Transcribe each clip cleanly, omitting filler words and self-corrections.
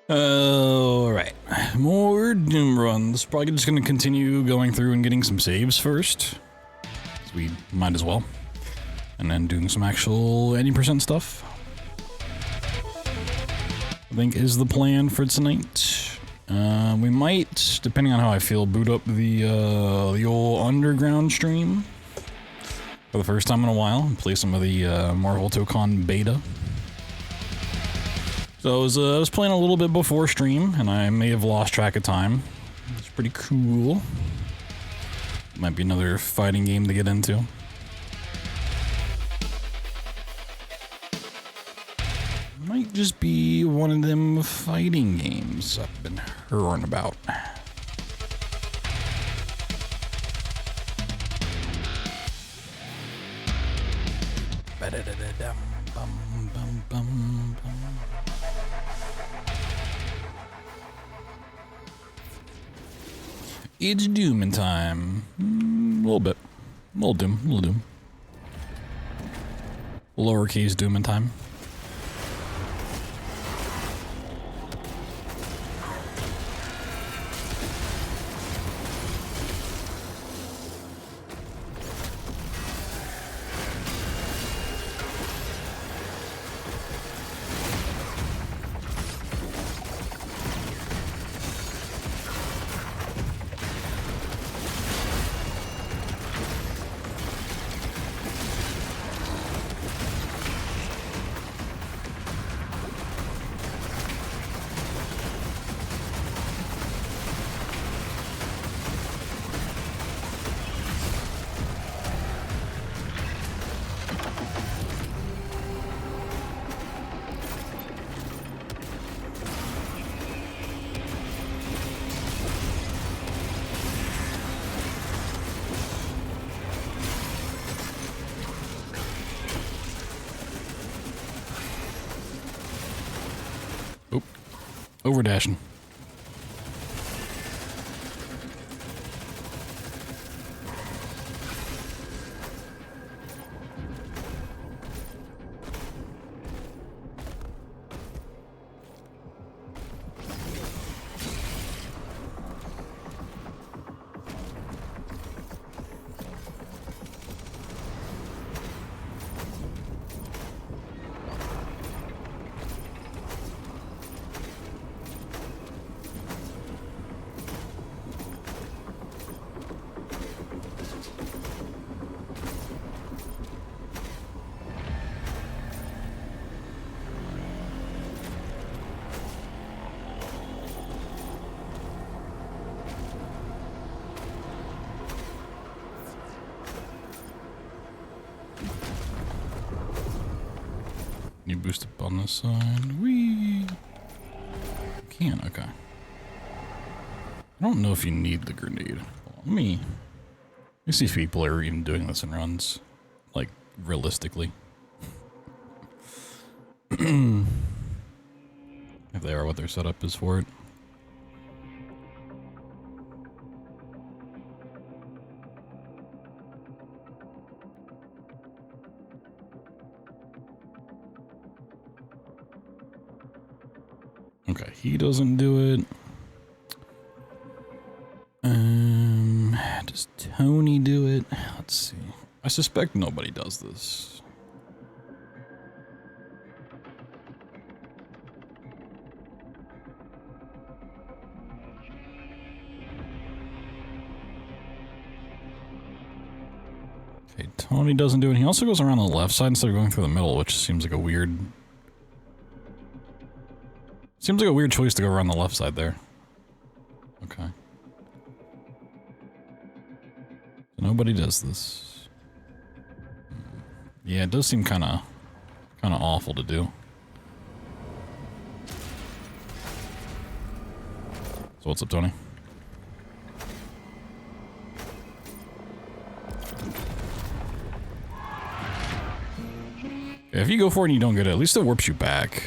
Alright, more Doom runs. Probably just gonna continue going through and getting some saves first. We might as well. And then doing some actual 80% stuff. I think is the plan for tonight. We might, depending on how I feel, boot up the old underground stream for the first time in a while and play some of the Marvel Tokon beta. So I was playing a little bit before stream, and I may have lost track of time. It's pretty cool. Might be another fighting game to get into. Might just be one of them fighting games I've been hearing about. It's Doom time. A little bit. A little Doom. A little Doom. Lowercase Doom time. Overdashing. You boost up on this side. Whee! Can, okay. I don't know if you need the grenade. Let me see if people are even doing this in runs. Like, realistically. If they are, what their setup is for it. Okay, he doesn't do it. Does Tony do it? Let's see. I suspect nobody does this. Okay, Tony doesn't do it. He also goes around the left side instead of going through the middle, which seems like a weird... Seems like a weird choice to go around the left side there. Okay. Nobody does this. Yeah, it does seem kind of awful to do. So what's up, Tony? Okay, if you go for it and you don't get it, at least it warps you back.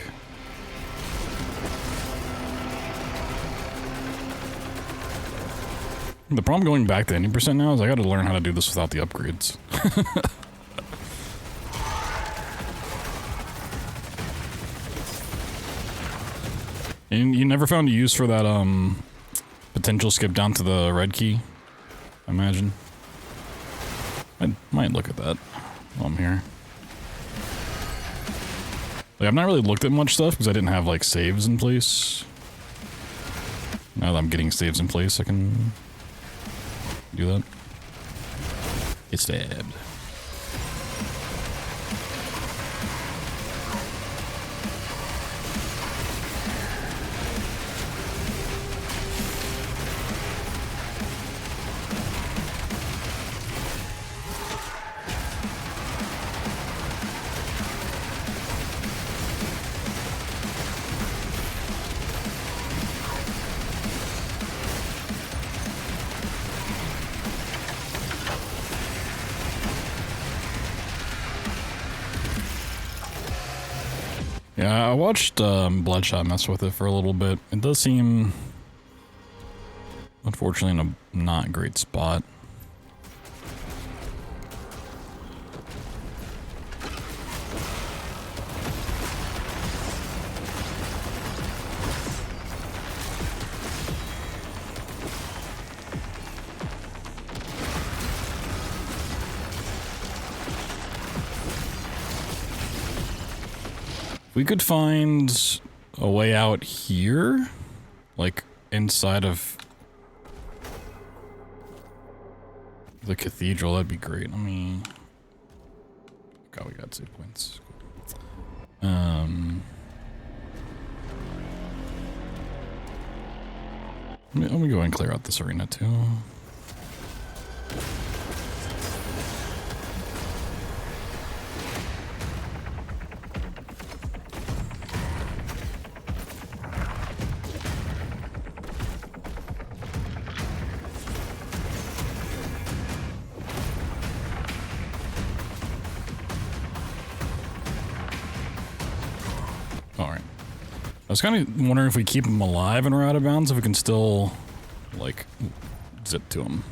The problem going back to 80% now is I gotta learn how to do this without the upgrades. And you never found a use for that, potential skip down to the red key, I imagine. I might look at that while I'm here. Like, I've not really looked at much stuff because I didn't have, like, saves in place. Now that I'm getting saves in place, I can do that. Get stabbed. Yeah, I watched Bloodshot mess with it for a little bit. It does seem, unfortunately, in a not great spot. We could find a way out here, like inside of the cathedral. That'd be great. Let me. God, we got 2 points. Let me go ahead and clear out this arena too. I was kind of wondering if we keep him alive and we're out of bounds, if we can still, like, zip to him.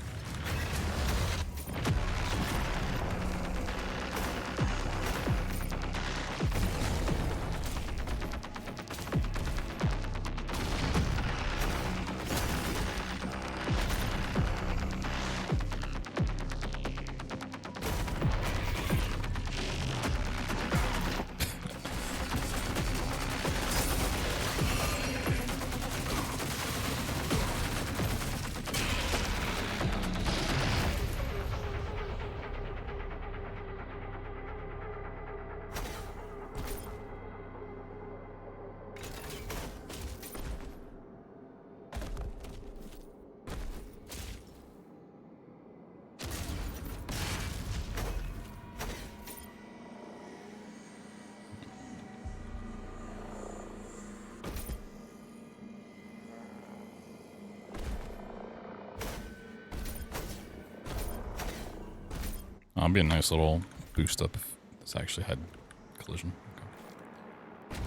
That'd be a nice little boost up if this actually had collision. Okay.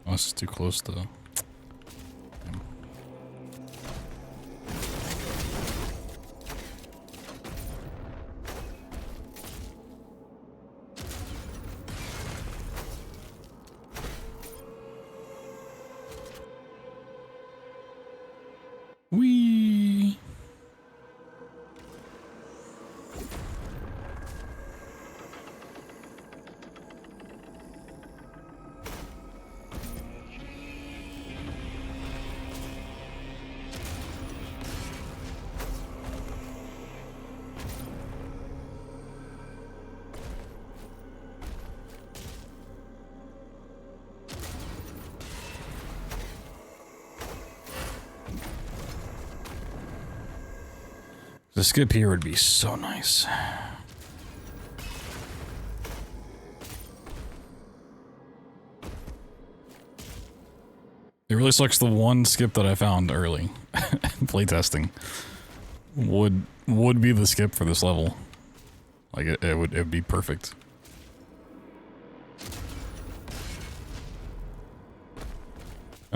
Oh, this is too close to... Whee! The skip here would be so nice. It really sucks the one skip that I found early playtesting would be the skip for this level. Like it would be perfect.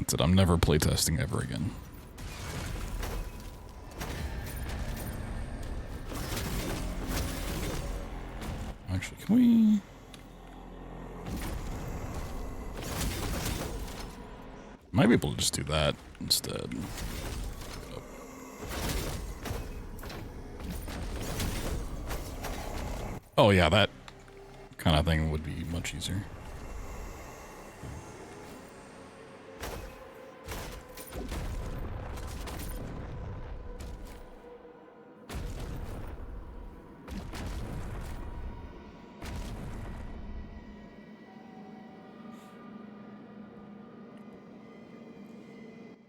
That's it. I'm never playtesting ever again. Actually, can we... Might be able to just do that instead. Oh yeah, that kind of thing would be much easier.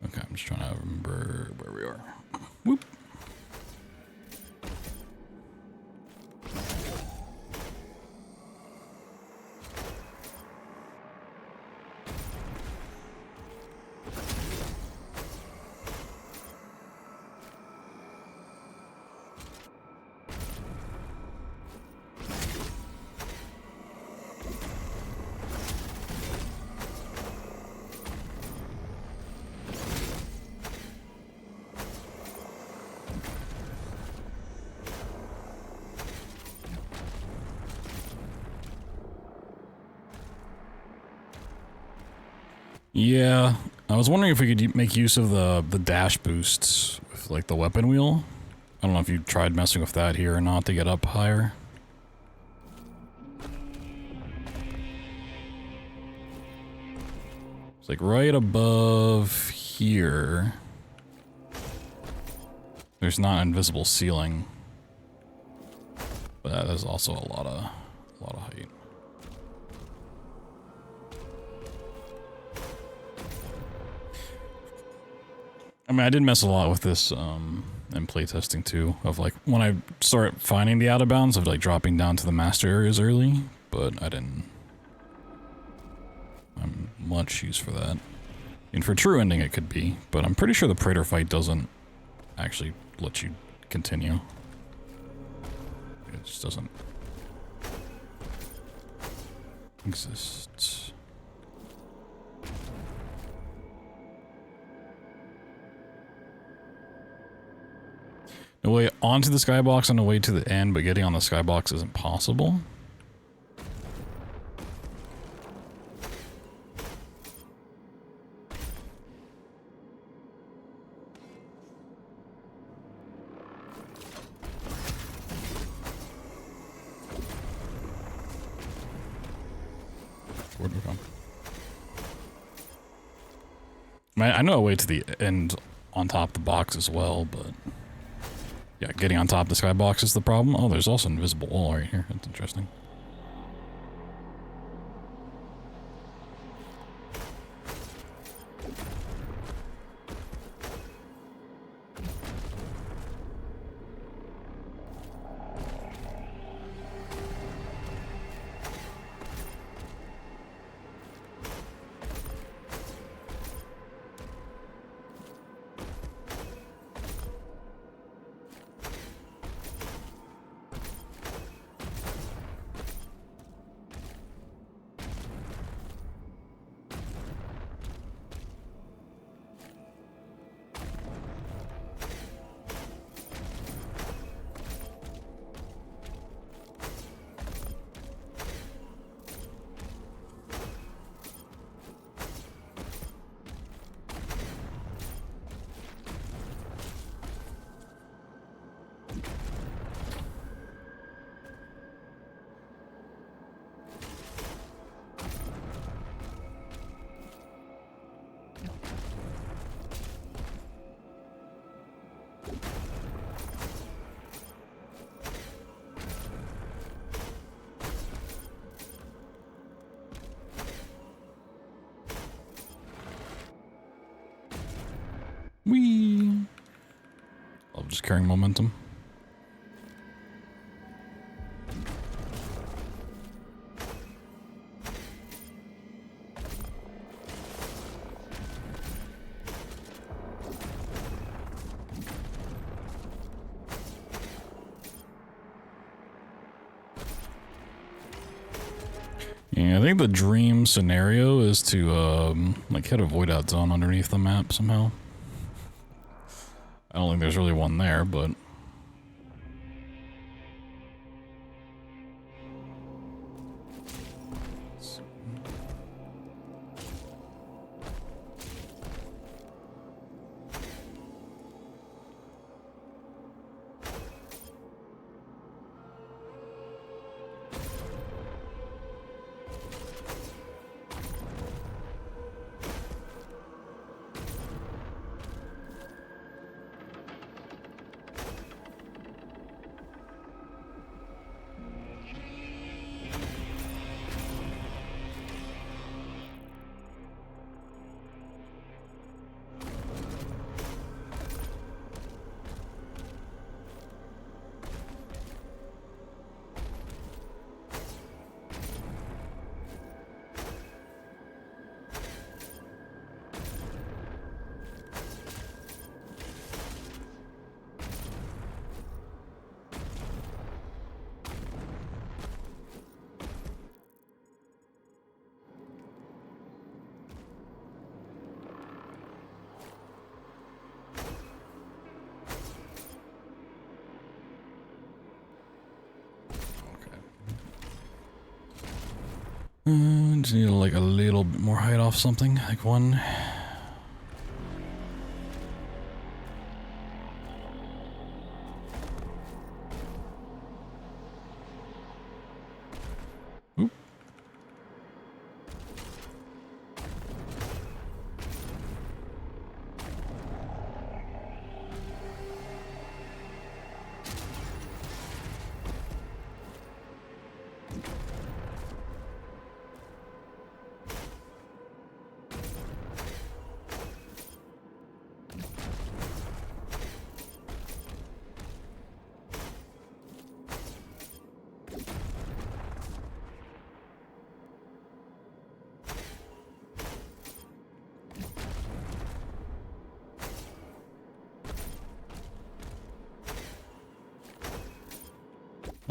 Okay, I'm just trying to remember where we are. Whoop. Yeah, I was wondering if we could make use of the dash boosts with like the weapon wheel. I don't know if you tried messing with that here or not to get up higher. It's like right above here. There's not an invisible ceiling, but there's also a lot of height. I mean, I did mess a lot with this in playtesting too, of like when I start finding the out of bounds of like dropping down to the master areas early, but I didn't. I'm much use for that. And for true ending it could be, but I'm pretty sure the Praetor fight doesn't actually let you continue. It just doesn't exist. No way onto the skybox on the way to the end, but getting on the skybox isn't possible. Where'd we come? I know a way to the end on top of the box as well, but yeah, getting on top of the skybox is the problem. Oh, there's also an invisible wall right here. That's interesting. Whee! I'm just carrying momentum. Yeah, I think the dream scenario is to, like, hit a void out zone underneath the map somehow. I don't think there's really one there, but... Just need like a little bit more height off something, like one. Oop.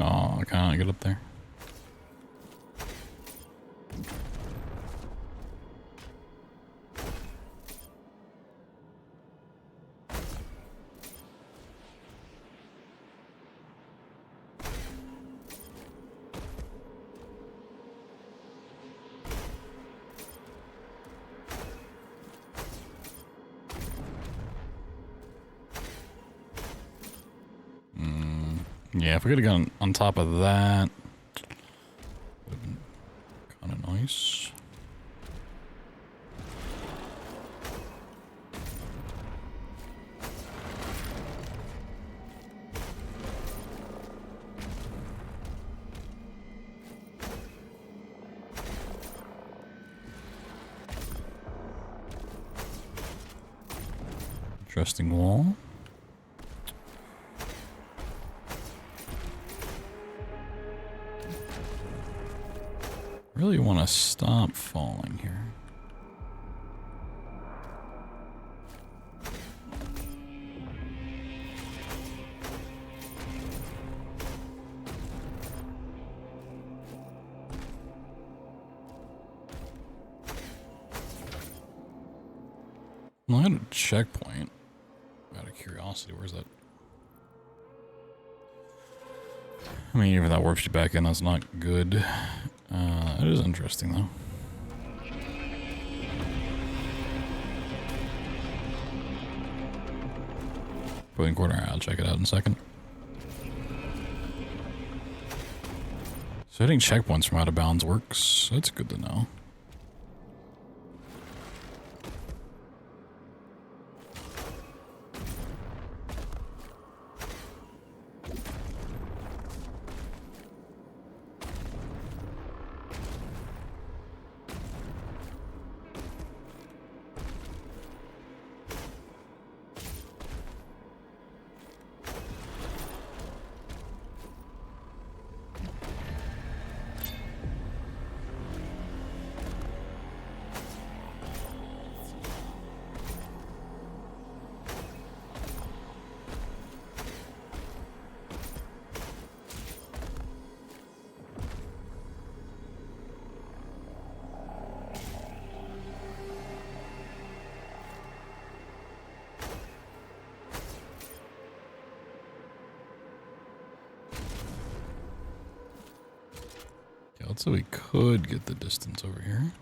Oh, I can't get up there. Yeah, if we could have gone on top of that, would have been kind of nice. Interesting wall. Really want to stop falling here. Well, I had a checkpoint. Out of curiosity, where's that? I mean, even if that warps you back in, that's not good. It is interesting, though. Putting corner, I'll check it out in a second. So hitting checkpoints from out of bounds works. That's good to know. So we could get the distance over here.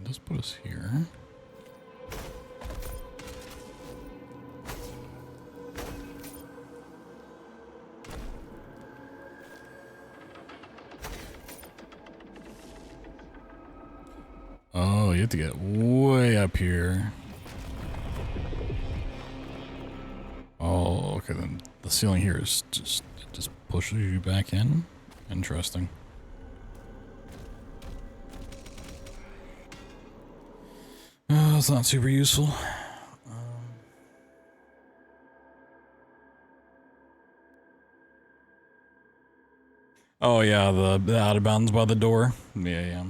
Let's put us here. Oh, you have to get way up here. Oh, okay, then the ceiling here is just pushes you back in. Interesting. It's not super useful. Oh yeah, the out of bounds by the door. Yeah.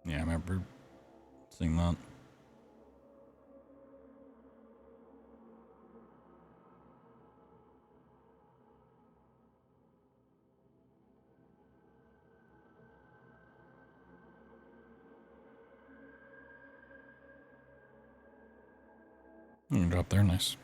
Yeah, I remember seeing that. Drop there, nice.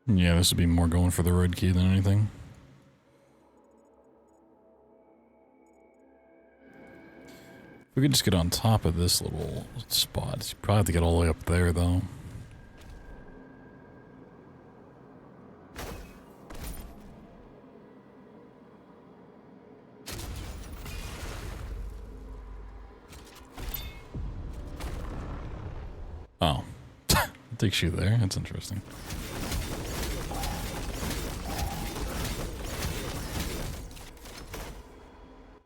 Yeah, this would be more going for the red key than anything. If we could just get on top of this little spot. You probably have to get all the way up there, though. Oh. It takes you there. That's interesting.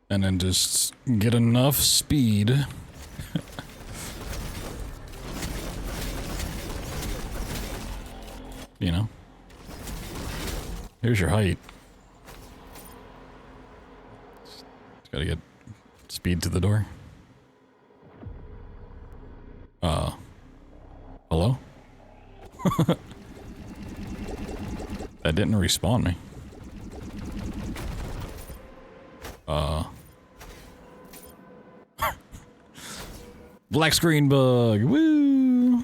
And then just get enough speed. You know? Here's your height. Just gotta get speed to the door. Hello? That didn't respawn me. Black screen bug, woo!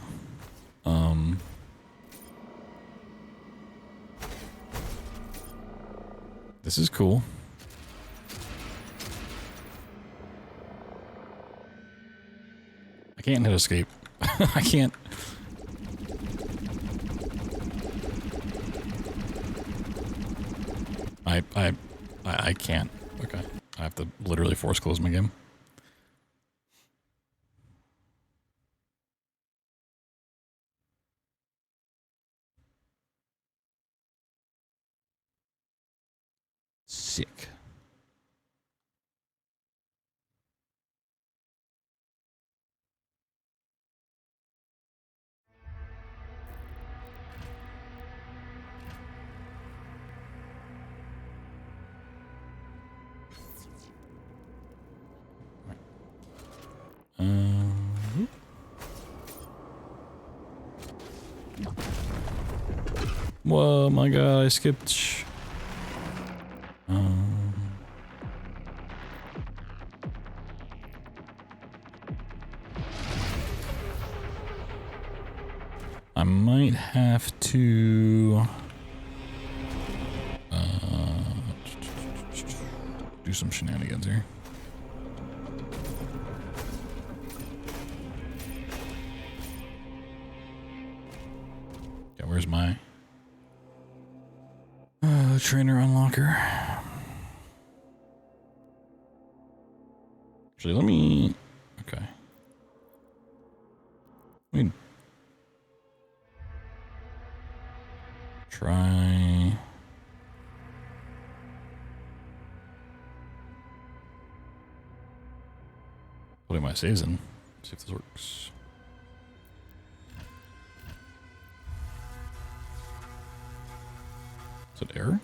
This is cool. I can't hit escape. I can't. I can't. Okay. I have to literally force close my game. Sick. Whoa, my god, I skipped. I might have to do some shenanigans here. Okay, where's my... trainer unlocker. Actually, let me... Okay. Let me... Try... Putting my saves in. See if this works. Is it error?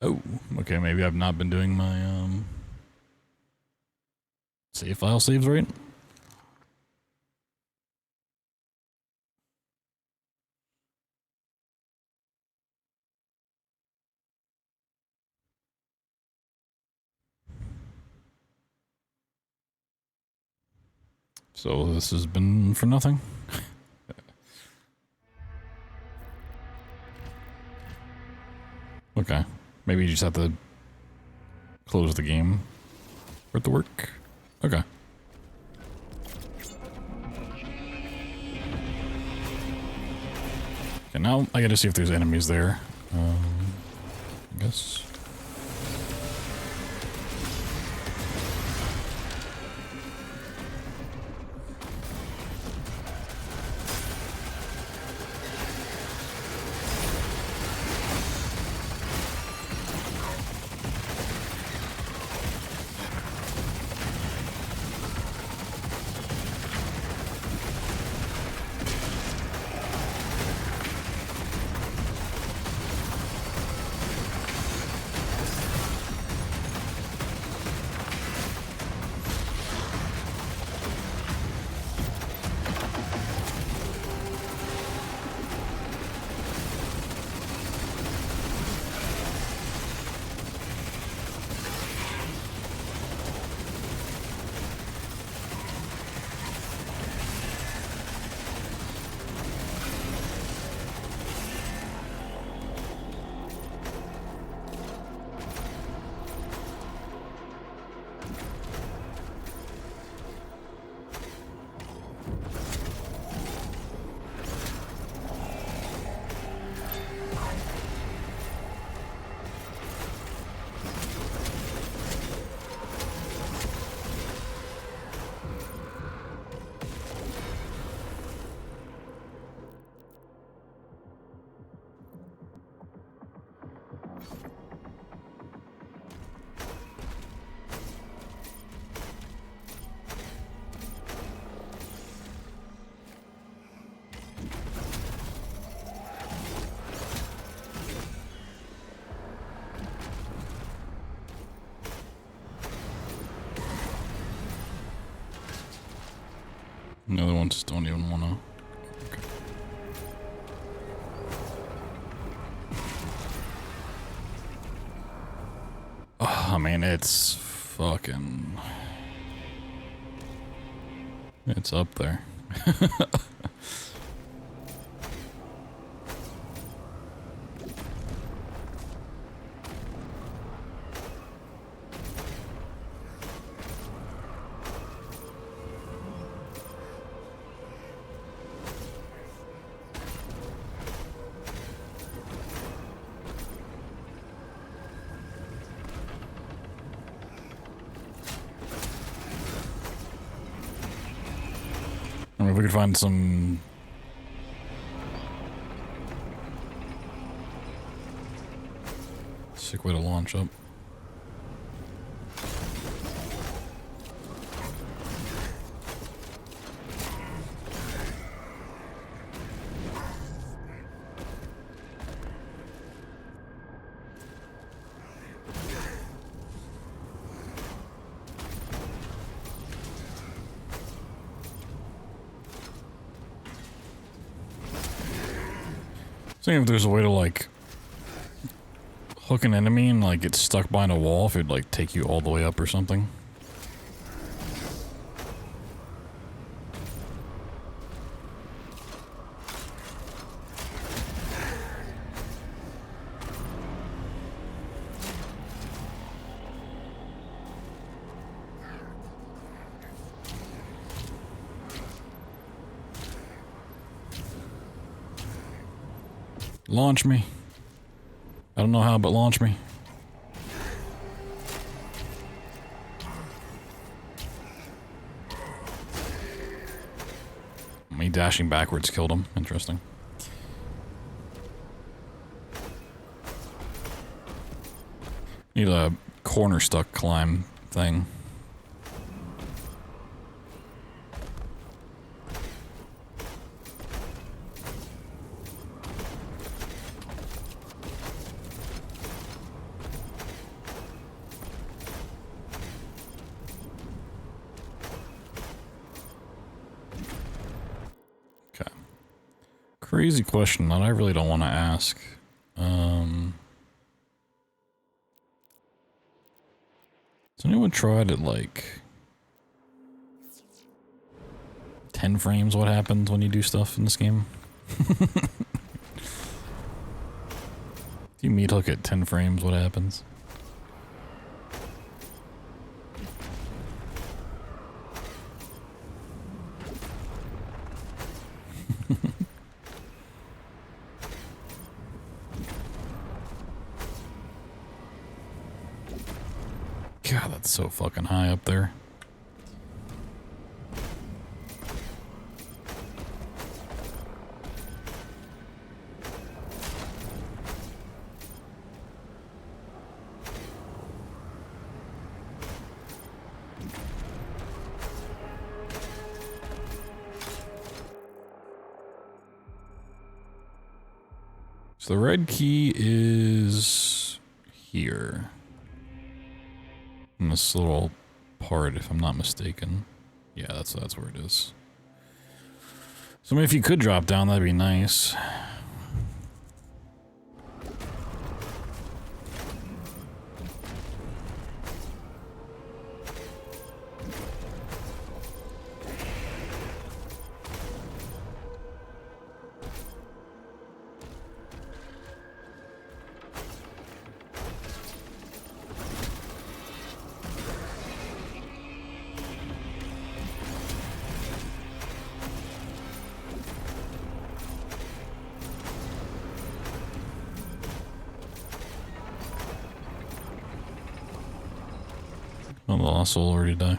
Oh, okay, maybe I've not been doing my save file saves right. So this has been for nothing. Okay, maybe you just have to close the game for it to work. Okay. Okay, now I gotta see if there's enemies there. I guess. The other ones don't even want to. Okay. Oh man, it's fucking. It's up there. I mean, if we could find some sick way to launch up. Seeing if there's a way to like hook an enemy and like get stuck behind a wall if it'd like take you all the way up or something. Launch me. I don't know how, but launch me. Me dashing backwards killed him. Interesting. Need a corner stuck climb thing. Okay. Crazy question that I really don't want to ask. Has anyone tried at like 10 frames what happens when you do stuff in this game? If you meat hook at 10 frames, what happens? God, that's so fucking high up there. So the red key is here. In this little part, if I'm not mistaken. Yeah, that's where it is. So maybe if you could drop down, that'd be nice. Oh, the lost soul already died.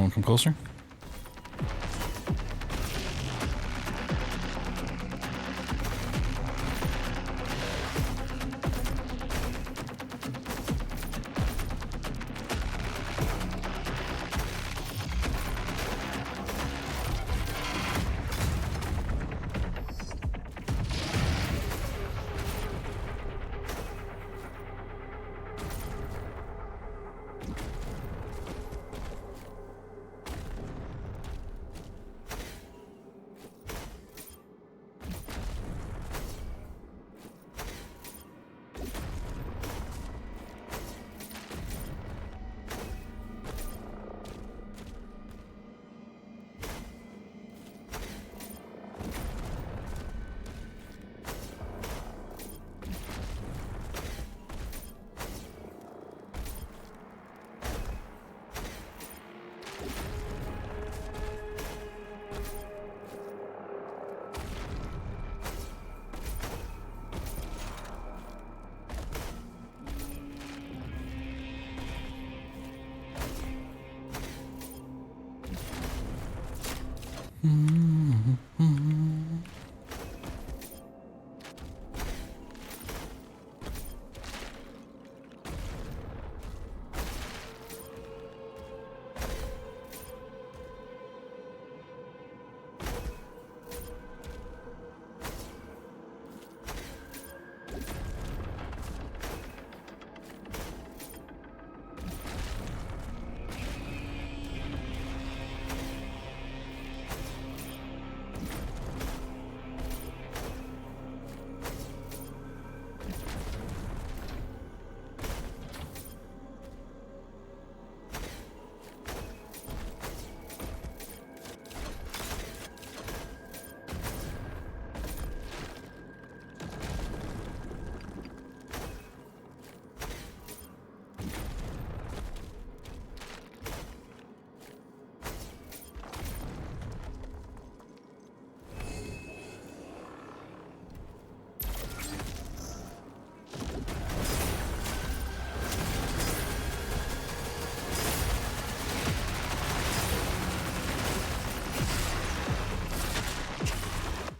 wanna come closer?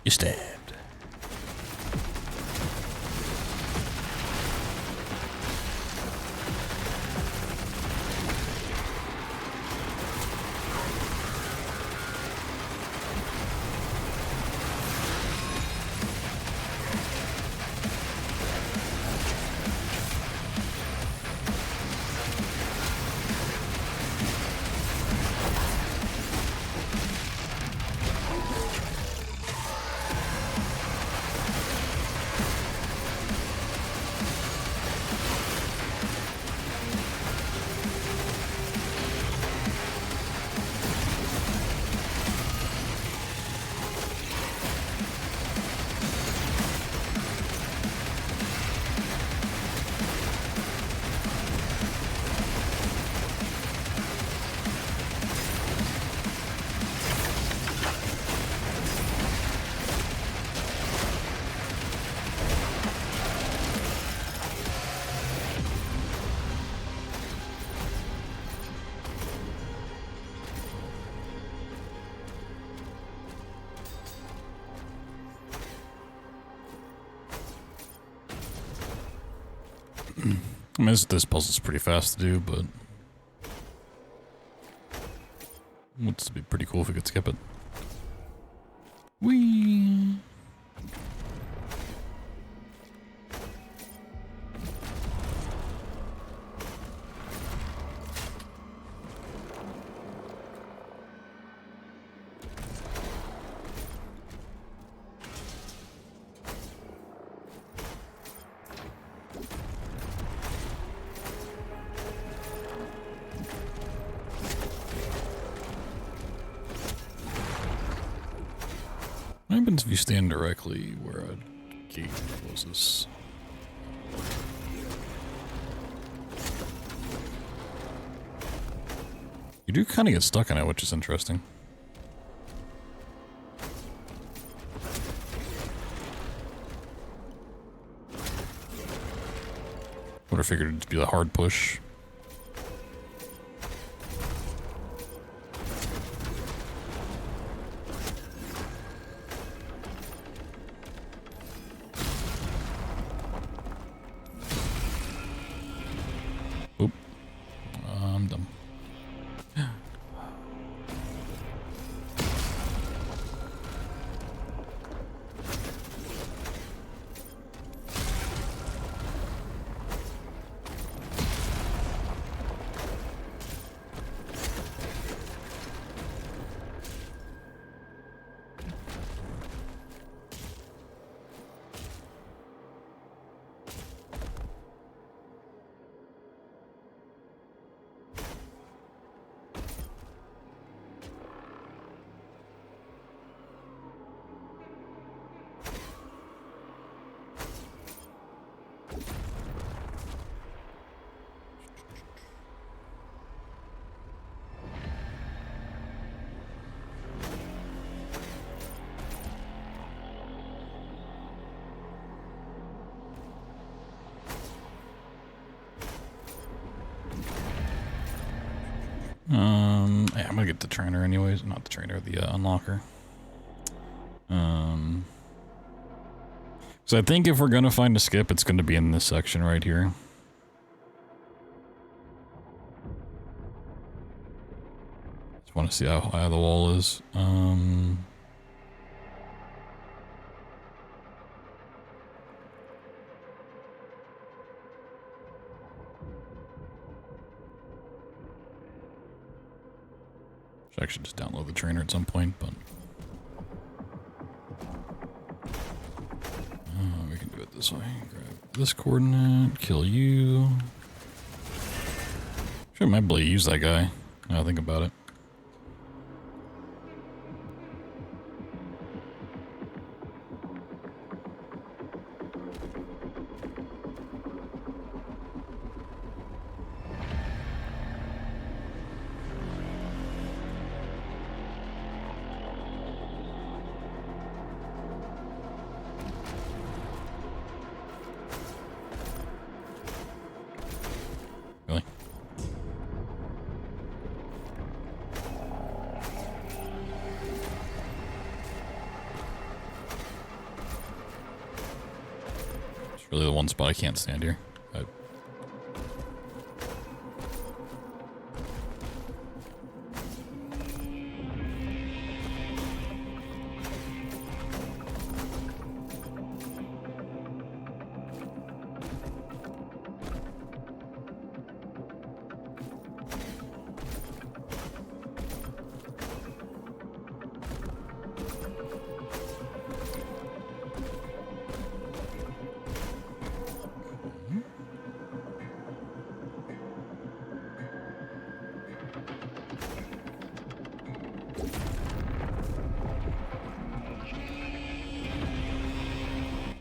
You're stabbed. I mean, this puzzle's pretty fast to do, but it would be pretty cool if we could skip it. Whee! What happens if you stand directly where a gate closes? You do kind of get stuck in it, which is interesting. Would have figured it'd be a hard push. gonna get the trainer anyways. Not the trainer, the unlocker. So I think if we're gonna find a skip, it's gonna be in this section right here. Just want to see how high the wall is. I should just download the trainer at some point, but we can do it this way. Grab this coordinate, kill you. Sure, I might be able to use that guy. Now I think about it. Really? It's really the one spot I can't stand here.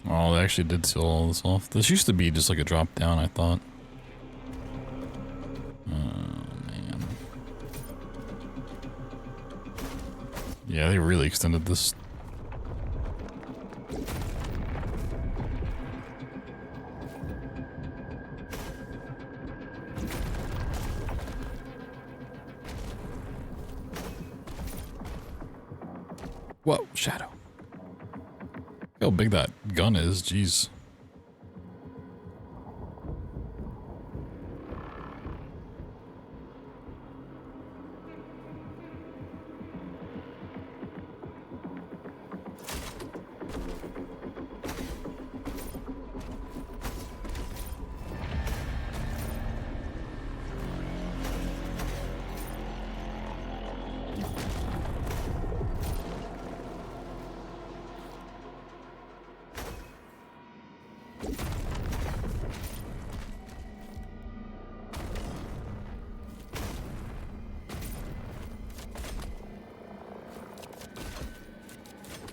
Oh, they actually did seal all this off. This used to be just like a drop down, I thought. Oh, man. Yeah, they really extended this. Whoa, shadow. Look how big that gun is, jeez.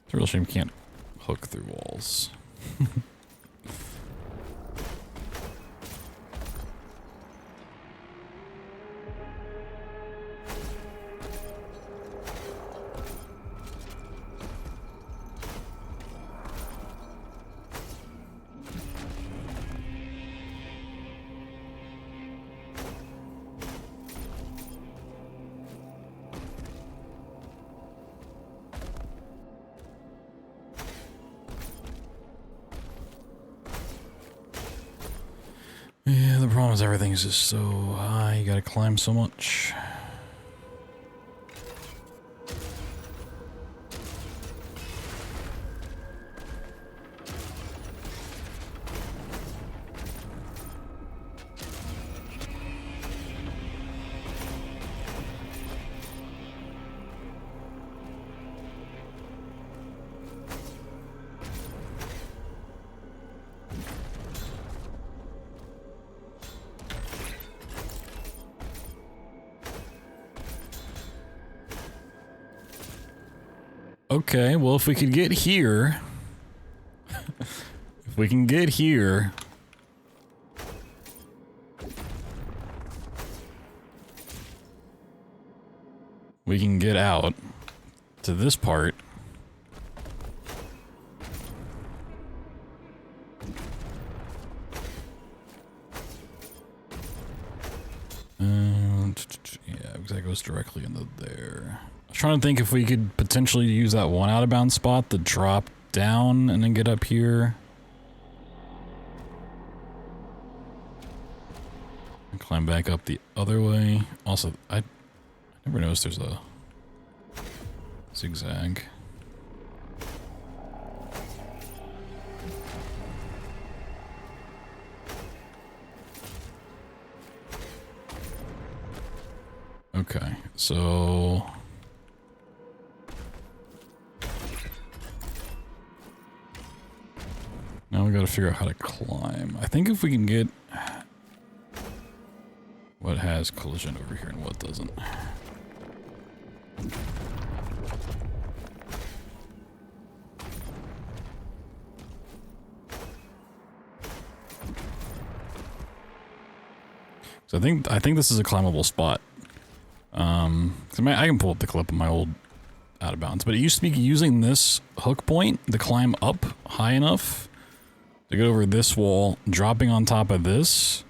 It's a real shame you can't hook through walls. Yeah, the problem is everything's just so high, you gotta climb so much. Okay, well, if we could get here... if we can get here... we can get out to this part. Yeah, because that goes directly into there. I was trying to think if we could potentially use that one out of bounds spot to drop down and then get up here. And climb back up the other way. Also, I never noticed there's a zigzag. Okay, so now we gotta figure out how to climb. I think if we can get what has collision over here and what doesn't. So I think this is a climbable spot. I can pull up the clip of my old out of bounds, but it used to be using this hook point to climb up high enough to get over this wall, dropping on top of this,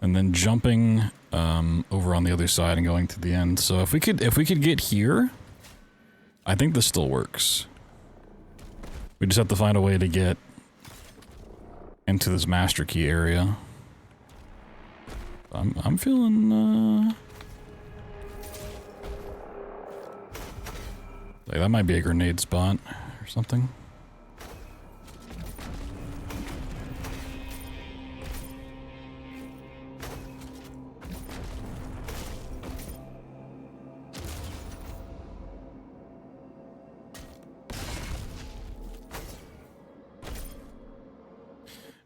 and then jumping over on the other side and going to the end. So if we could get here, I think this still works. We just have to find a way to get into this master key area. I'm feeling like that might be a grenade spot or something.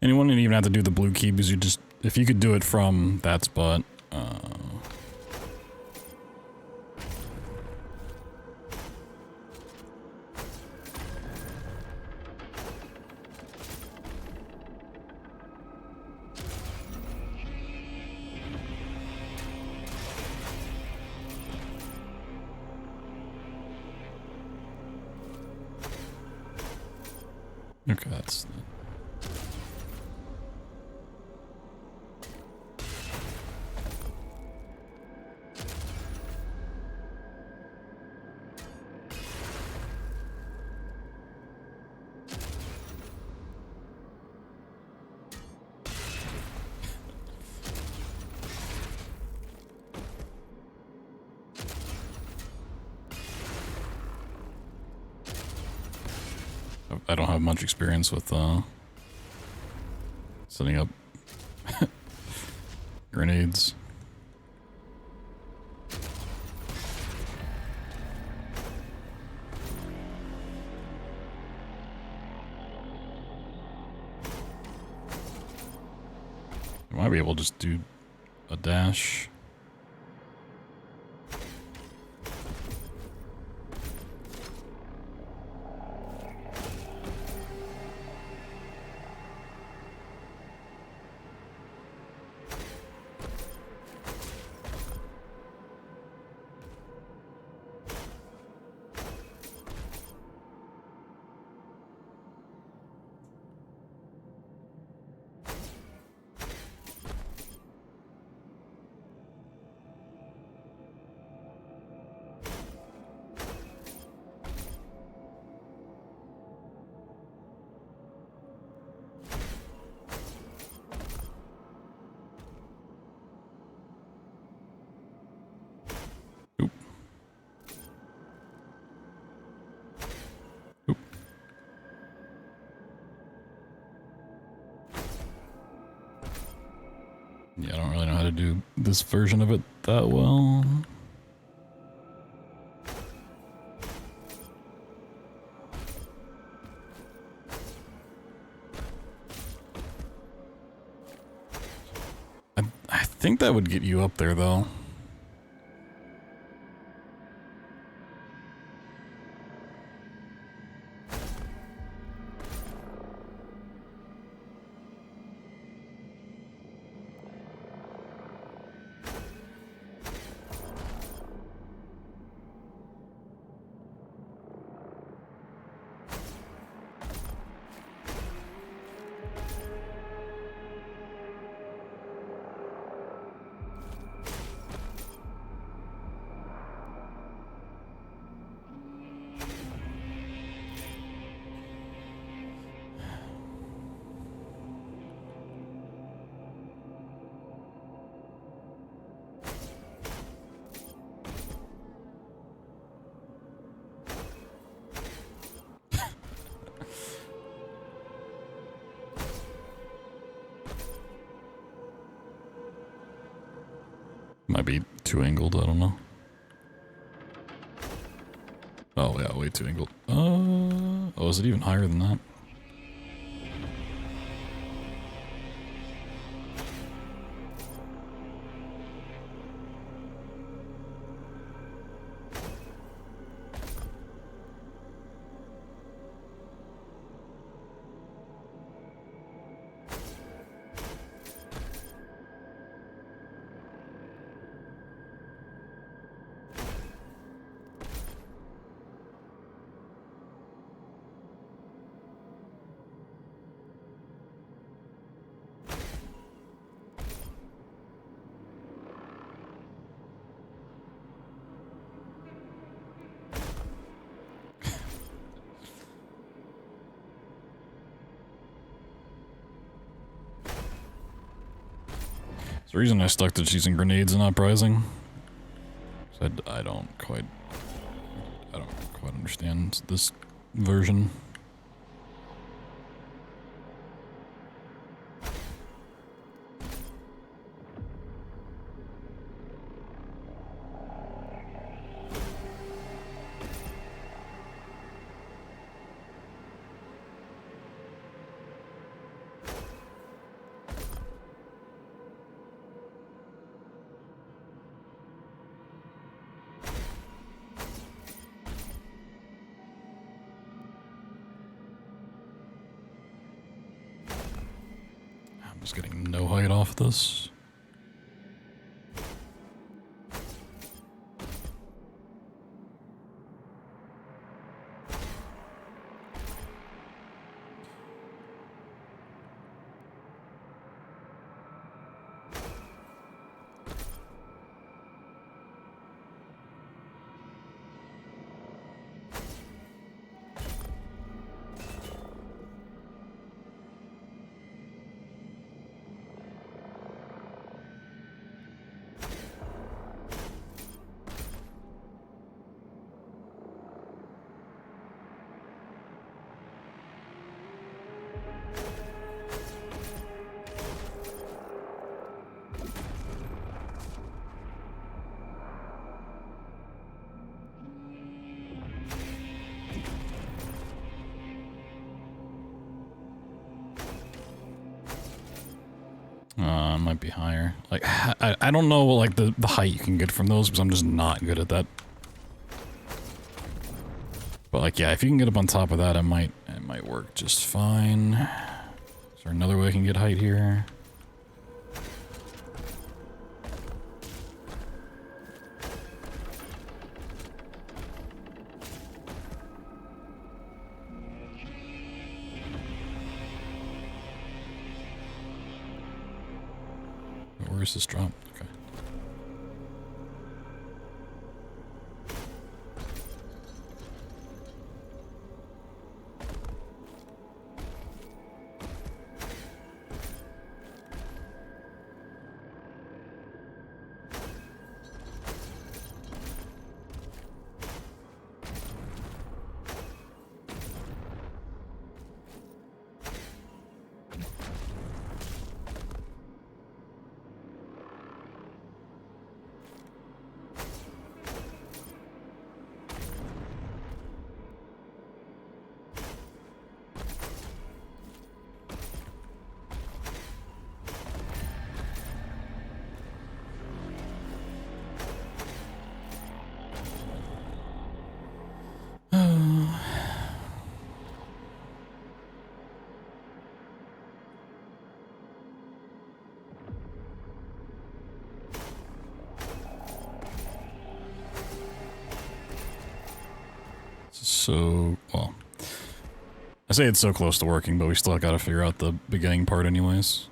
And you wouldn't even have to do the blue key because you just, if you could do it from that spot. Okay, that's... I don't have much experience with setting up grenades. I might be able to just do a dash. Yeah, I don't really know how to do this version of it that well. I think that would get you up there, though. Might be too angled, I don't know. Oh yeah, way too angled. Oh, is it even higher than that? The reason I stuck to choosing grenades and not prizing. I don't quite understand this version. I'm just getting no height off this. Might be higher. Like, I don't know, like, the height you can get from those, because I'm just not good at that. But, like, yeah, if you can get up on top of that, it might work just fine. Is there another way I can get height here? Where's this drop? Okay. So, well, I say it's so close to working, but we still got to figure out the beginning part anyways.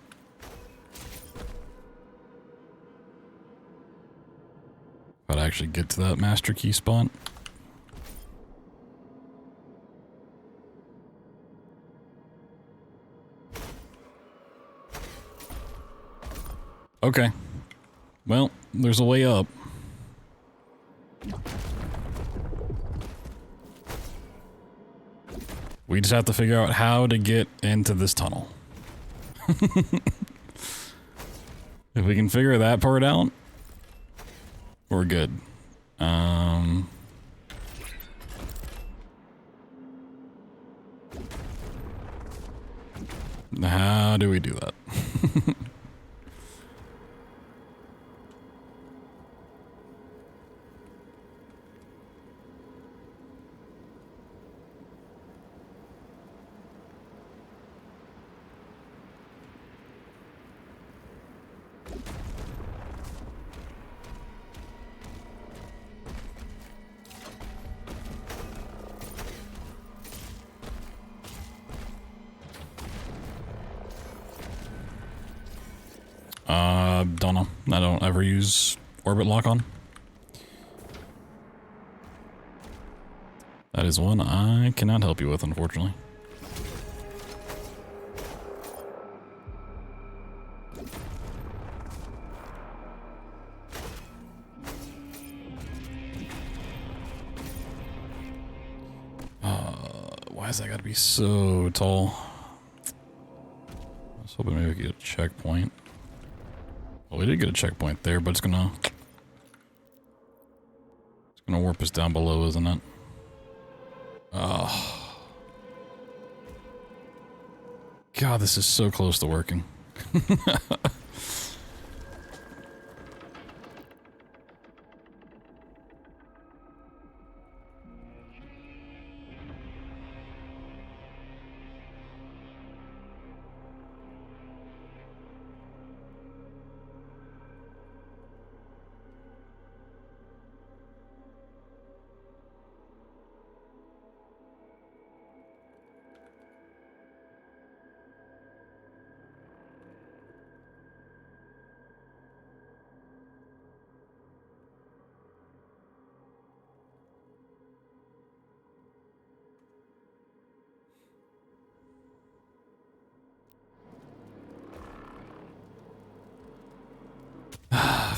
Gotta actually get to that master key spot. Okay. Well, there's a way up. We just have to figure out how to get into this tunnel. If we can figure that part out, We're good. How do we do that? Don't know. I don't ever use orbit lock on. That is one I cannot help you with, unfortunately. Why has that got to be so tall? I was hoping maybe we could get a checkpoint. Well, we did get a checkpoint there, but it's gonna warp us down below, isn't it? Oh. God, this is so close to working.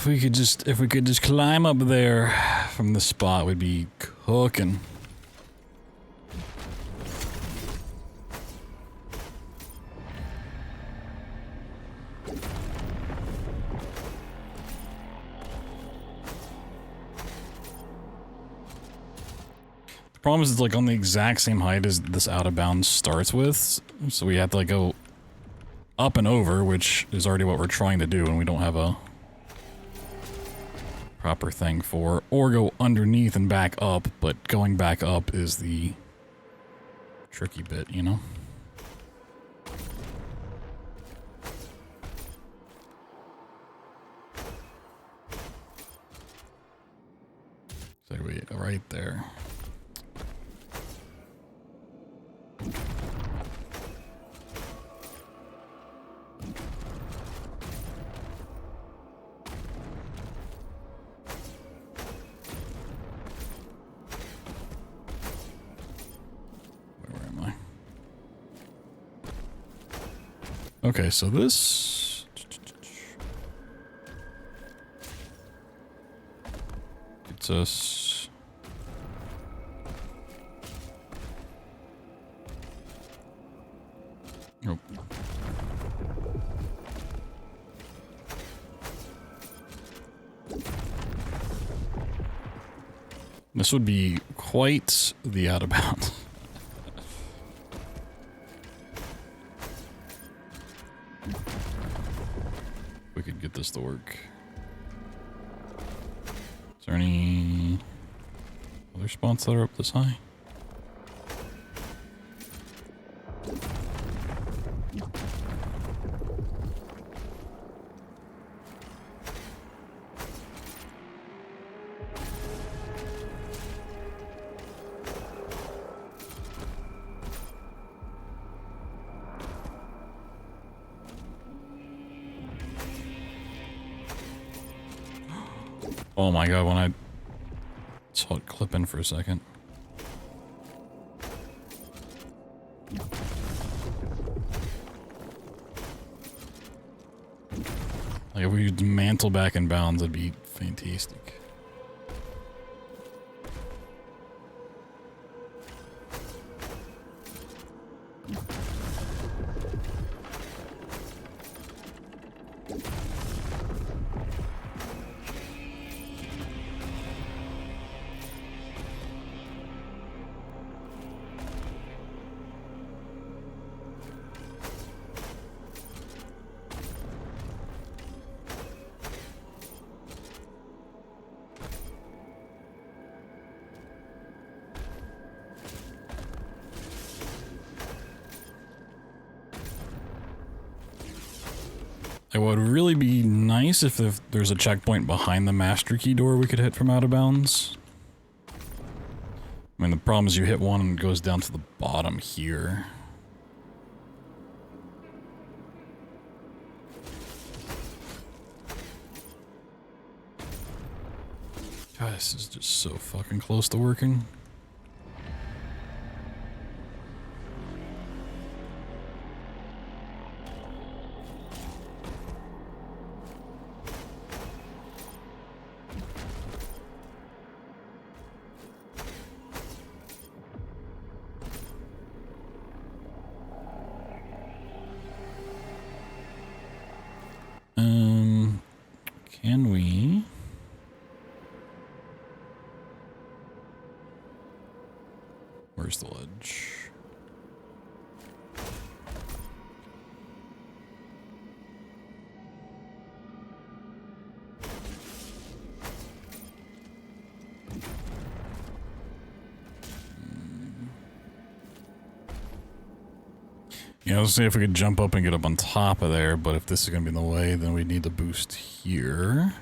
If we could just climb up there from the spot, we'd be cooking. The problem is it's like on the exact same height as this out of bounds starts with, so we have to like go up and over, which is already what we're trying to do, and we don't have a proper thing for, or go underneath and back up, but going back up is the tricky bit, you know? So we right there. Okay, so this gets us oh. This would be quite the out of bounds. We could get this to work. Is there any other spots that are up this high? Oh my god, when I saw it clip in for a second. Like if we could mantle back in bounds, that'd be fantastic. It would really be nice if there's a checkpoint behind the master key door we could hit from out of bounds. I mean, the problem is you hit one and it goes down to the bottom here. God, this is just so fucking close to working. Can we? Where's the ledge? Yeah, let's see if we could jump up and get up on top of there, but if this is going to be in the way, then we need to boost here.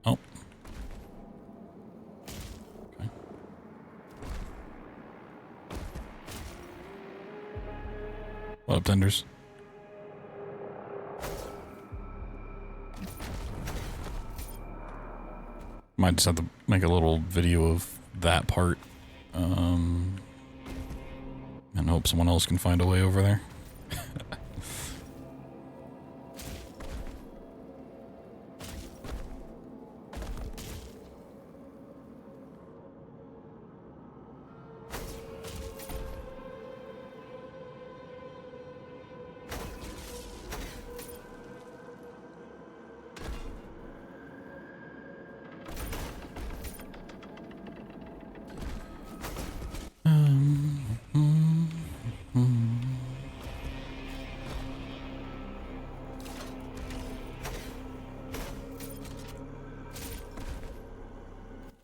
Oh. Okay. What up, tenders? Might just have to make a little video of that part. And hope someone else can find a way over there.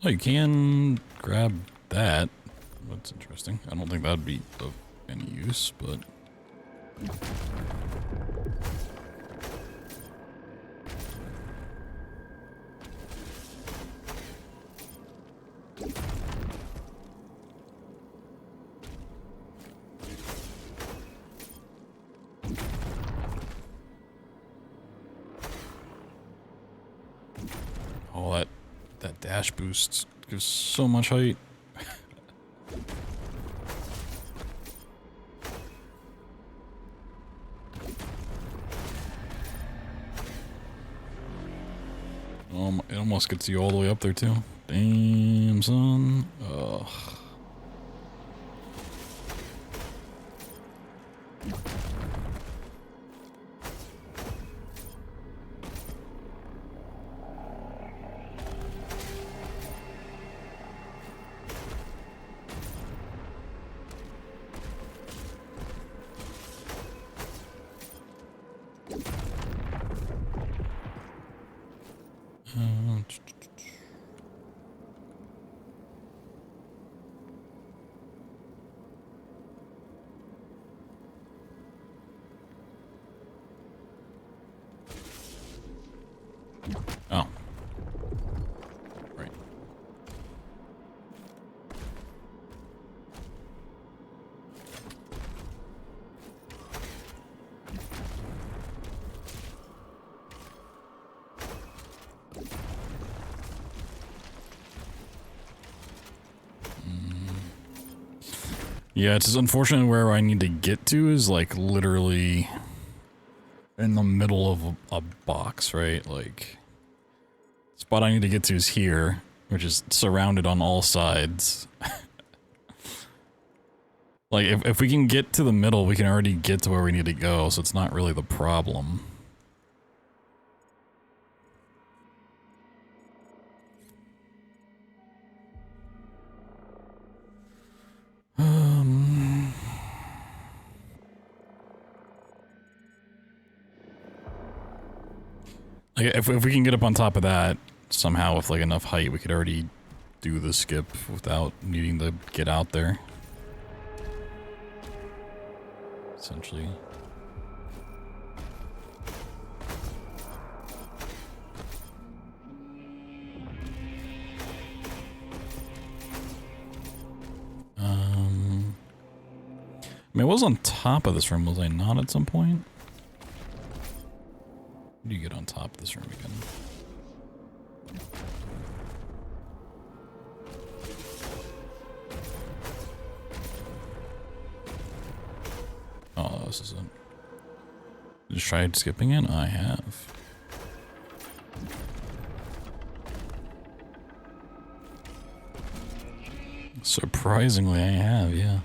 Oh, you can grab that. That's interesting. I don't think that'd be of any use, but... Oh, that dash boost gives so much height. It almost gets you all the way up there too. Damn, son. Ugh. Oh. Right. Yeah, it's just unfortunate where I need to get to is like literally in the middle of a box, right? Like, the spot I need to get to is here, which is surrounded on all sides. Like, if we can get to the middle, we can already get to where we need to go, so it's not really the problem. Like, if we can get up on top of that somehow with like enough height, we could already do the skip without needing to get out there. Essentially. I mean, I was on top of this room, was I not at some point? How do you get on top of this room again? Oh, this isn't. Just tried skipping it? I have. Surprisingly, I have, yeah.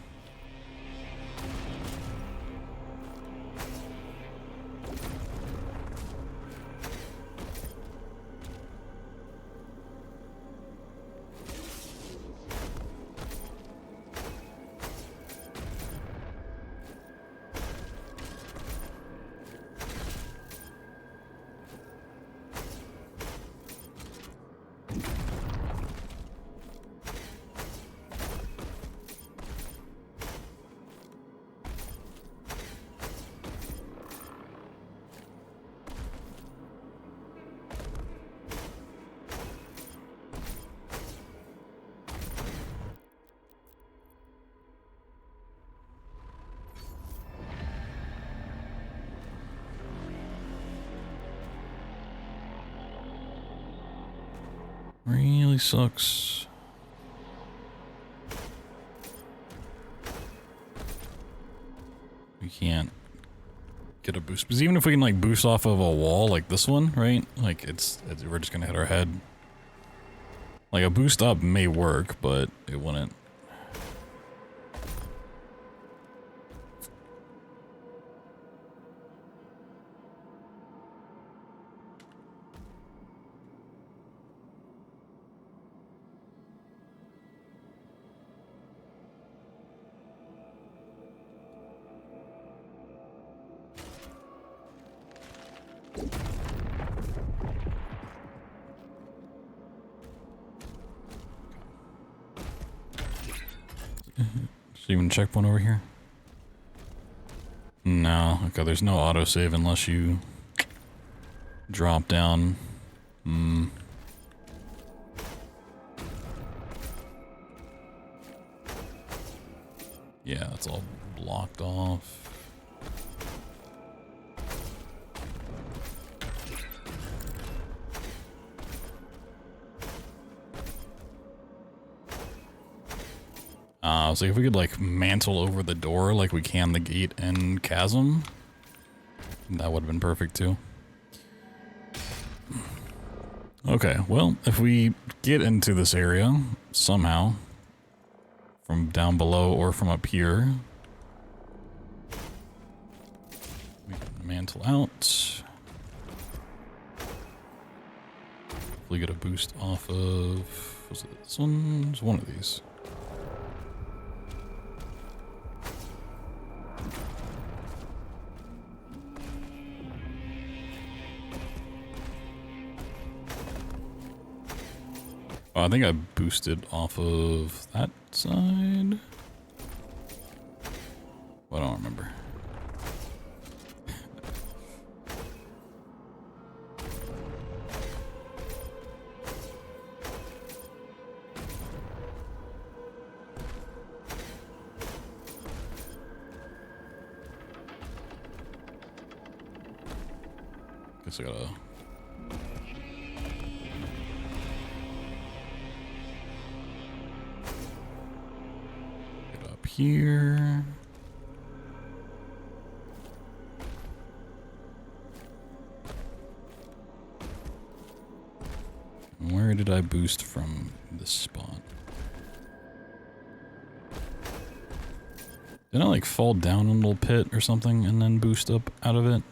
Really sucks. We can't get a boost. Because even if we can like boost off of a wall like this one, right? Like we're just gonna hit our head. Like a boost up may work, but it wouldn't. Should even check one over here? No. Okay, there's no autosave unless you drop down. Yeah, it's all blocked off. So if we could like mantle over the door like we can the gate and chasm, that would have been perfect too. Okay, well, if we get into this area somehow, from down below or from up here, we can mantle out. Hopefully get a boost off of, was it this one? It's one of these. Oh, I think I boosted off of that side. Well, I don't remember. Guess I gotta... here. Where did I boost from this spot? Didn't I like fall down a little pit or something and then boost up out of it?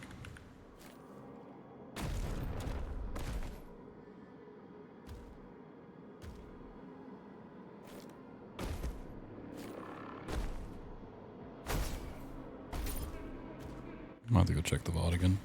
I'll have to go check the VOD again.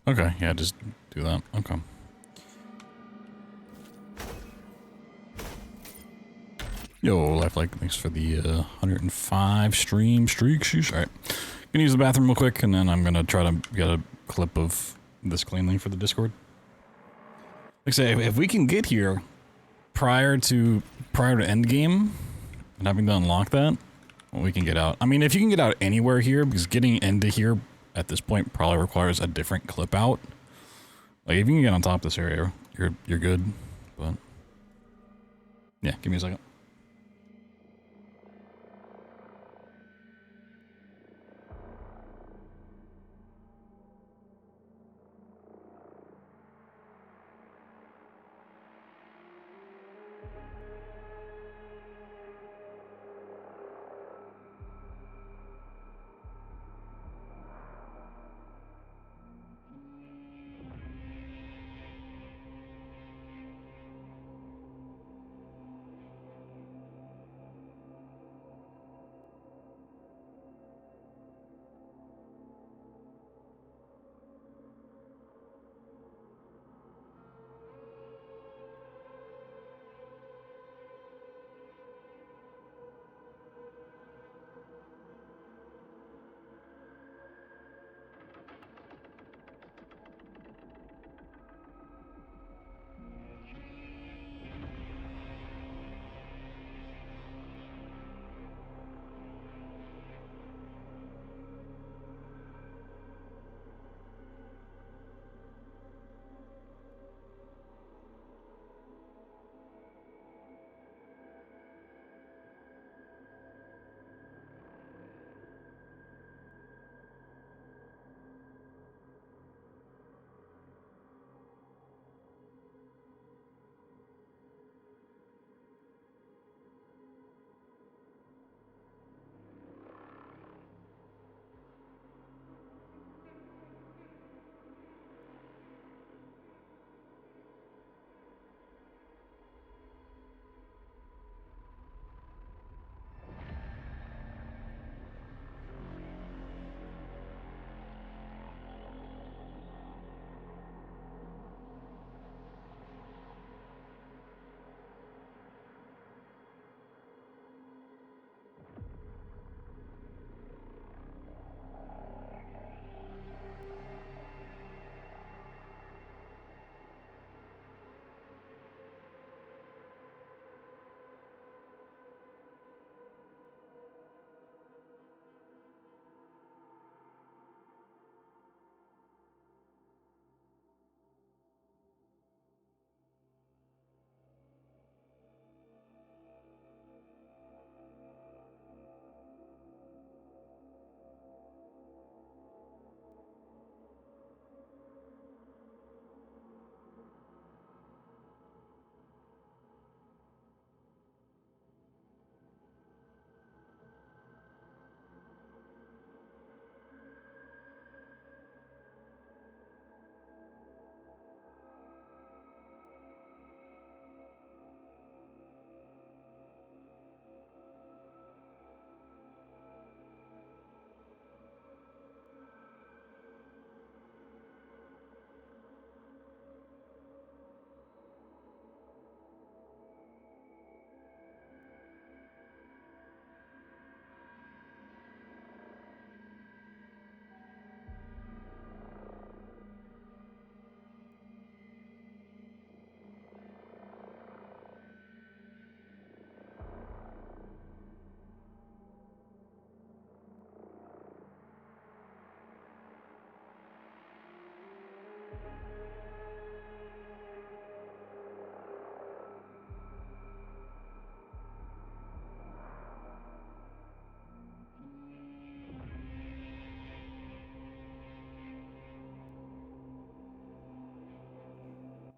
Okay, yeah, just do that. Okay. Yo, Lifelike, thanks for the 105 stream streak. Sheesh. Alright. Gonna use the bathroom real quick, and then I'm gonna try to get a clip of this cleanly for the Discord. Like I say, if we can get here prior to endgame, and having to unlock that, well, we can get out. I mean, if you can get out anywhere here, because getting into here at this point probably requires a different clip out. Like, if you can get on top of this area, you're good, but... Yeah, give me a second.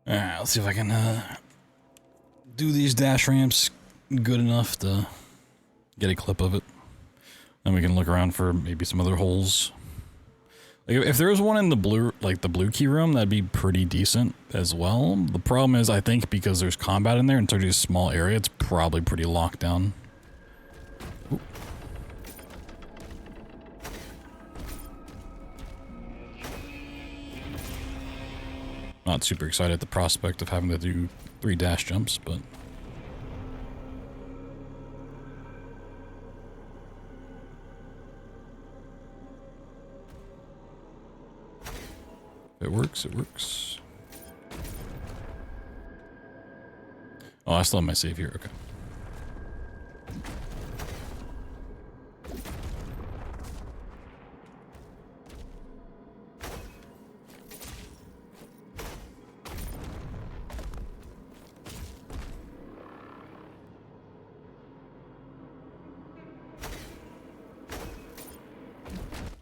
Alright, let's see if I can do these dash ramps good enough to get a clip of it. Then we can look around for maybe some other holes. Like if there was one in the blue, like the blue key room, that'd be pretty decent as well. The problem is, I think because there's combat in there and such a small area, it's probably pretty locked down. Ooh. Not super excited at the prospect of having to do 3 dash jumps, but... If it works, it works. Oh, I still have my save here, okay.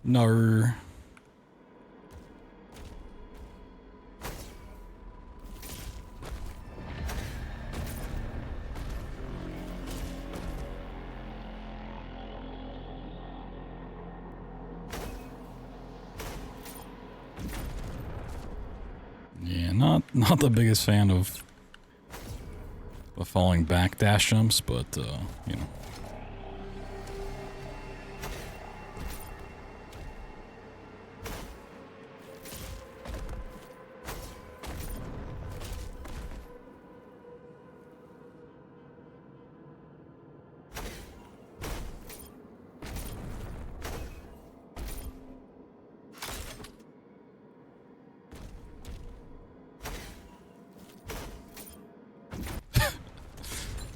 No. Yeah, not the biggest fan of the falling back dash jumps, but you know.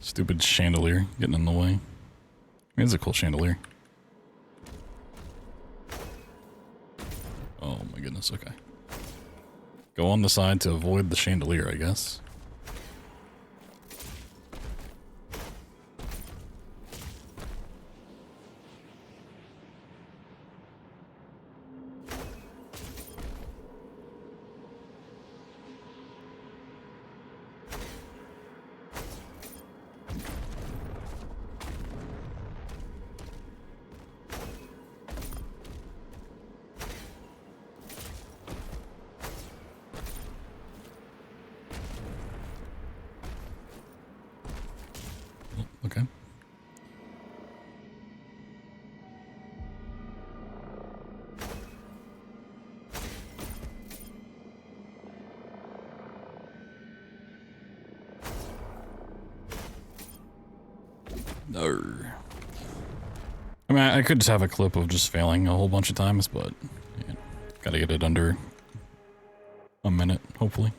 Stupid chandelier getting in the way. I mean, it's a cool chandelier. Oh my goodness, okay. Go on the side to avoid the chandelier, I guess. Okay. No. I mean, I could just have a clip of just failing a whole bunch of times, but yeah, gotta get it under a minute, hopefully.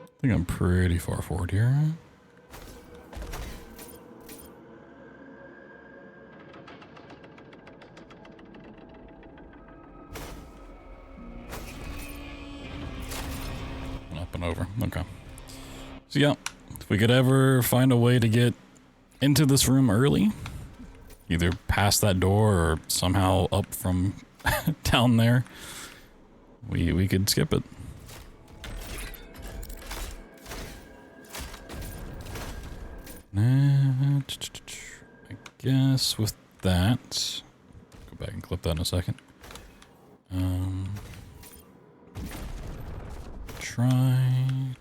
I think I'm pretty far forward here. Up and over. Okay. So yeah, if we could ever find a way to get into this room early, either past that door or somehow up from down there, we could skip it. I guess with that, go back and clip that in a second. Try.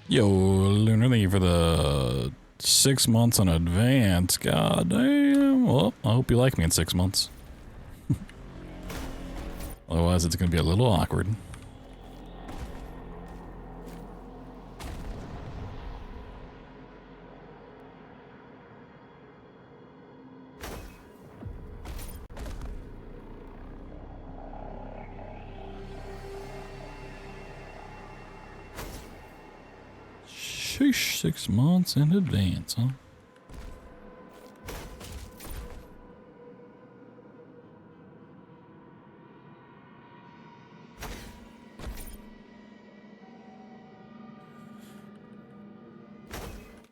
Yo, Lunar, thank you for the 6 months in advance. God damn. Well, I hope you like me in 6 months. Otherwise, it's going to be a little awkward. Sheesh, 6 months in advance, huh?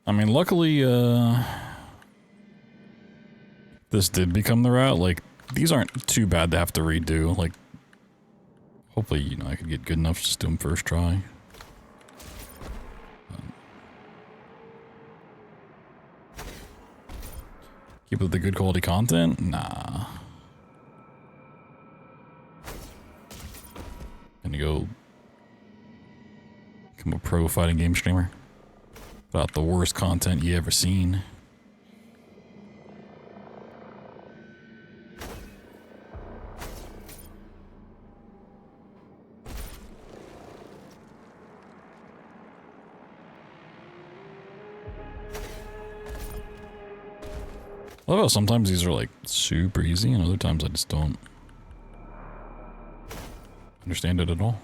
I mean, luckily, this did become the route, like, these aren't too bad to have to redo. Like, hopefully, you know, I could get good enough to just do them first try. Keep up the good quality content? Nah. Gonna go become a pro fighting game streamer. About the worst content you ever seen. I love how sometimes these are like super easy and other times I just don't understand it at all.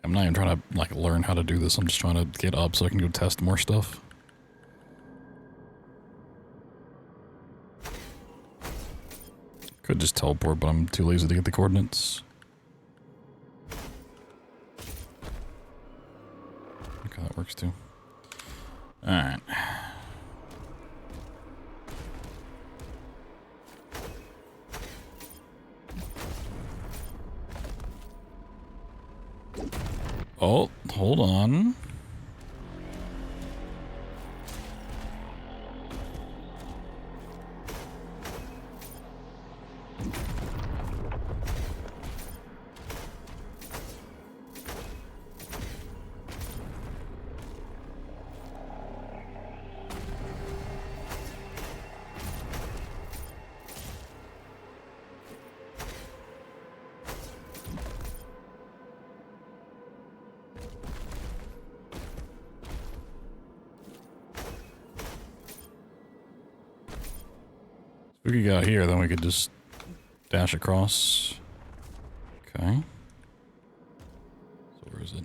I'm not even trying to like learn how to do this. I'm just trying to get up so I can go test more stuff. Could just teleport, but I'm too lazy to get the coordinates. Okay, that works too. Alright. Oh, hold on. If we could get out here, then we could just dash across. Okay. So where is it?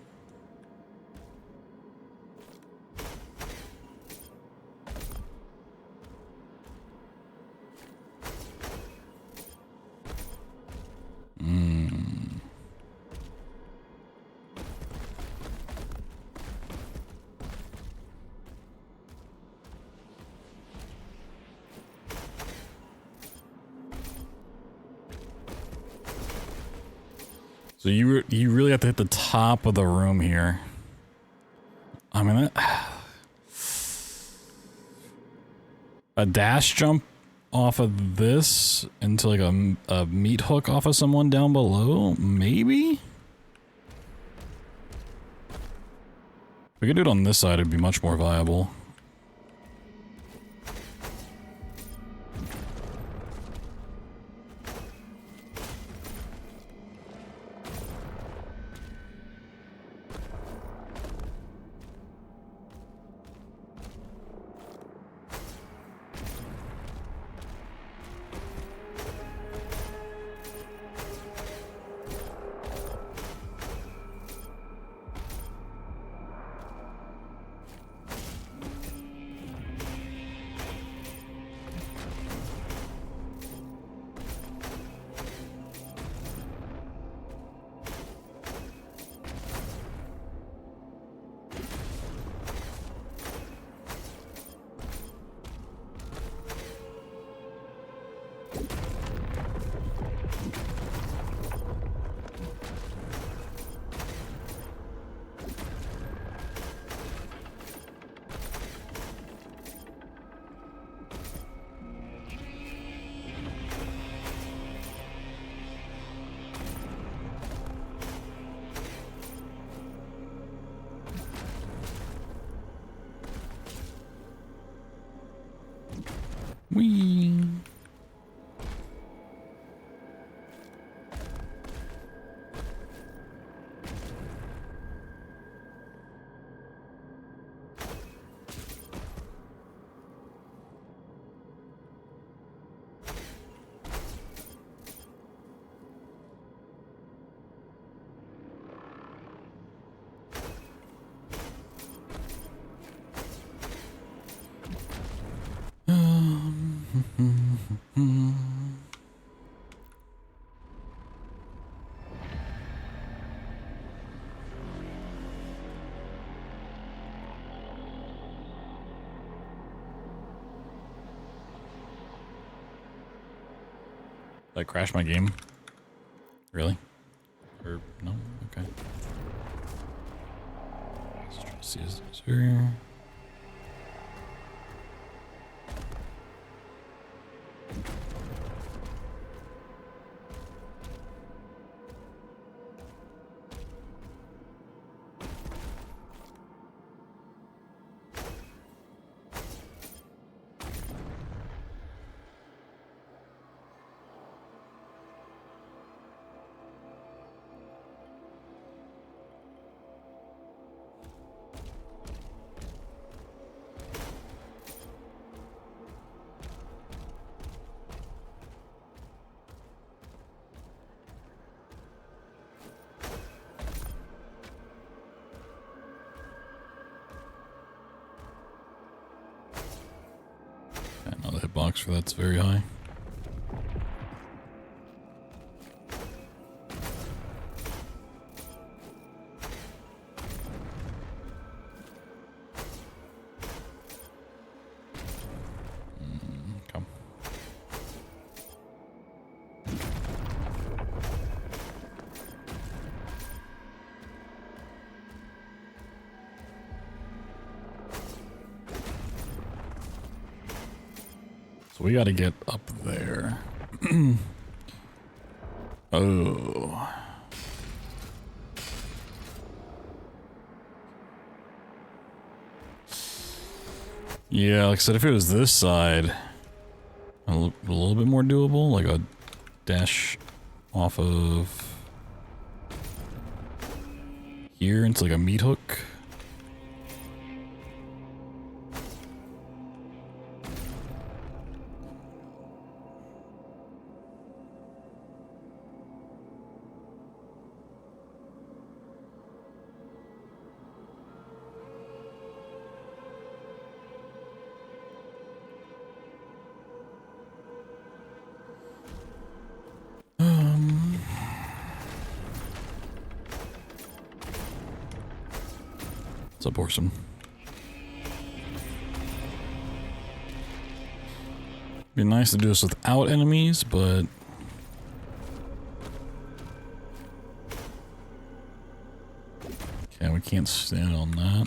So you really have to hit the top of the room here. I mean, a dash jump off of this into like a meat hook off of someone down below, maybe? If we could do it on this side, it'd be much more viable. Whee! Did I crash my game? Really? Or no? Okay. Let's try to see this here. Now the hitbox for that's very high. Come. So we got to get up there. Oh. Yeah, like I said, if it was this side, a little bit more doable, like a dash off of here into like a meat hook. What's up, Orson? Be nice to do this without enemies, but okay, we can't stand on that.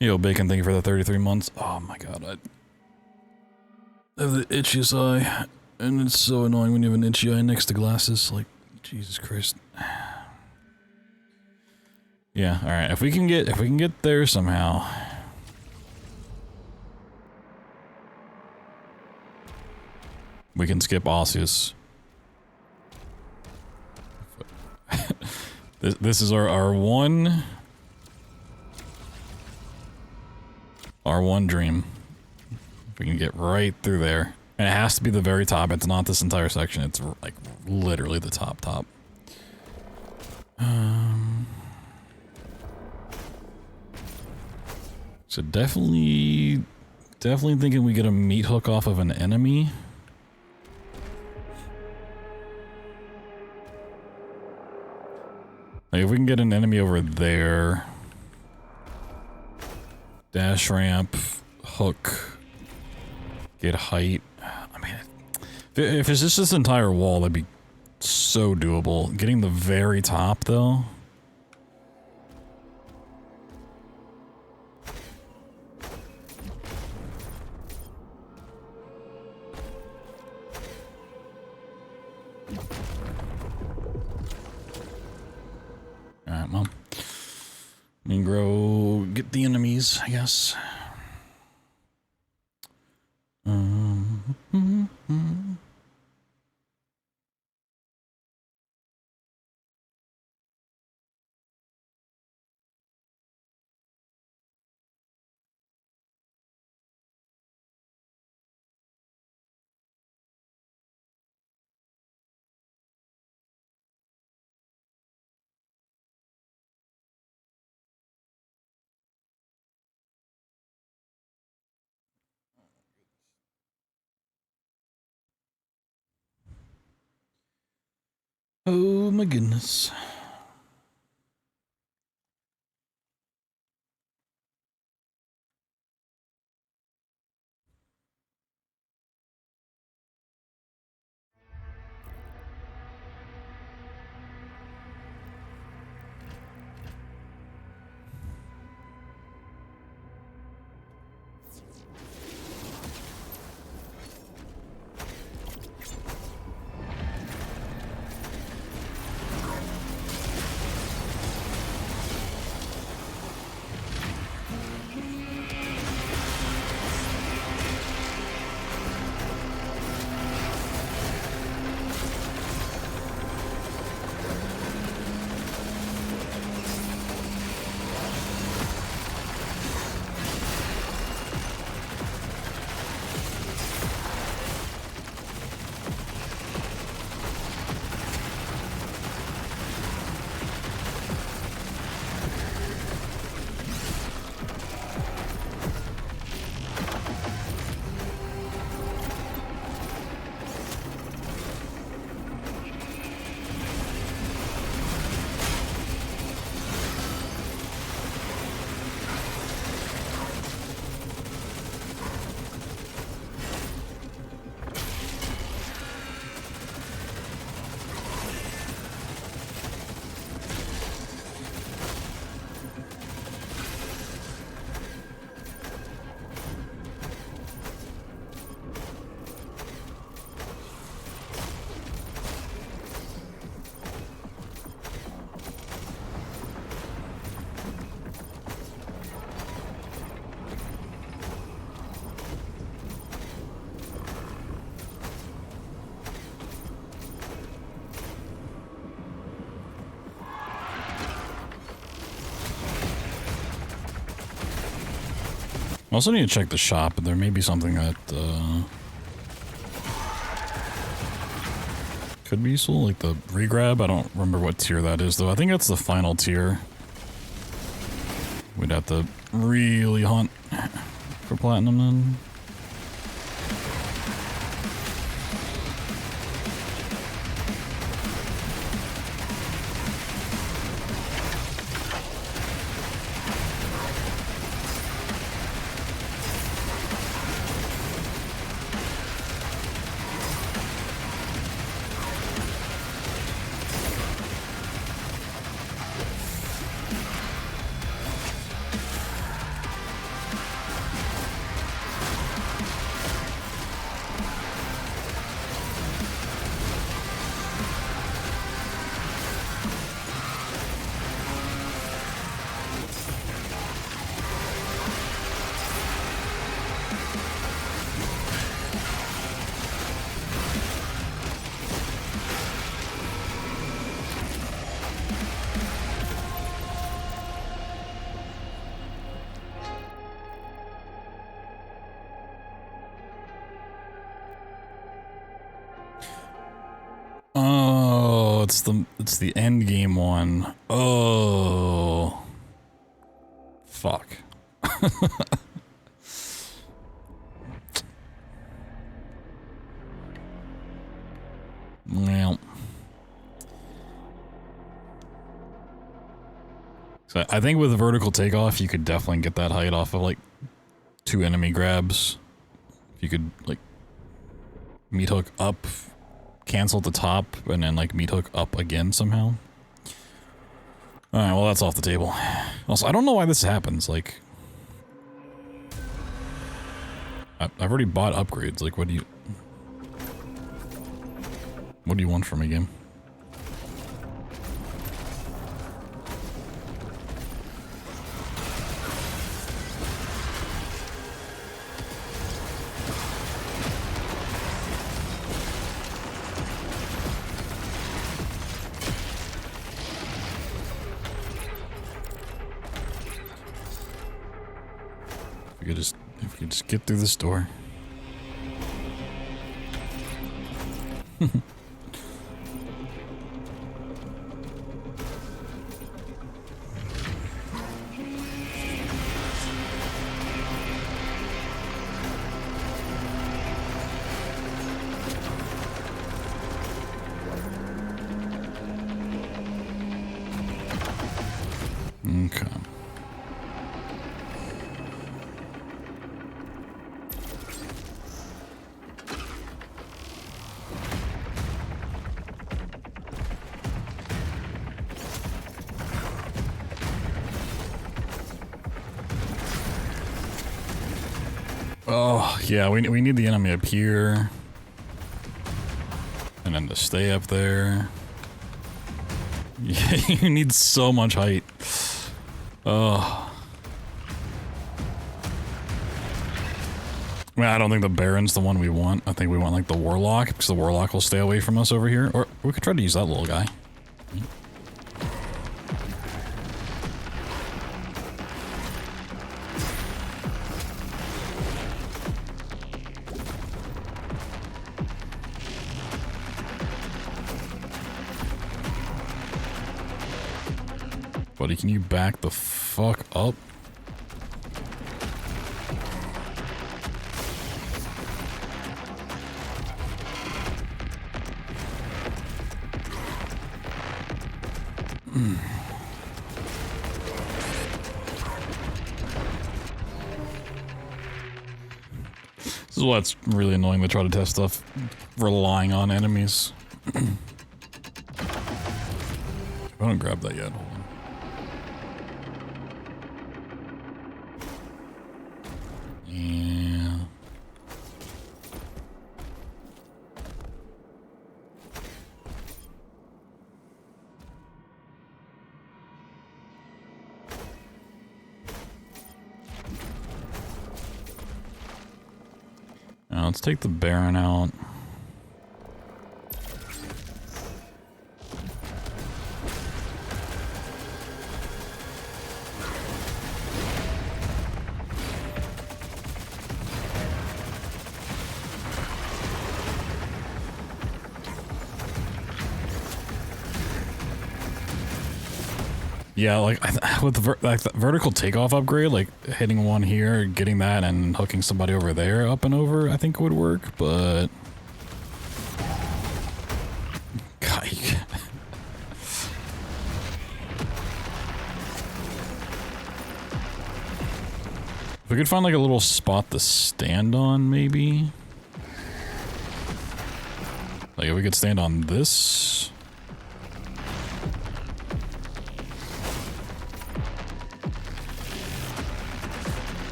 Yo, Bacon, thank you for the 33 months. Oh my god, I have the itchiest eye, and it's so annoying when you have an itchy eye next to glasses. Like, Jesus Christ. Yeah, alright, if we can get there somehow. We can skip Osseous. This is our one dream. If we can get right through there. And it has to be the very top. It's not this entire section. It's like literally the top. So definitely thinking we get a meat hook off of an enemy. Like if we can get an enemy over there. Dash ramp, hook, get height. I mean, if it's just this entire wall, that'd be so doable. Getting the very top, though. Alright, Mom. We can go get the enemies, I guess. Oh my goodness. I also need to check the shop, but there may be something that could be useful, like the regrab. I don't remember what tier that is, though. I think that's the final tier. We'd have to really hunt for platinum then. it's the end game one. Oh. Fuck. Well. So I think with vertical takeoff, you could definitely get that height off of like 2 enemy grabs. If you could like meat hook up, cancel at the top, and then like meat hook up again somehow. Alright, well that's off the table. Also, I don't know why this happens, like... I've already bought upgrades, like what do you... What do you want from me, game? If we could just get through this door. Okay. Oh, yeah, we need the enemy up here. And then to stay up there. Yeah, you need so much height. Oh. I mean, I don't think the Baron's the one we want. I think we want like the Warlock, because the Warlock will stay away from us over here. Or we could try to use that little guy. Buddy, can you back the fuck up? This is what's really annoying to try to test stuff relying on enemies. I don't grab that yet. Hold on. Yeah. Now let's take the Baron out. Yeah, like with the vertical takeoff upgrade, like hitting one here, getting that, and hooking somebody over there up and over, I think would work. But God, if we could find like a little spot to stand on, maybe. Like if we could stand on this.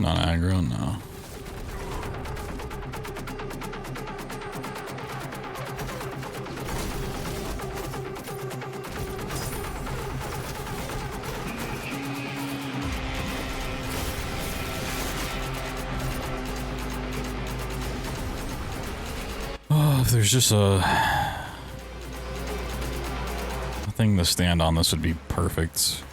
Not aggro, no. Oh, if there's just a thing to stand on, this would be perfect.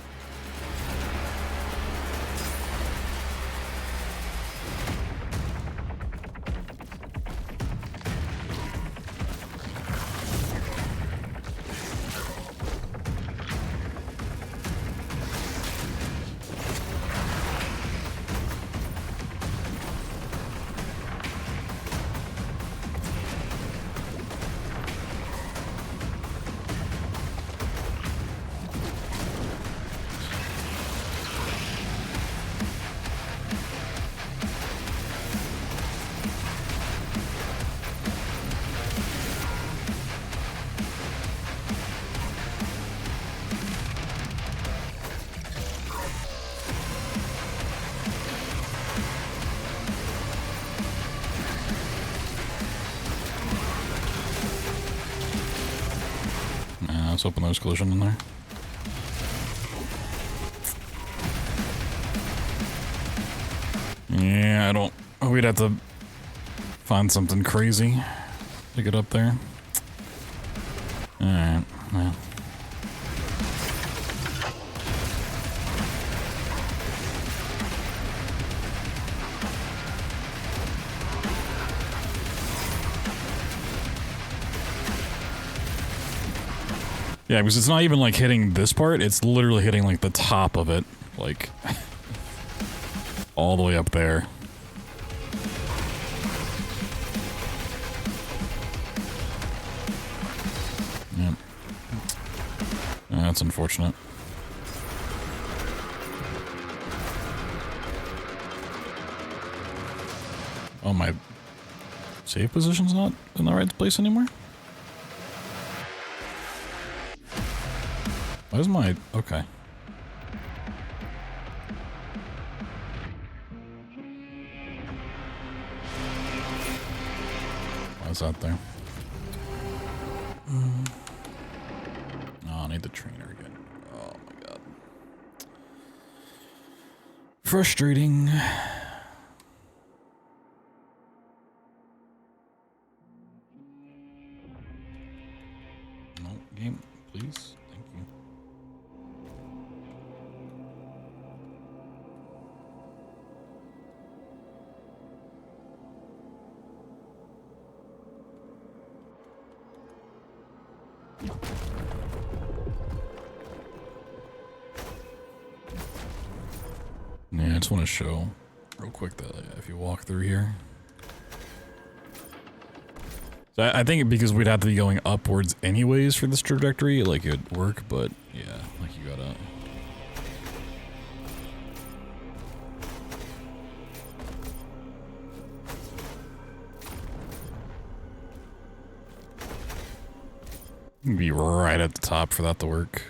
Let's open there's collision in there. Yeah, I don't... We'd have to find something crazy to get up there. Alright, well. Yeah, because it's not even like hitting this part, it's literally hitting like the top of it, like all the way up there. Yep. That's unfortunate. Oh, my save position's not in the right place anymore? Where's my... Okay. Why is that there? Oh, I need the trainer again. Oh my god. Frustrating. No, game, please. Thank you. Yeah, I just want to show real quick that if you walk through here. So I think because we'd have to be going upwards anyways for this trajectory, like it would work, but yeah, like you gotta... Be right at the top for that to work.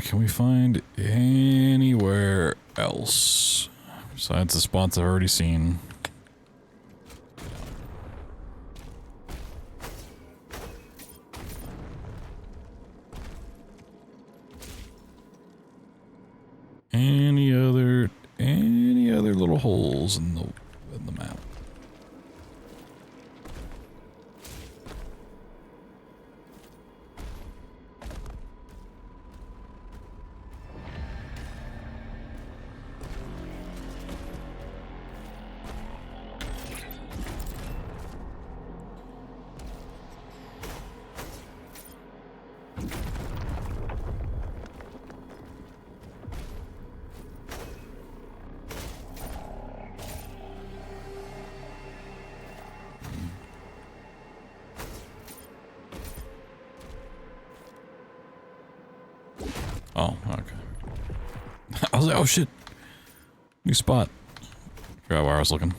Can we find anywhere else besides the spots I've already seen? Any other little holes in the map? Oh, okay. I was like, oh shit. New spot. Forgot where I was looking.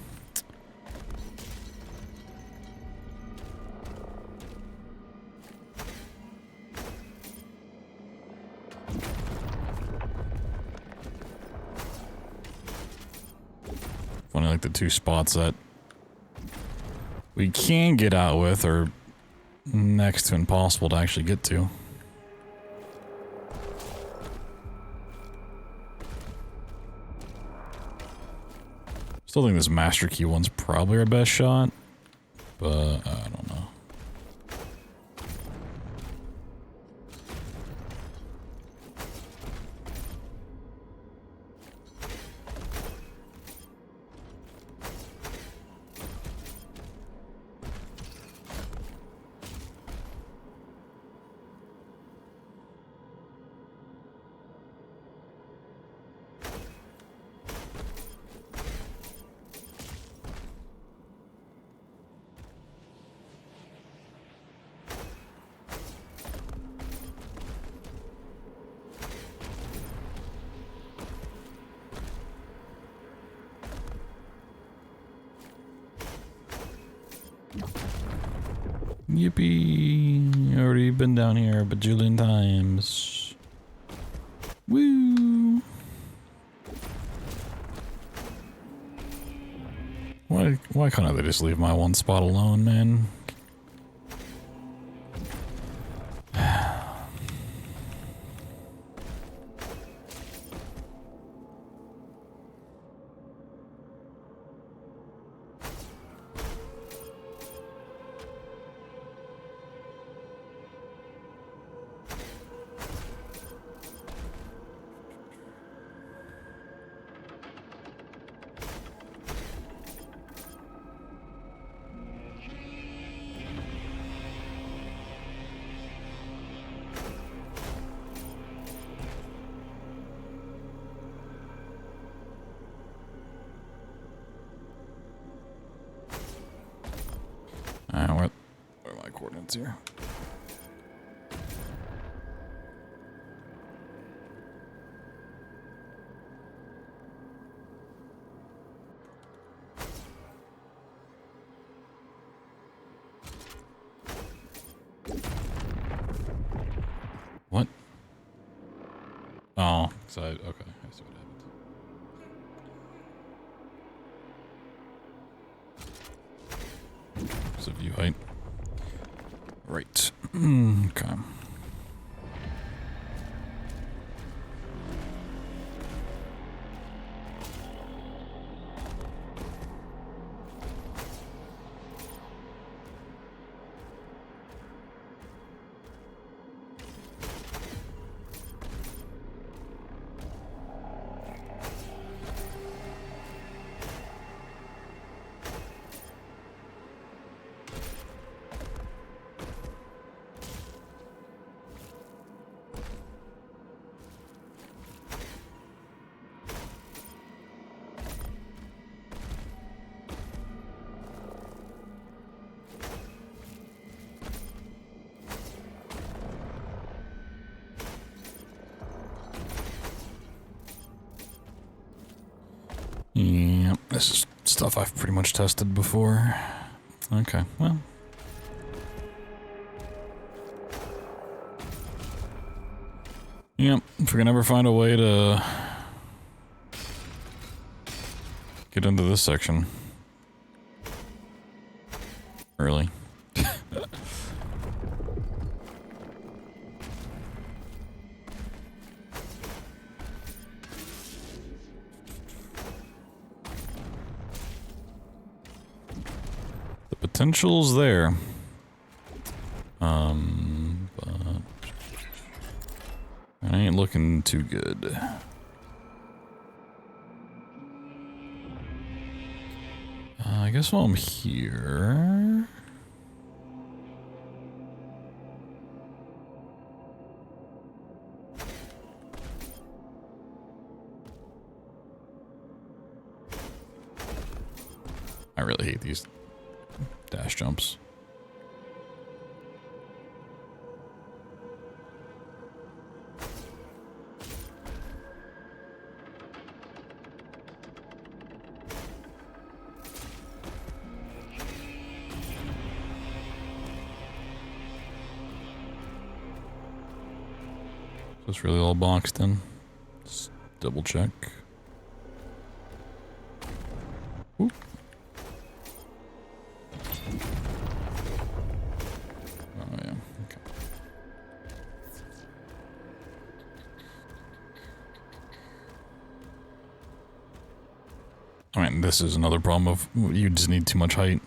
funny, like the two spots that we can get out with are next to impossible to actually get to. Still think this master key one's probably our best shot, but I don't know. Yippee! Already been down here a bajillion times. Woo! Why can't they just leave my one spot alone, man? Where are my coordinates here? What? Oh, so okay, I see what happened. So view height. Right. Okay. Yep, this is stuff I've pretty much tested before. Okay, well. Yep, if we can ever find a way to get into this section early. Potential's there. But it ain't looking too good. I guess while I'm here... I really hate these dash jumps. So it's really all boxed in. Just double check. I mean, this is another problem of you just need too much height.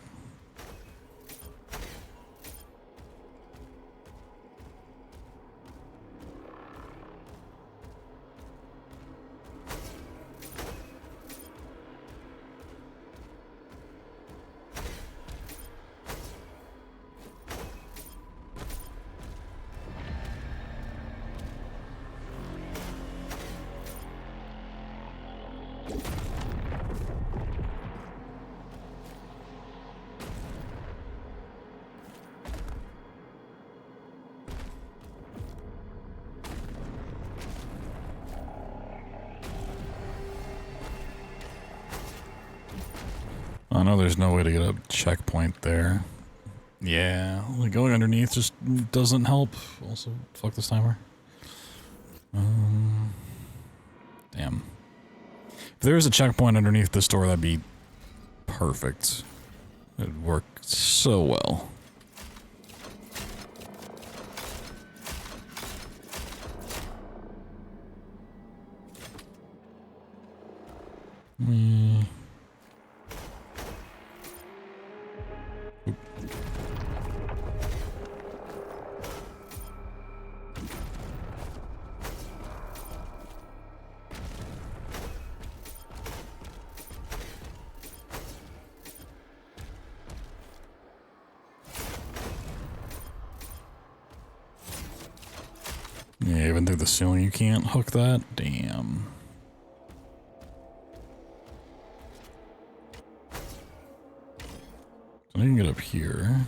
I know there's no way to get a checkpoint there. Yeah, like going underneath just doesn't help. Also, fuck this timer. Damn. If there was a checkpoint underneath this door, that'd be perfect. It'd work so well. Yeah, even through the ceiling you can't hook that? Damn. So I can get up here.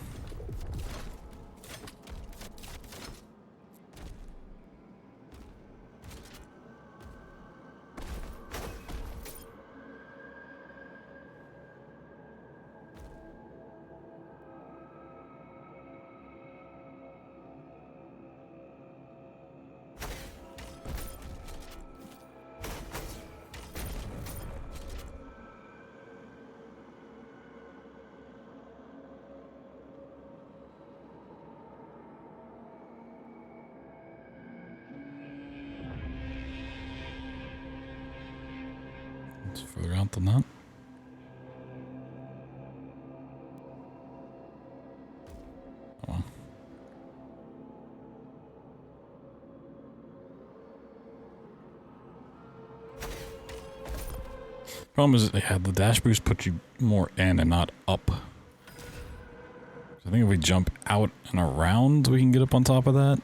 It's further out than that. Oh well. Problem is, yeah, the dash boost puts you more in and not up. I think if we jump out and around, we can get up on top of that.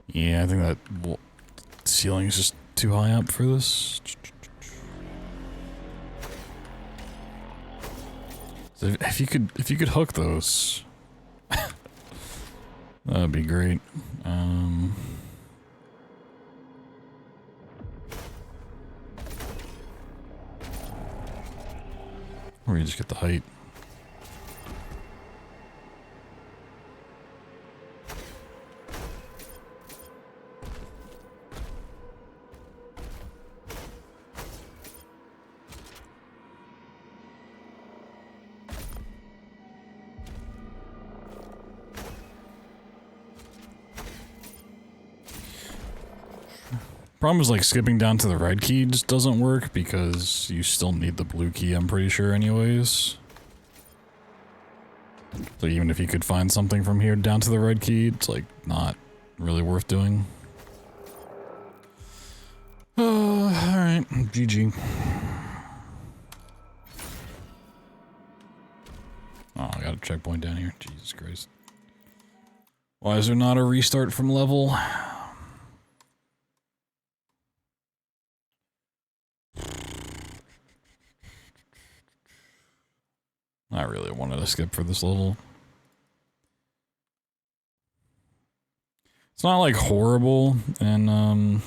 Yeah, I think that ceiling is just too high up for this. So if you could hook those, that'd be great. Or you just get the height. Problem is, like, skipping down to the red key just doesn't work because you still need the blue key, I'm pretty sure, anyways. So even if you could find something from here down to the red key, it's, like, not really worth doing. Alright, GG. Oh, I got a checkpoint down here. Jesus Christ. Why is there not a restart from level? I really wanted to skip for this level. It's not like horrible and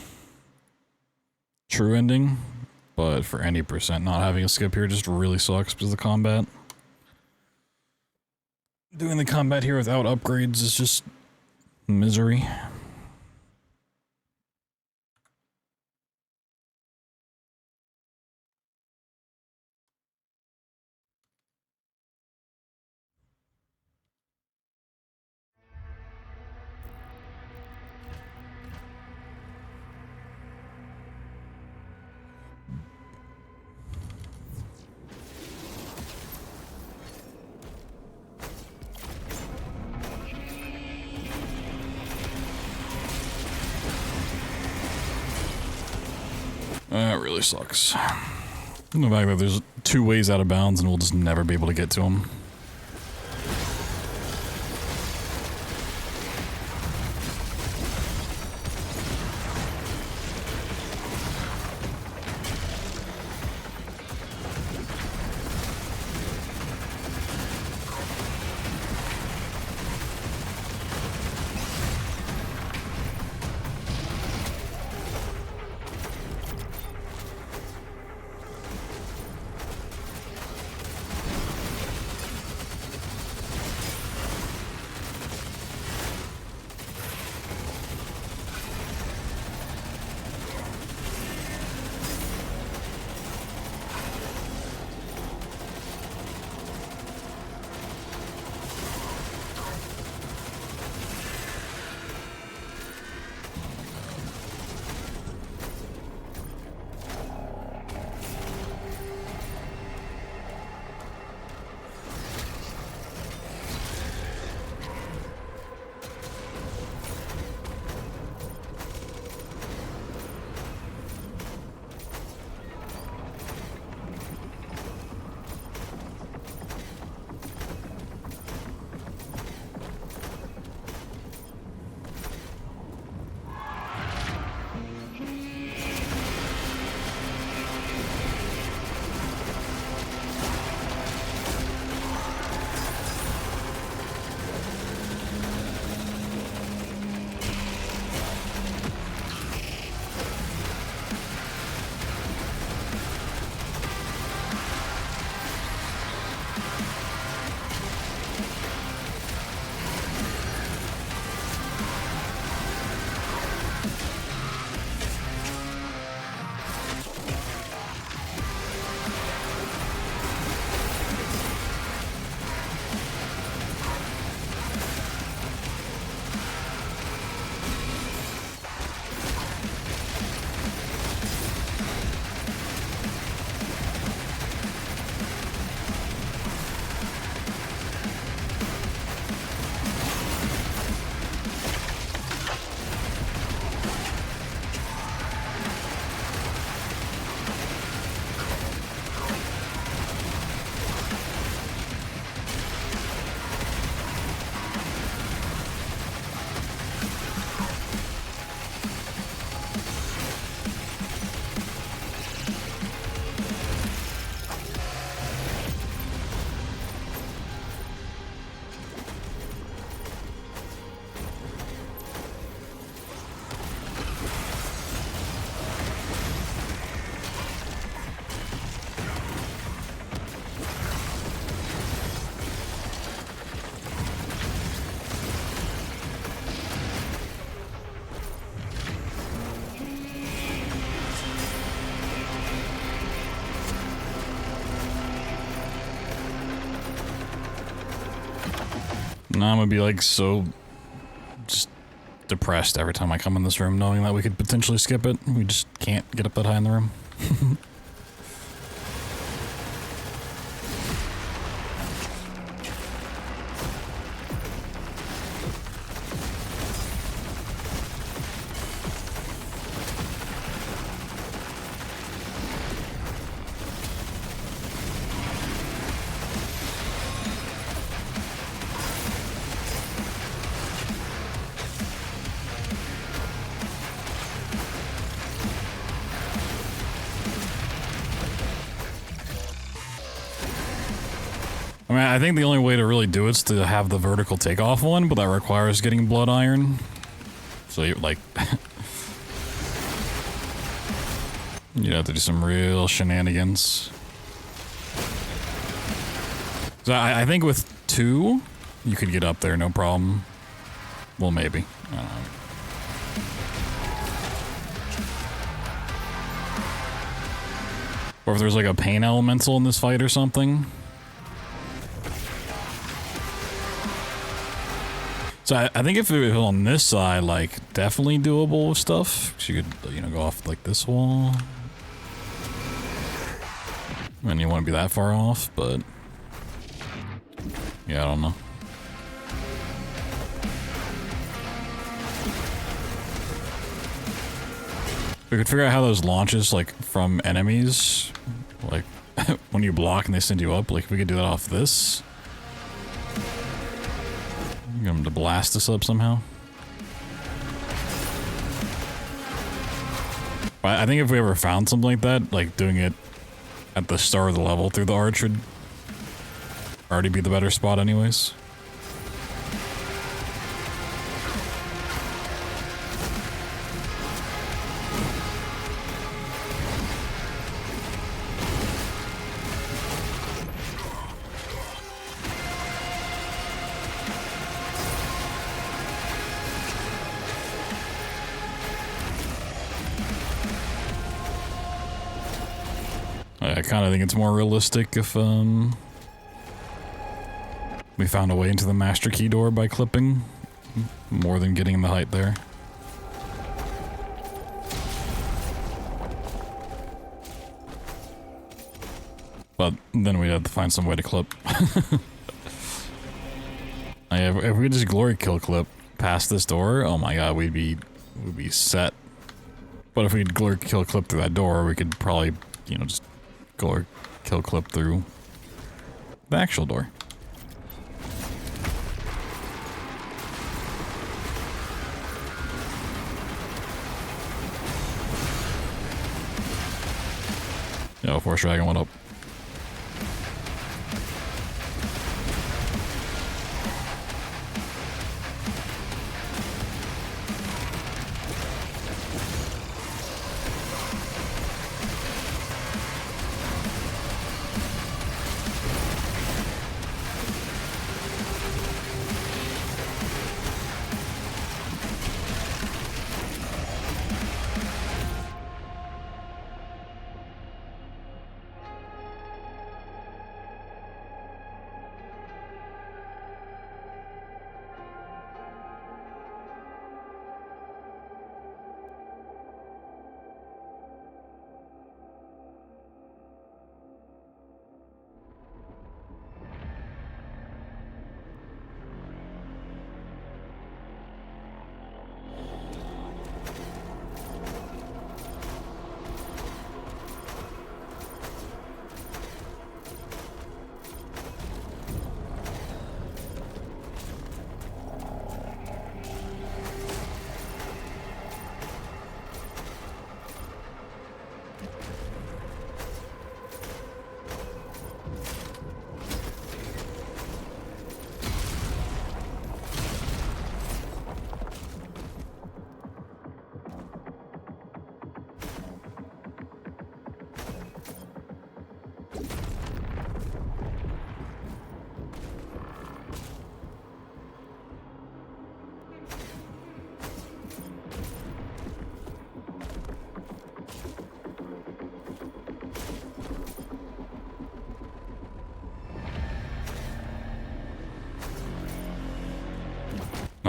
true ending, but for any percent not having a skip here just really sucks because of the combat. Doing the combat here without upgrades is just misery. That really sucks. The fact that there's 2 ways out of bounds and we'll just never be able to get to them. Now I'm gonna be like so just depressed every time I come in this room knowing that we could potentially skip it. We just can't get up that high in the room. I mean, I think the only way to really do it is to have the vertical takeoff one, but that requires getting blood iron. So you like, you have to do some real shenanigans. So I think with 2, you could get up there, no problem. Well, maybe. I don't know. Or if there's like a pain elemental in this fight or something. So I think if it was on this side, like, definitely doable with stuff. So you could, you know, go off like this wall. And you wouldn't be that far off, but... yeah, I don't know. We could figure out how those launches, like, from enemies, like, when you block and they send you up, like, if we could do that off this. Get them to blast us up somehow. I think if we ever found something like that, like, doing it at the start of the level through the arch would already be the better spot anyways. I kind of think it's more realistic if we found a way into the master key door by clipping, more than getting in the height there. But then we'd have to find some way to clip. If we just glory kill clip past this door, oh my god, we'd be set. But if we'd glory kill clip through that door, we could probably, you know, just glory kill clip through the actual door. Yo, Force Dragon went up.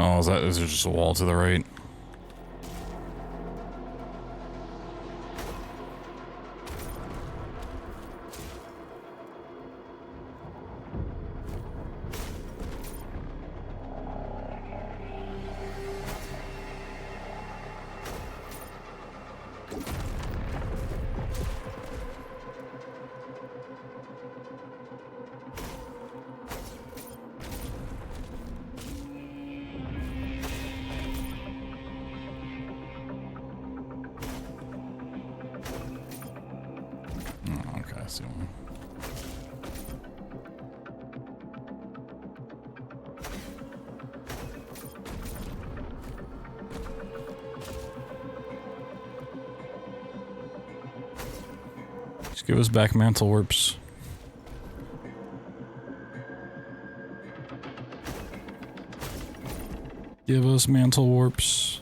Oh, is there just a wall to the right? Just give us back mantle warps. Give us mantle warps.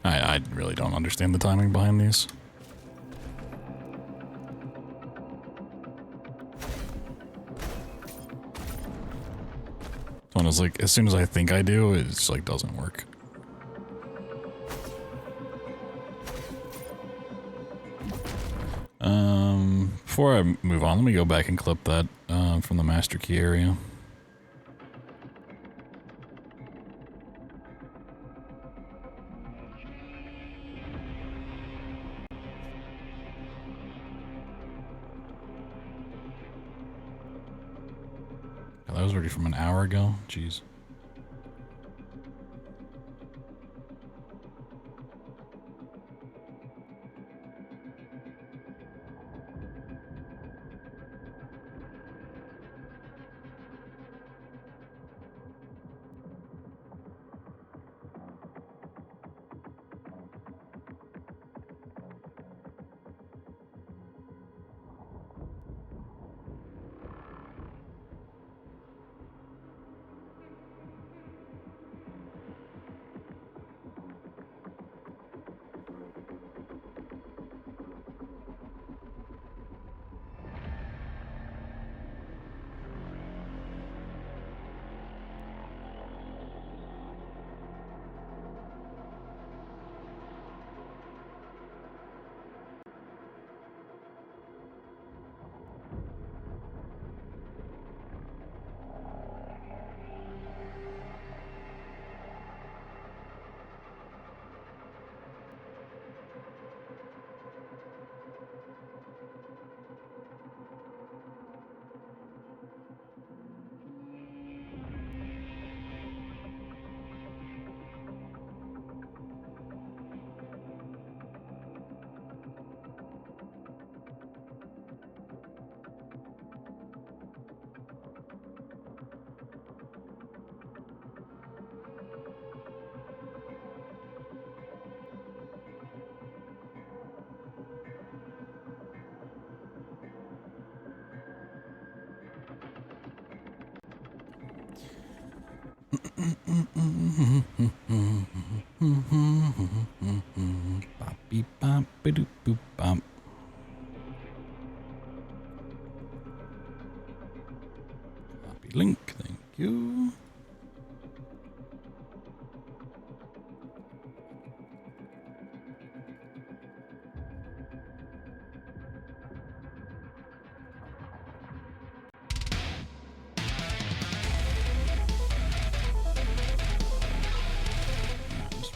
I really don't understand the timing behind these. One is like, as soon as I think I do, it's like doesn't work. Before I move on, let me go back and clip that from the master key area. That was already from an hour ago. Jeez. Copy link, thank you.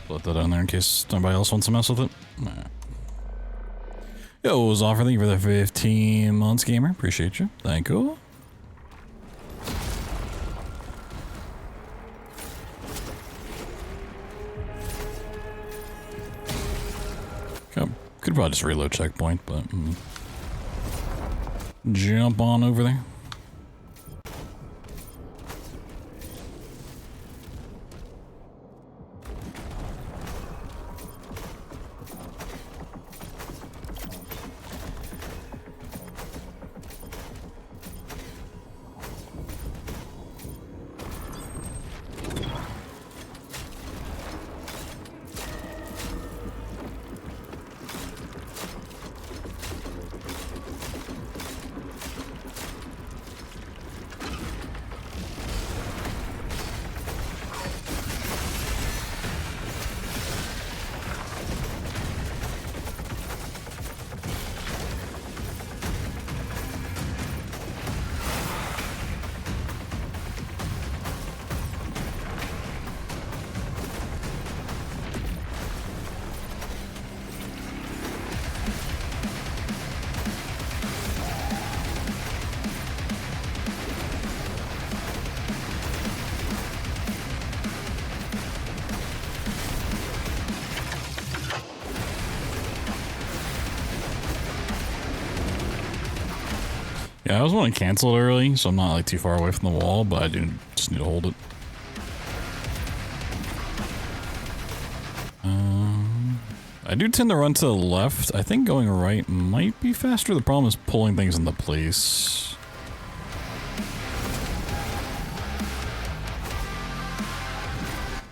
Put that on there in case somebody else wants to mess with it. Nah. Yo, Zoffer, thank you for the 15 months, gamer. Appreciate you. Thank you. Could probably just reload checkpoint, but jump on over there. Yeah, I was wanting to cancel it early, so I'm not like too far away from the wall, but I do just need to hold it. I do tend to run to the left. I think going right might be faster. The problem is pulling things into place.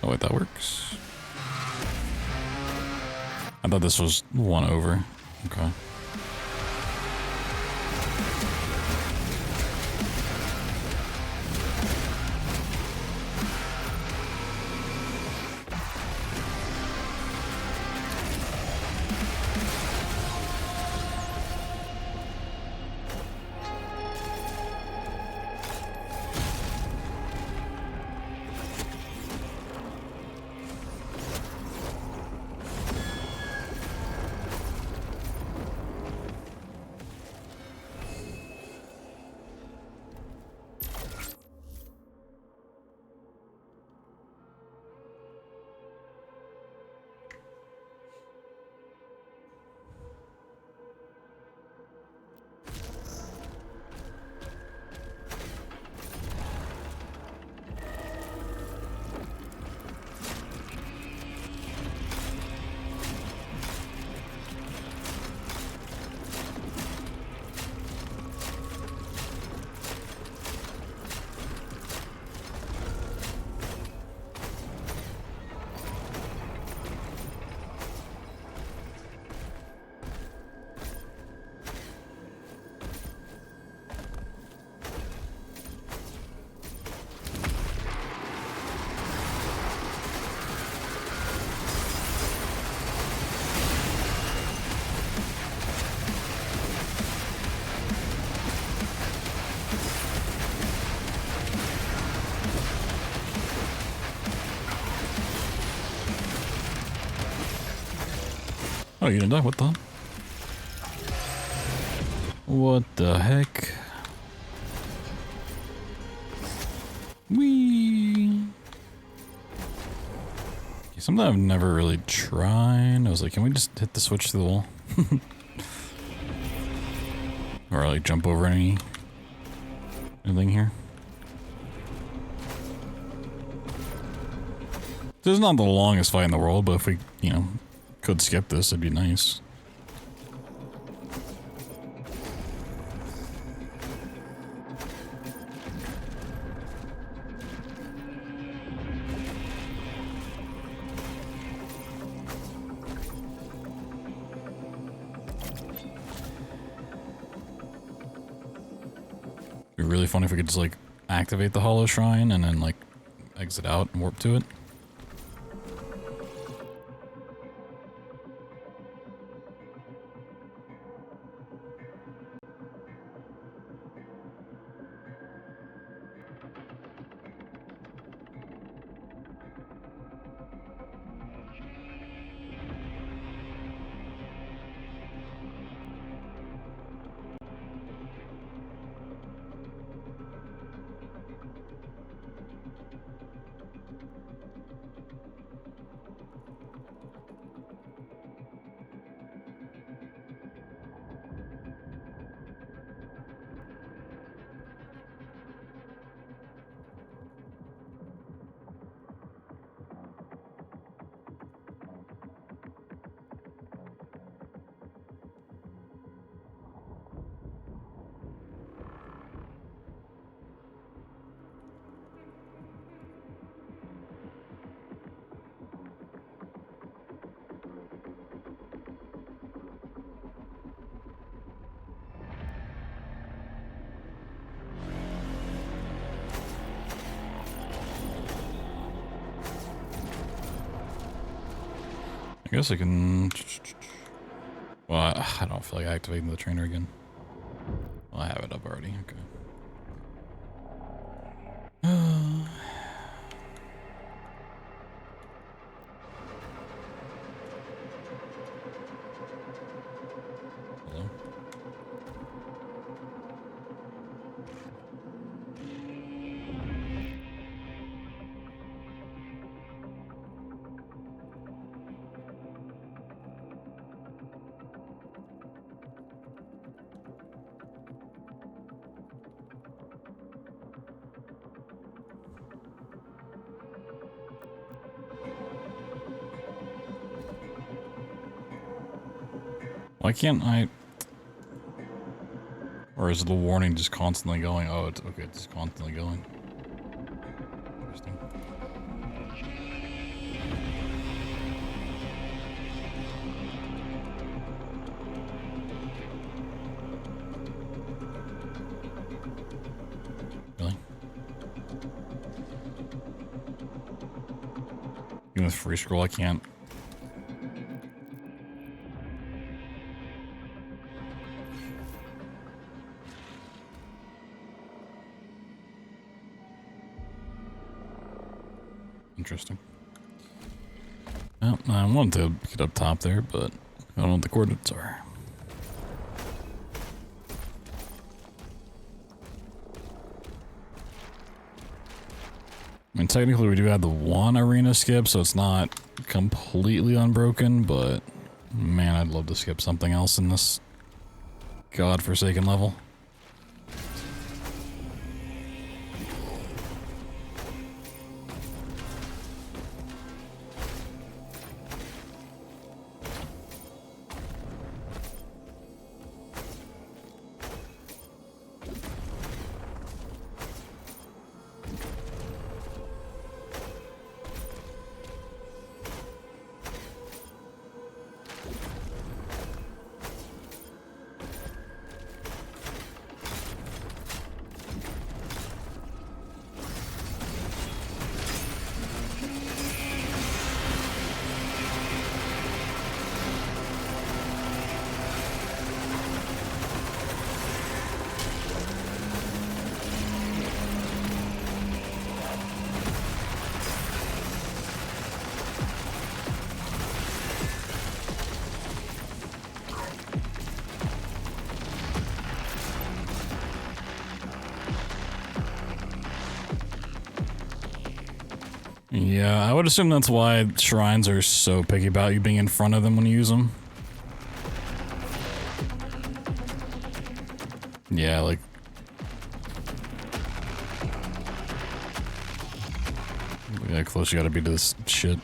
Oh wait, that works. I thought this was one over. Okay. Oh, you didn't die? What the? What the heck? Whee! Something I've never really tried. I was like, can we just hit the switch to the wall? Or like jump over anything here? This is not the longest fight in the world, but if we, you know, could skip this, it'd be nice. It'd be really funny if we could just like activate the hollow shrine and then like exit out and warp to it. I guess I can... Well, I don't feel like activating the trainer again. Well, I have it up already, okay. Hello? Why can't I? Or is the warning just constantly going? Oh, it's okay. It's just constantly going. Interesting. Really? Even with free scroll, I can't. Interesting. Well, I wanted to get up top there, but I don't know what the coordinates are. I mean, technically we do have the one arena skip, so it's not completely unbroken, but man, I'd love to skip something else in this godforsaken level. Yeah, I would assume that's why shrines are so picky about you being in front of them when you use them. Yeah, like... Look how close you gotta be to this shit.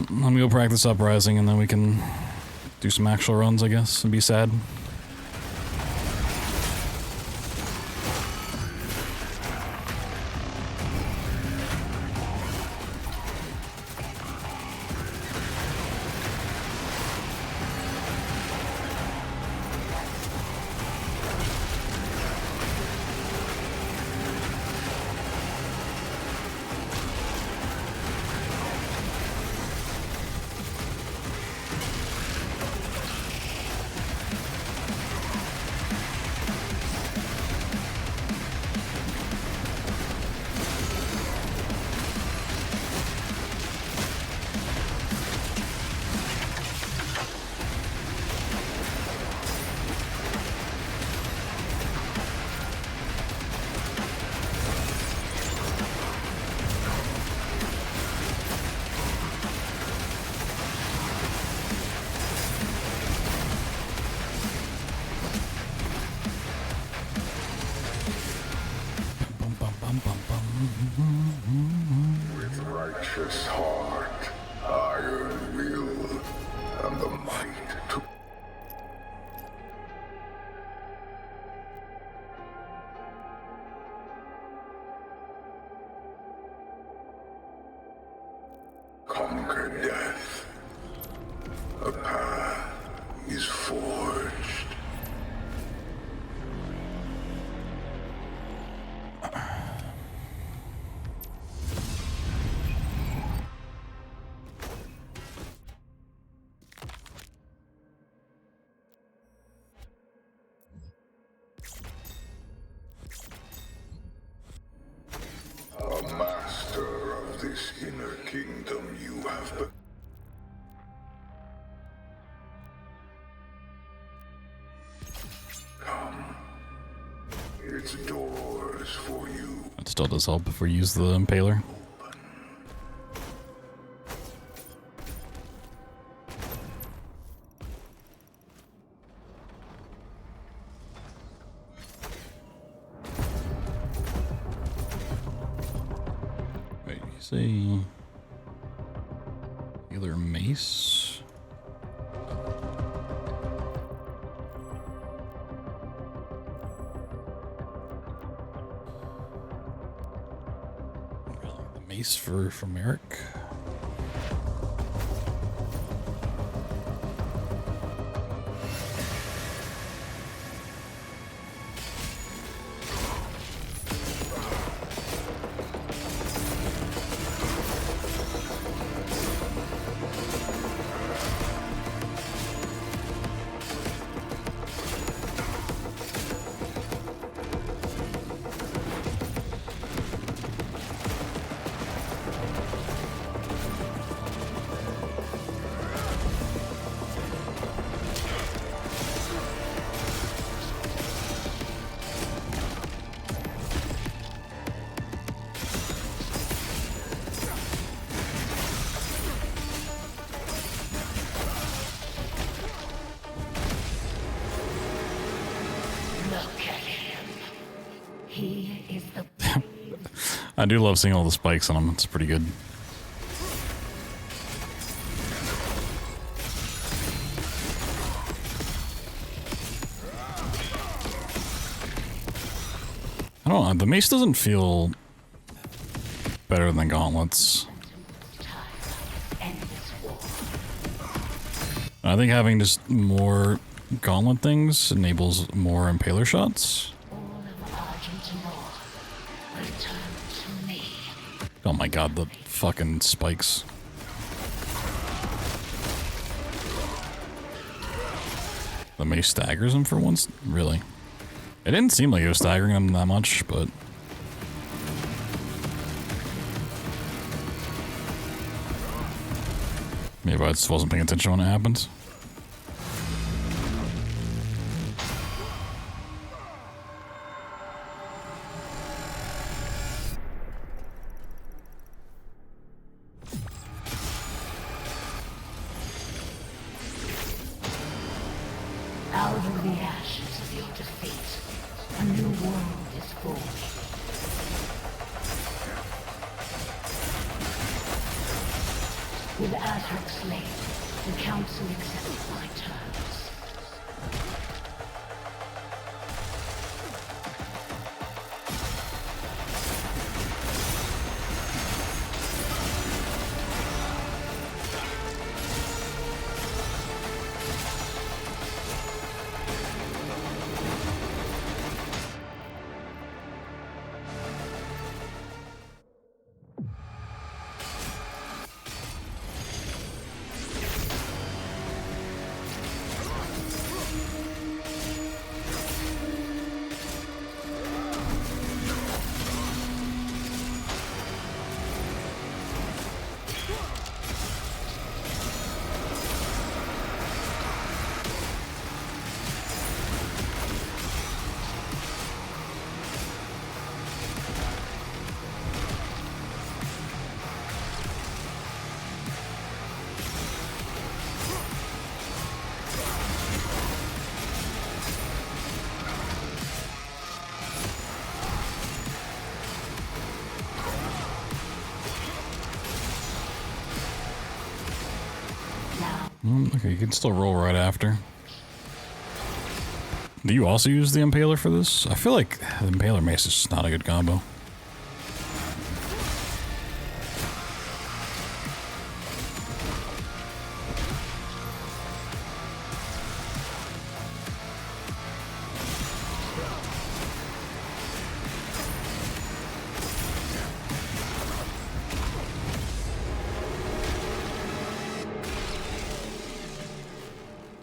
Let me go practice Uprising and then we can do some actual runs, I guess, and be sad. With righteous heart, iron will, and the might to... conquer death. A path is forged. A master of this inner kingdom you have become. Come. Its doors for you. That's Still does help if we use the impaler. Wait, you say healer mace? Mace for Merrick. I do love seeing all the spikes on him. It's pretty good. I don't know. The mace doesn't feel better than gauntlets. I think having just more gauntlet things enables more impaler shots. Oh my god, the fucking spikes. The mace staggers him for once? Really? It didn't seem like it was staggering him that much, but... maybe I just wasn't paying attention when it happened. Out of the ashes of your defeat, a new world is forged. With Azrak slain, the Council accepts my terms. Okay, you can still roll right after. Do you also use the impaler for this? I feel like the impaler mace is just not a good combo.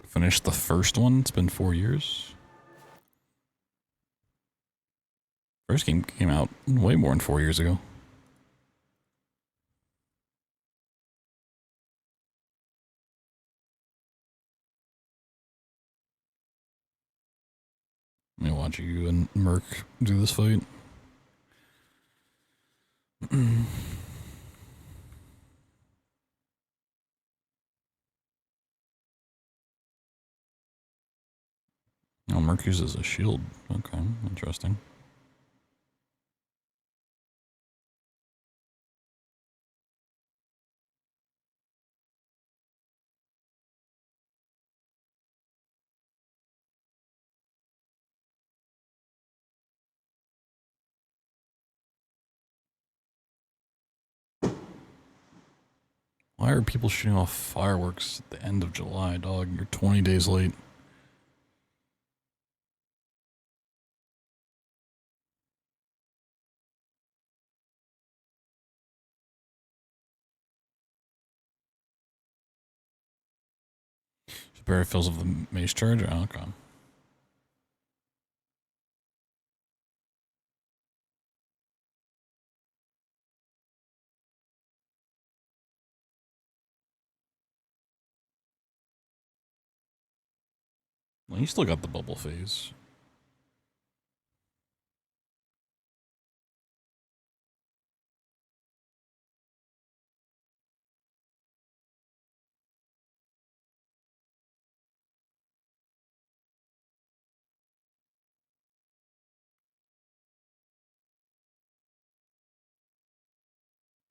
Finished the first one. It's been 4 years. First game came out way more than 4 years ago. Let me watch you and Merc do this fight. Oh, Merc uses a shield. Okay, interesting. Why are people shooting off fireworks at the end of July, dog? You're 20 days late. Barry fills of the mace charge? Oh, okay. Well, he still got the bubble phase.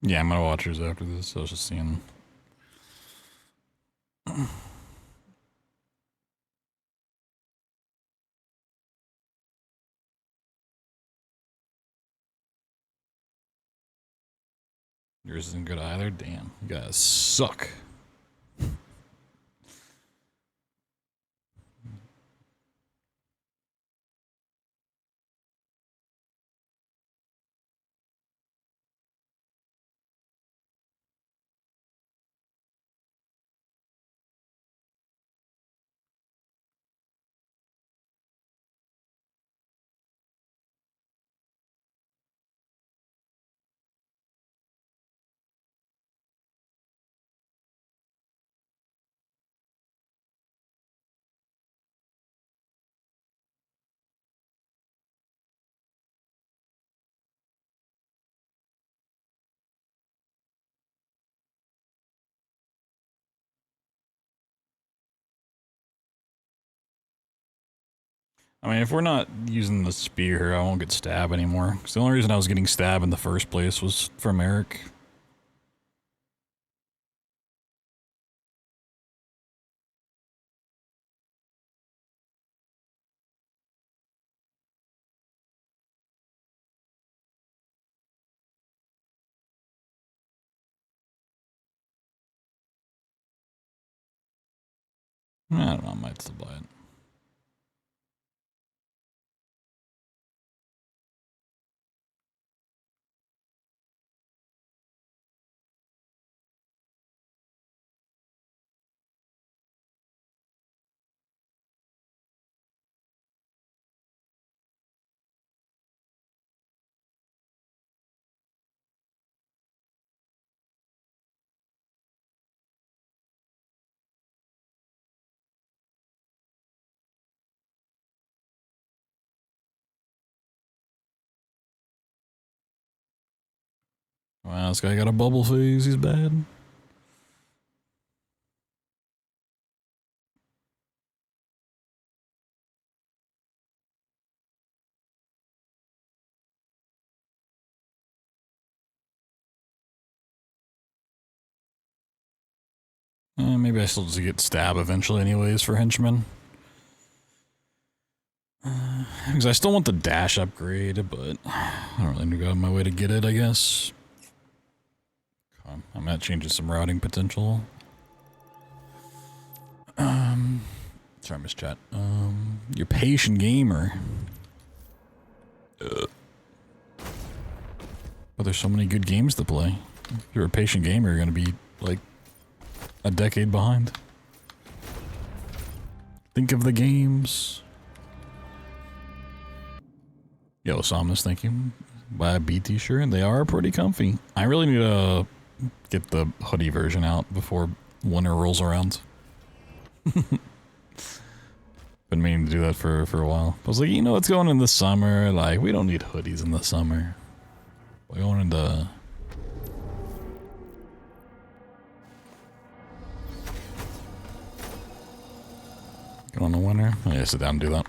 Yeah, I'm gonna watch yours after this. I was just seeing. Yours isn't good either? Damn. You guys suck. I mean, if we're not using the spear, I won't get stabbed anymore. Because the only reason I was getting stabbed in the first place was from Eric. I don't know, I might still buy it. Wow, this guy got a bubble phase. He's bad. Maybe I still just get stabbed eventually anyways for henchmen. Because I still want the dash upgrade, but I don't really go out of my way to get it, I guess. Okay, I'm not changing some routing potential. Sorry, I missed chat. You're patient gamer. But there's so many good games to play. If you're a patient gamer, you're gonna be like a decade behind. Think of the games. Yo, Somnus, thank you. Buy a BT shirt. They are pretty comfy. I really need to get the hoodie version out before winter rolls around. Been meaning to do that for a while. I was like, you know, it's going in the summer. Like, we don't need hoodies in the summer. We're going into on here? Oh, yeah, sit down and do that.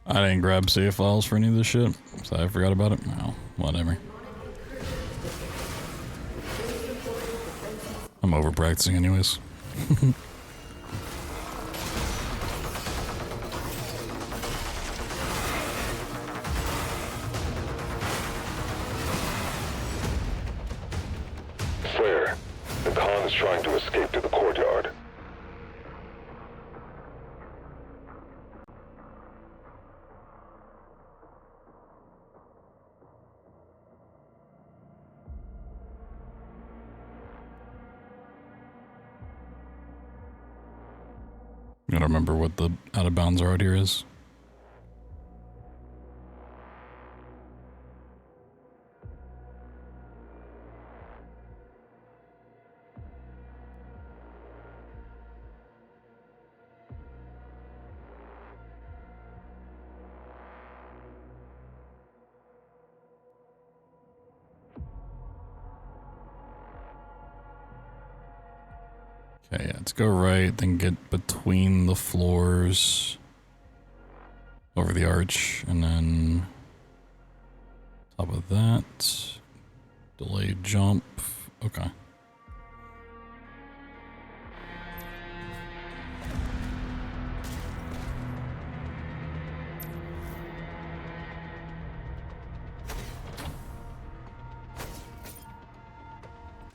I didn't grab save files for any of this shit, so I forgot about it. No, whatever. I'm over practicing anyways. Flare, the Khan is trying to escape to the courtyard. You gotta remember what the out of bounds road here is. Okay, yeah, let's go right, then get between the floors over the arch, and then top of that, delayed jump. Okay.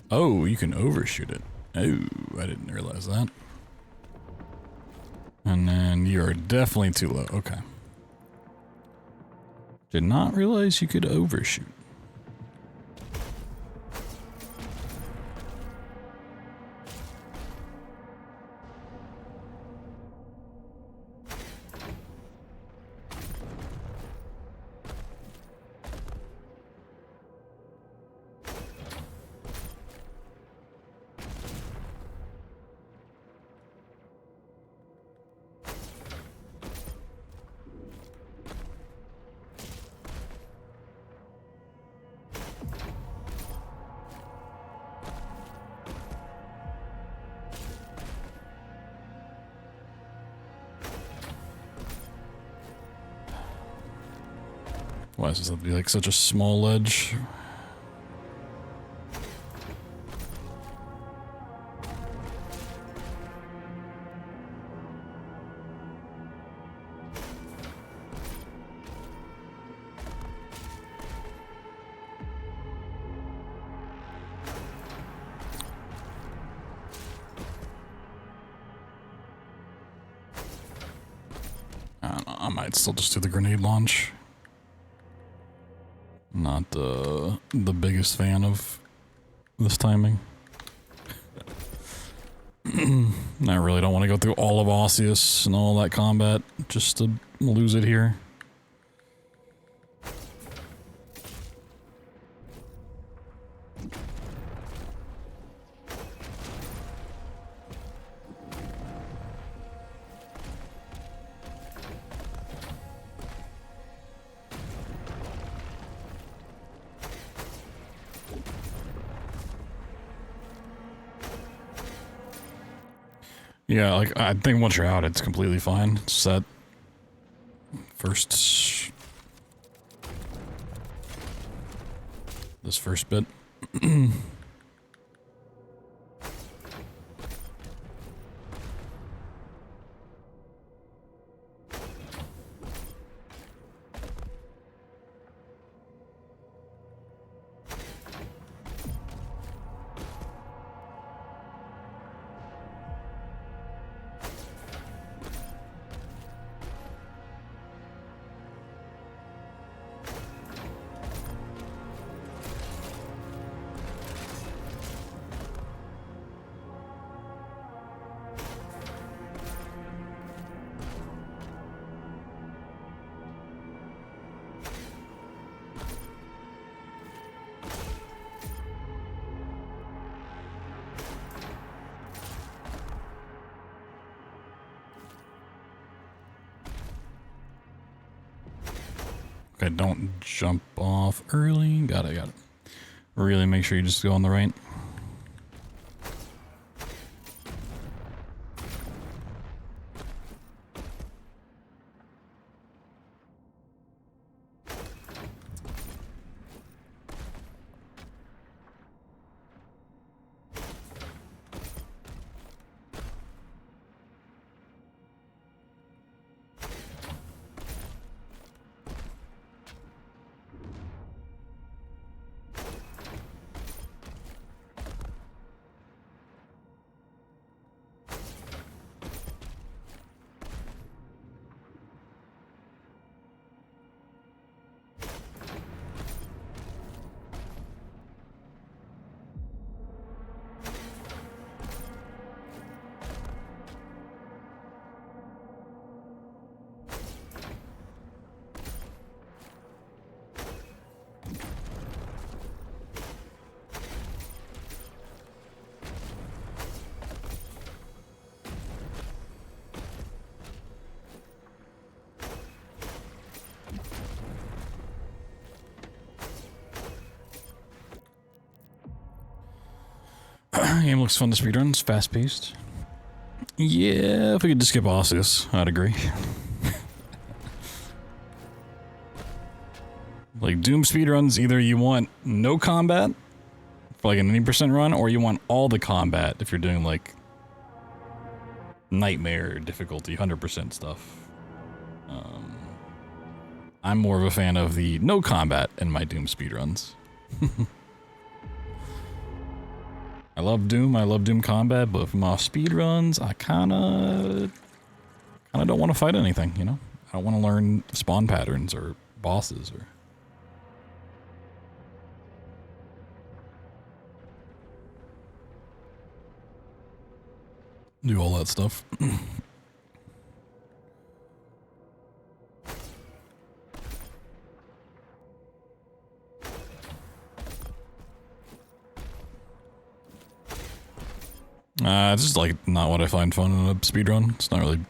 Oh, you can overshoot it. Oh, I didn't realize that. And then you are definitely too low. Okay. Did not realize you could overshoot. Why does this have to be like such a small ledge? I don't know, I might still just do the grenade launch. Not the biggest fan of this timing. I really don't want to go through all of Osseous and all that combat just to lose it here. Yeah, like, I think once you're out, it's completely fine. It's set. This first bit. Okay, don't jump off early. Got it, got it. Really make sure you just go on the right. Game looks fun to speedruns, fast-paced. Yeah, if we could just skip bosses, I'd agree. Like, Doom speedruns, either you want no combat for like an 80% run, or you want all the combat if you're doing like nightmare difficulty, 100% stuff. I'm more of a fan of the no combat in my Doom speedruns. I love Doom combat, but for my speedruns, I kinda don't want to fight anything, you know? I don't want to learn spawn patterns or bosses or... do all that stuff. It's just like not what I find fun in a speedrun. It's not really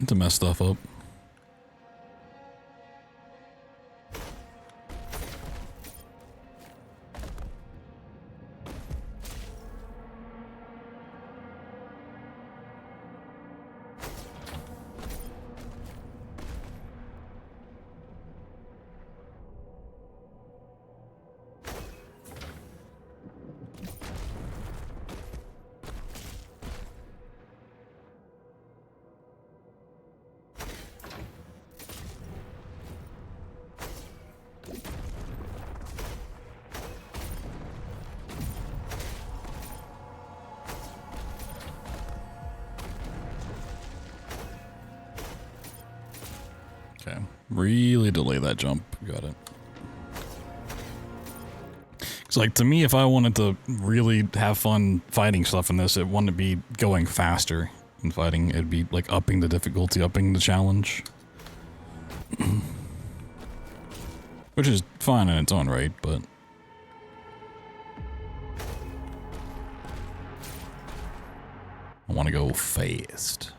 to mess stuff up. Okay, really delay that jump. Got it. It's like, to me, if I wanted to really have fun fighting stuff in this, it wouldn't be going faster in fighting. It'd be like upping the difficulty, upping the challenge. Which is fine in its own right, but... I want to go fast.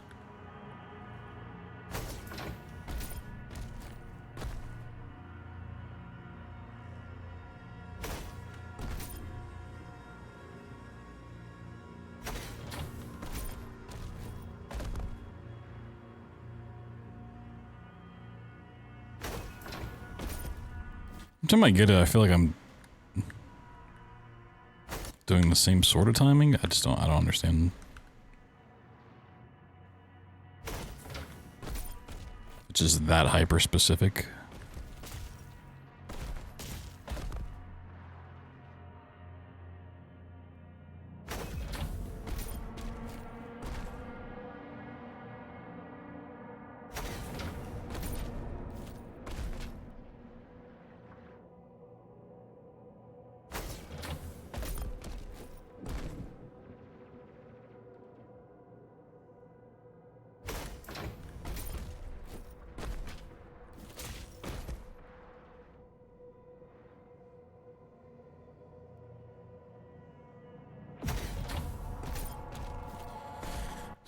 Every time I get it, I feel like I'm doing the same sort of timing. I don't understand. It's just that hyper specific.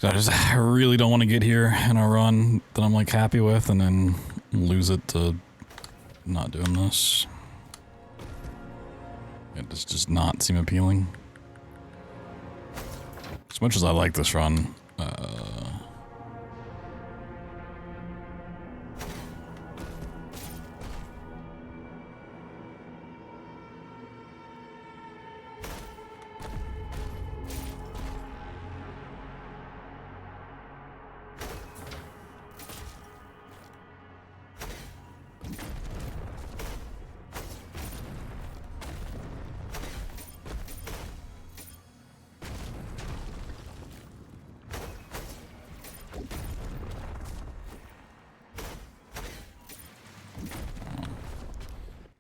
I really don't want to get here in a run that I'm like happy with and then lose it to not doing this. It does not seem appealing. As much as I like this run,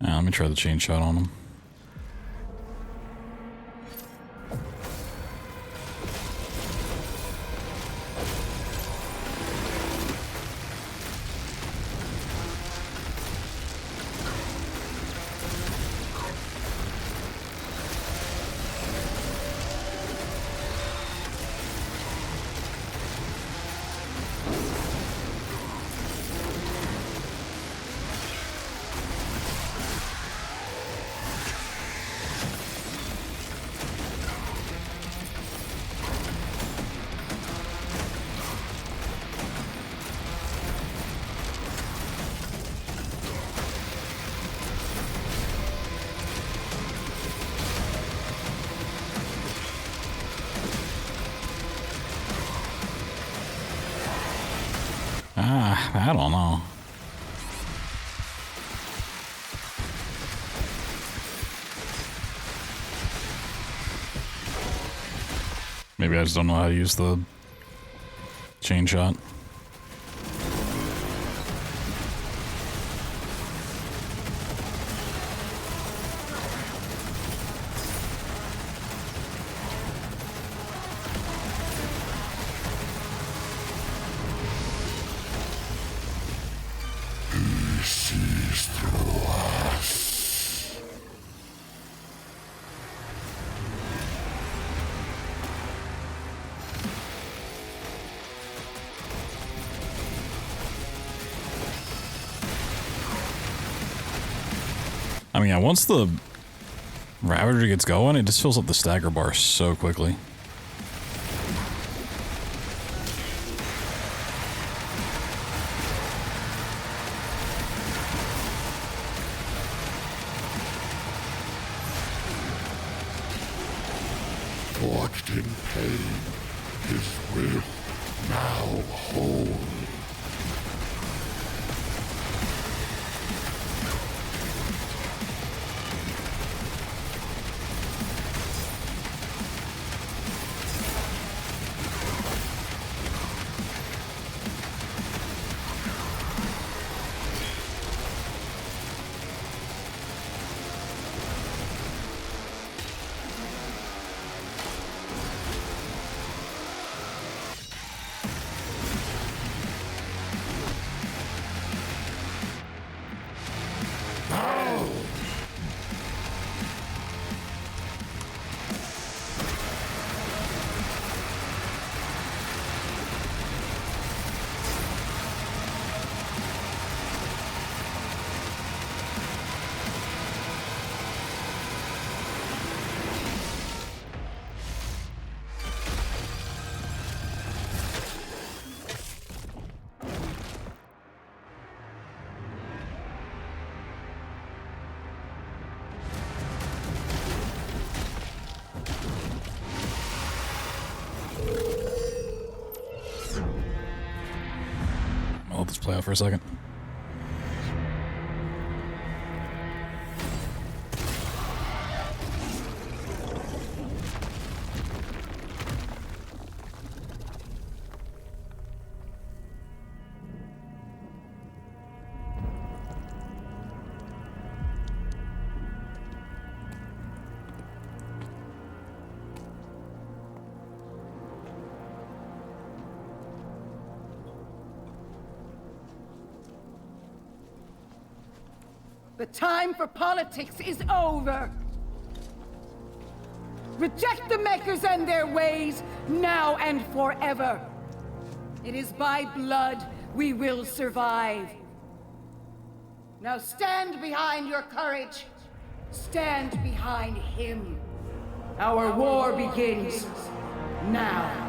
let me try the chain shot on him. I don't know. Maybe I just don't know how to use the chain shot. I mean, yeah, once the Ravager gets going, it just fills up the stagger bar so quickly. Forged in pain, his will now whole. I'll let this play out for a second. The time for politics is over. Reject the Makers and their ways, now and forever. It is by blood we will survive. Now stand behind your courage. Stand behind him. Our war begins now.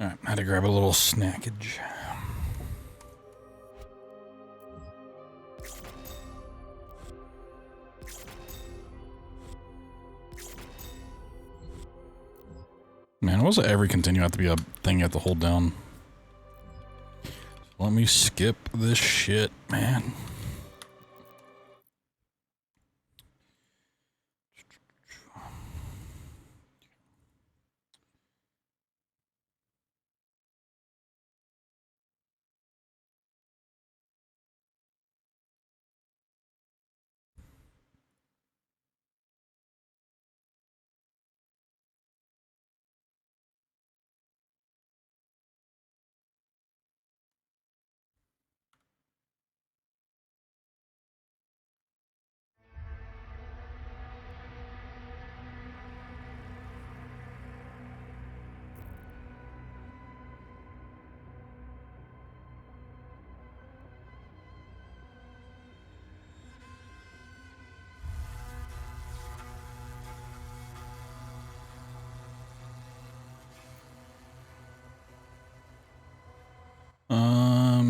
Alright, I had to grab a little snackage. Man, why does every continue have to be a thing you have to hold down? Let me skip this shit, man.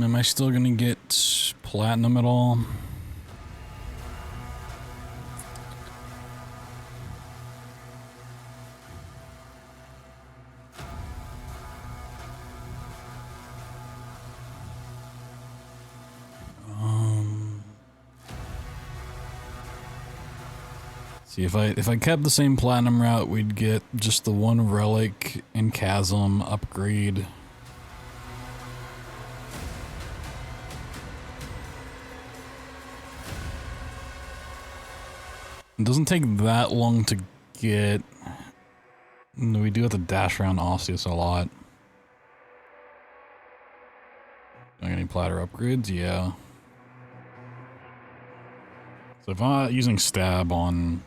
Am I still gonna get platinum at all? See, if I kept the same platinum route, we'd get just the one relic and chasm upgrade. It doesn't take that long to get. We do have to dash around Osseous a lot. Doing any platter upgrades? Yeah. So if I'm not using stab on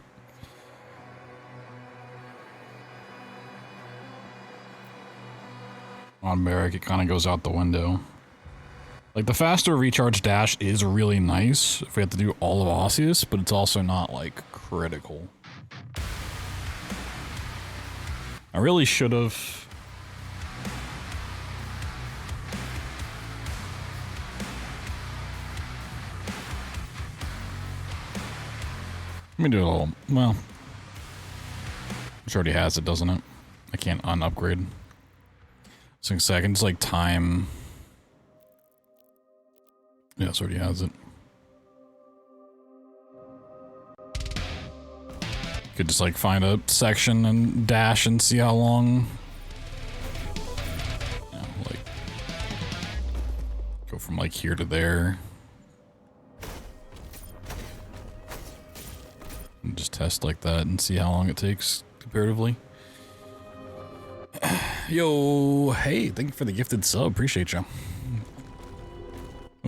Merrick, it kind of goes out the window. Like, the faster recharge dash is really nice if we have to do all of Osseous, but it's also not, like, critical. I really should have... Let me do a little... Well... Which already has it, doesn't it? I can't un-upgrade. So I can just, like, time... Yeah, it already has it. Could just like find a section and dash and see how long. Yeah, like go from like here to there. And just test like that and see how long it takes comparatively. Yo, hey, thank you for the gifted sub. Appreciate you.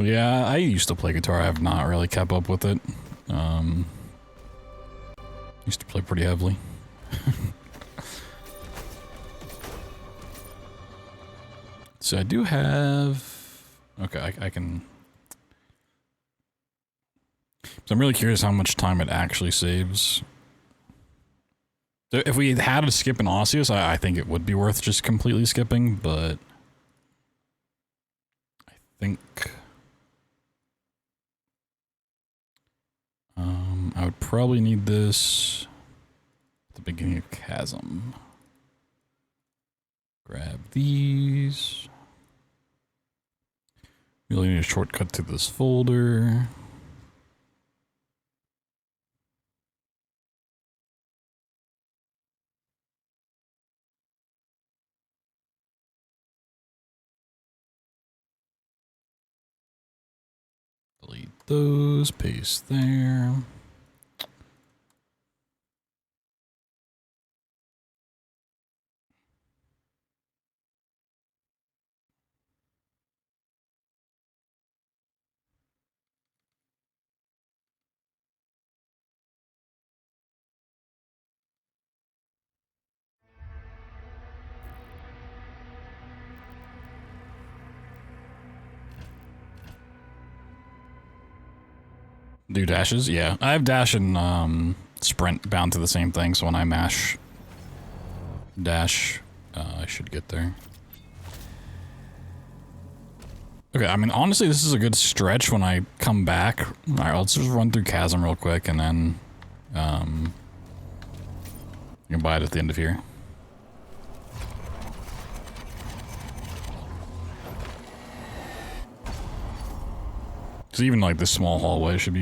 Yeah, I used to play guitar. I have not really kept up with it. Used to play pretty heavily. So I do have... Okay, I can... So I'm really curious how much time it actually saves. So if we had to skip an Osseous, I think it would be worth just completely skipping, but... I think... I would probably need this at the beginning of Chasm. Grab these. Really need a shortcut to this folder. Delete those, paste there. Do dashes? Yeah. I have dash and sprint bound to the same thing, so when I mash dash, I should get there. Okay, I mean, honestly, this is a good stretch when I come back. Alright, let's just run through Chasm real quick, and then, you can buy it at the end of here. Because even like this small hallway should be,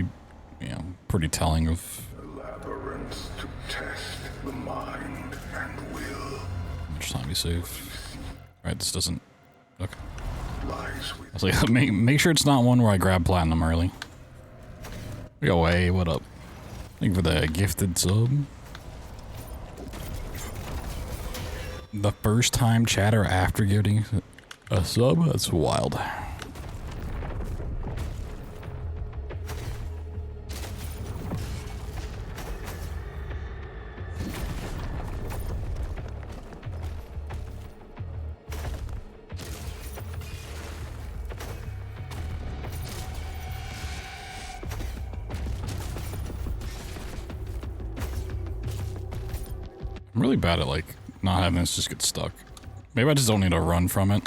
you know, pretty telling of. Labyrinths to test the mind and will. How much time you save. Alright, this doesn't. Okay. Lies I was like, make sure it's not one where I grab platinum early. Go away, what up? Thank you for the gifted sub. The first time chatter after giving a sub? That's wild. I'm really bad at, like, not having this just get stuck. Maybe I just don't need to run from it.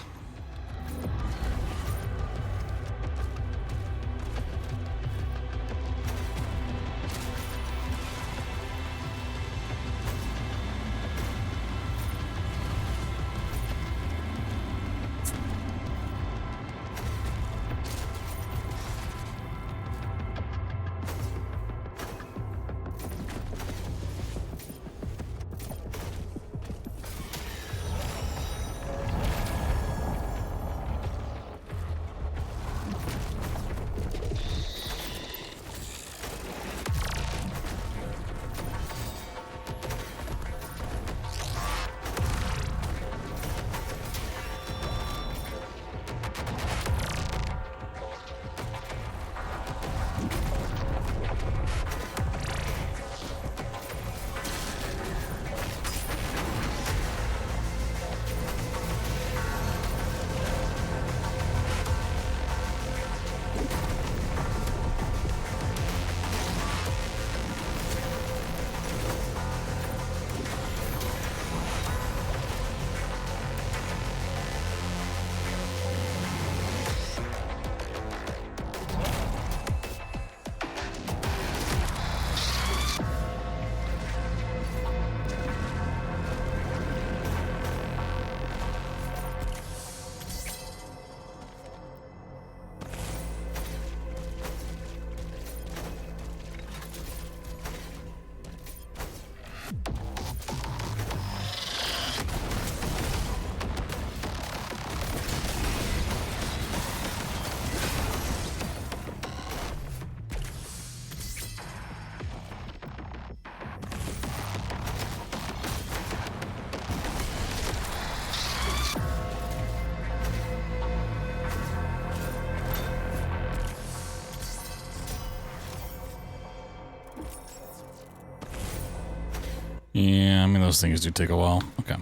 Yeah, I mean, those things do take a while. Okay.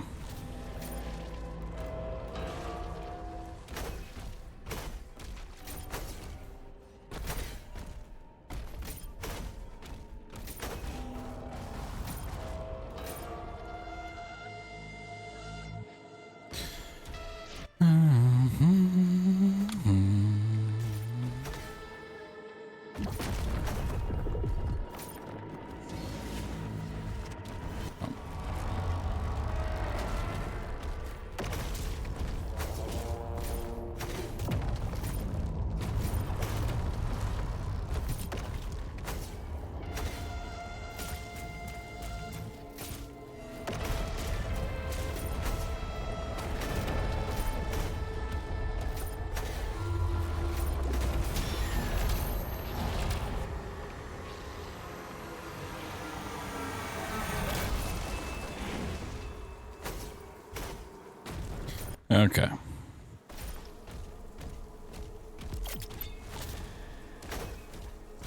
Okay.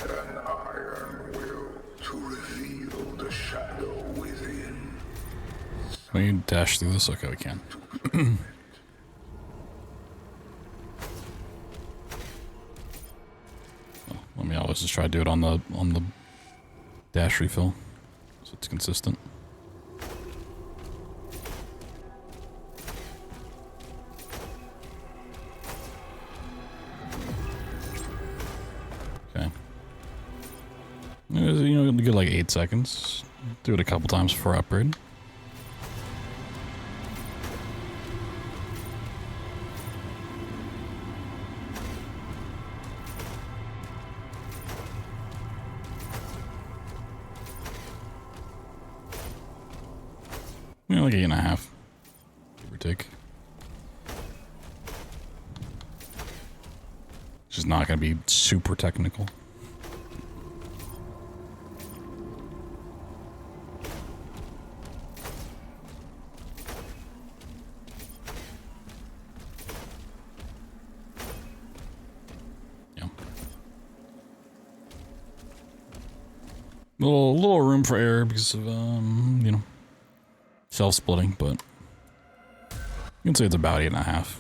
An iron will to reveal the shadow within. Can we dash through this? Okay, we can. Let me always just try to do it on the dash refill, so it's consistent. Okay. You know, you get like 8 seconds. Do it a couple times before upgrade. Yeah, like 8.5. Give or take. It's just not going to be super technical. Little room for error because of, you know, self-splitting, but you can say it's about 8.5.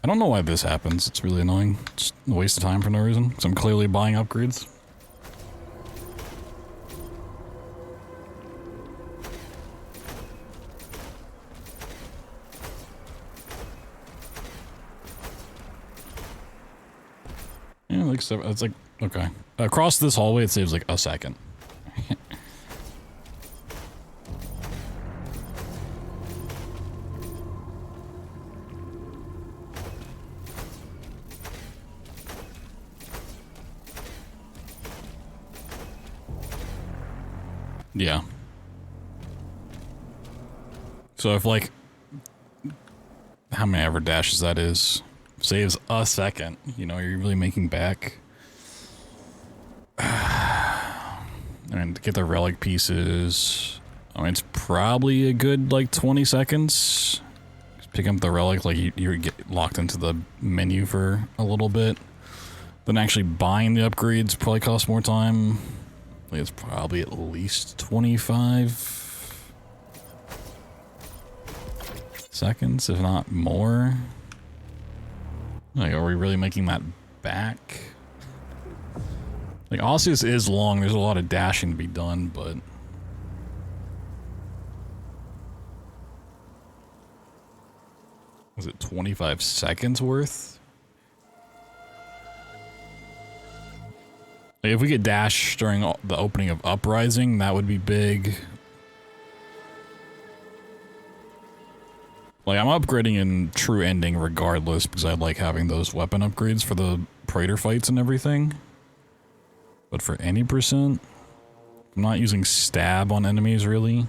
I don't know why this happens. It's really annoying. It's a waste of time for no reason, because I'm clearly buying upgrades. Yeah, like seven, it's like, okay. Across this hallway, it saves like a second. Yeah. So if like, how many ever dashes that is, saves a second, you know, you're really making back. And to get the relic pieces, I mean, it's probably a good like 20 seconds. Just pick up the relic, like you get locked into the menu for a little bit. Then actually buying the upgrades probably costs more time. Like it's probably at least 25 seconds, if not more. Like, are we really making that back? Like, Osseous is long, there's a lot of dashing to be done, but... Was it 25 seconds worth? Like, if we could dash during the opening of Uprising, that would be big. Like, I'm upgrading in True Ending regardless, because I like having those weapon upgrades for the Praetor fights and everything. But for any percent, I'm not using stab on enemies, really.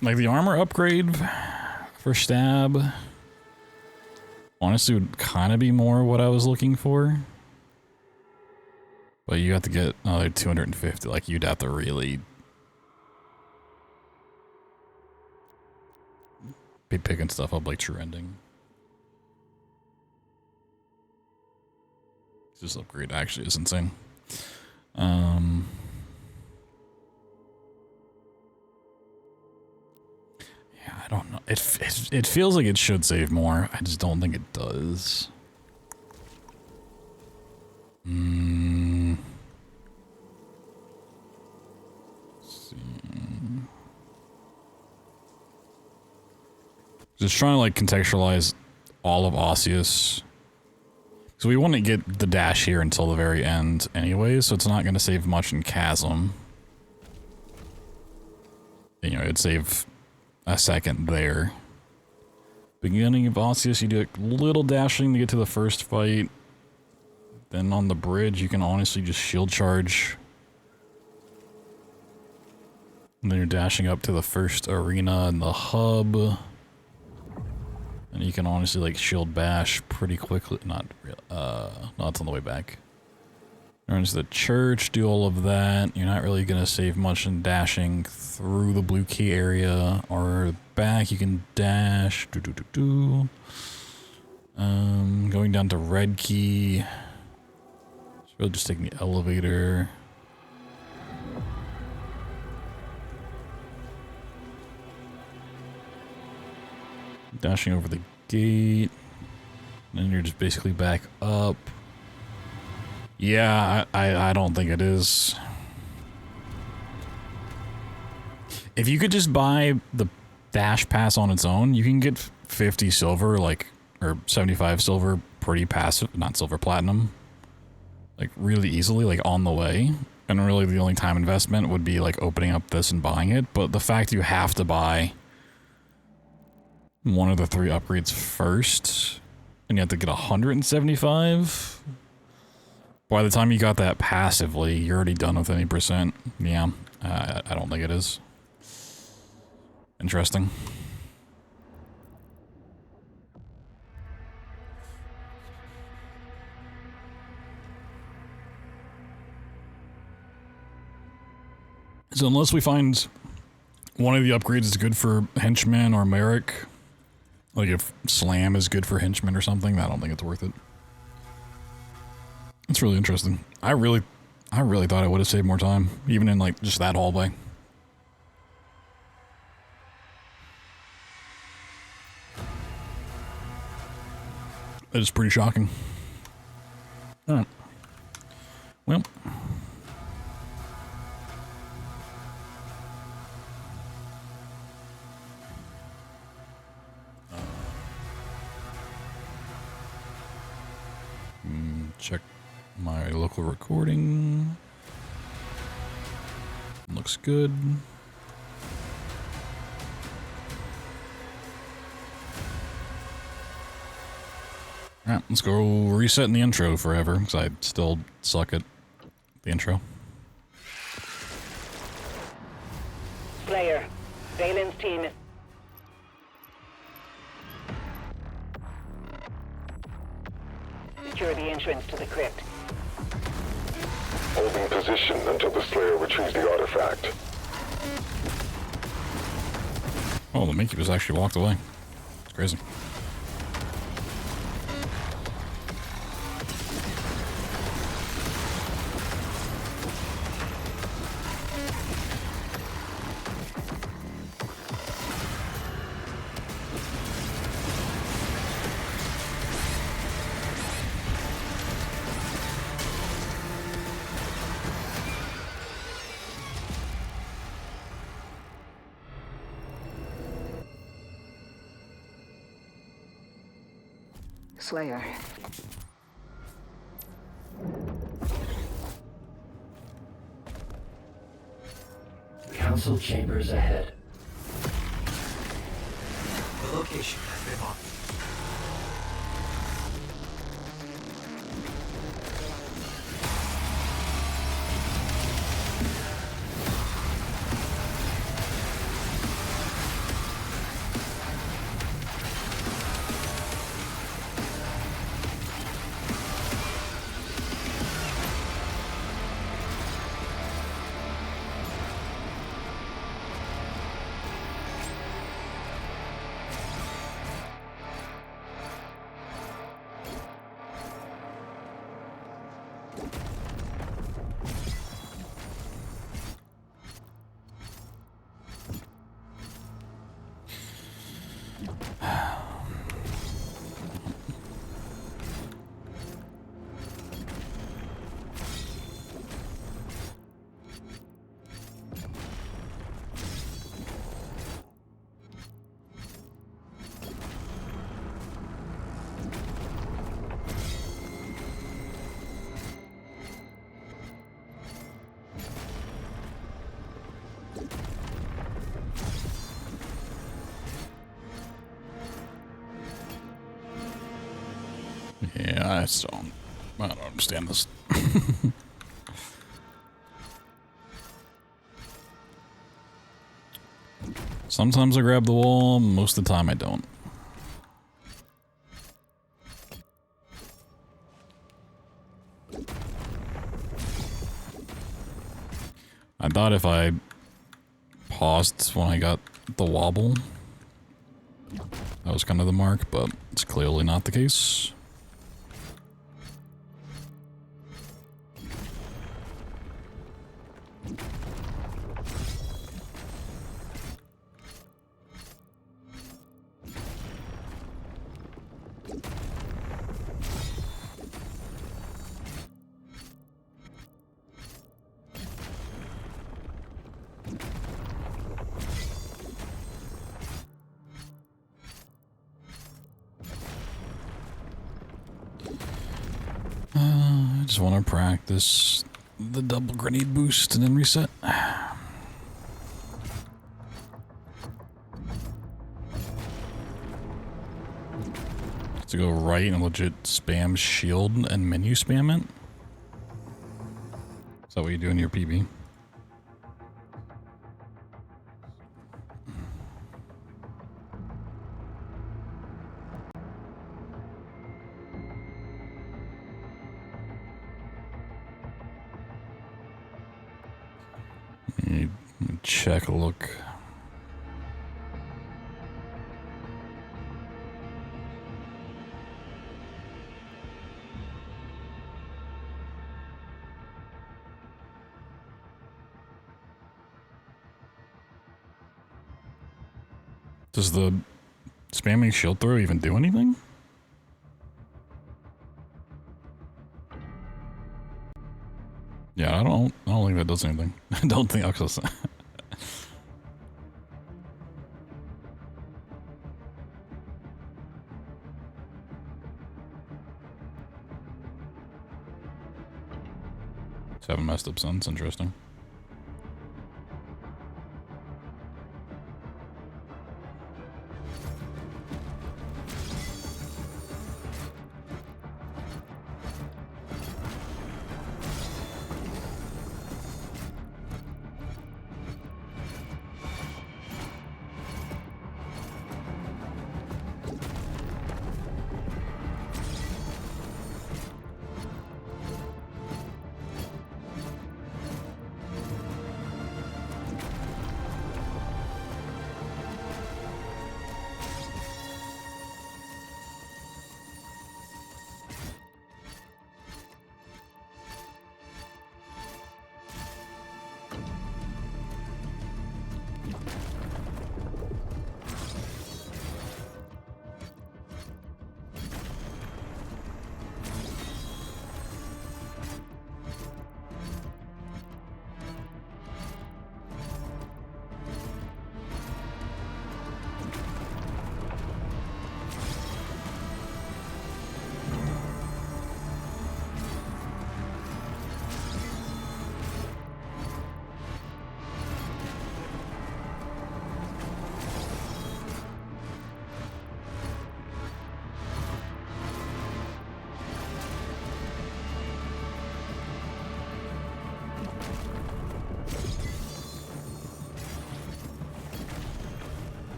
Like the armor upgrade for stab, honestly would kind of be more what I was looking for. But you have to get another 250, like you'd have to really be picking stuff up like True Ending. This upgrade actually is insane. Yeah, I don't know. It feels like it should save more. I just don't think it does. Let's see. Just trying to like contextualize all of Osseous. So we want to get the dash here until the very end anyway, so it's not going to save much in Chasm. You know, it'd save a second there. Beginning of Osseous, you do a little dashing to get to the first fight. Then on the bridge, you can honestly just shield charge. And then you're dashing up to the first arena and the hub. And you can honestly like shield bash pretty quickly. No, it's on the way back. Run to the church, do all of that. You're not really gonna save much in dashing through the blue key area or back. You can dash. Going down to red key. It's really just taking the elevator. Dashing over the gate. And then you're just basically back up. Yeah, I don't think it is. If you could just buy the dash pass on its own, you can get 50 silver, like, or 75 silver pretty passive, not silver, platinum. Like, really easily, like, on the way. And really the only time investment would be, like, opening up this and buying it. But the fact you have to buy one of the 3 upgrades first, and you have to get 175. By the time you got that passively, you're already done with any percent. Yeah, I don't think it is. Interesting. So unless we find one of the upgrades is good for Henchman or Merrick, like if Slam is good for Henchman or something, I don't think it's worth it. It's really interesting. I really thought I would have saved more time, even in like just that hallway. That is pretty shocking. Alright. Well. Check my local recording. Looks good. Alright, let's go resetting the intro forever, because I still suck at the intro. Slayer, Valen's team is... Secure the entrance to the crypt. Holding position until the Slayer retrieves the artifact. Oh, the Mickey was actually walked away. It's crazy. Slayer. Council chambers ahead. The location has been marked. Yeah, I don't understand this. Sometimes I grab the wall, most of the time I don't. I thought if I paused when I got the wobble, that was kind of the mark, but it's clearly not the case. I just want to practice the double grenade boost and then reset. To go right and legit spam shield and menu spam it? Is that what you do in your PB? Check, look. Does the spamming shield throw even do anything? Yeah, I don't think that does anything. I don't think Oxus. 7 messed up sons, interesting.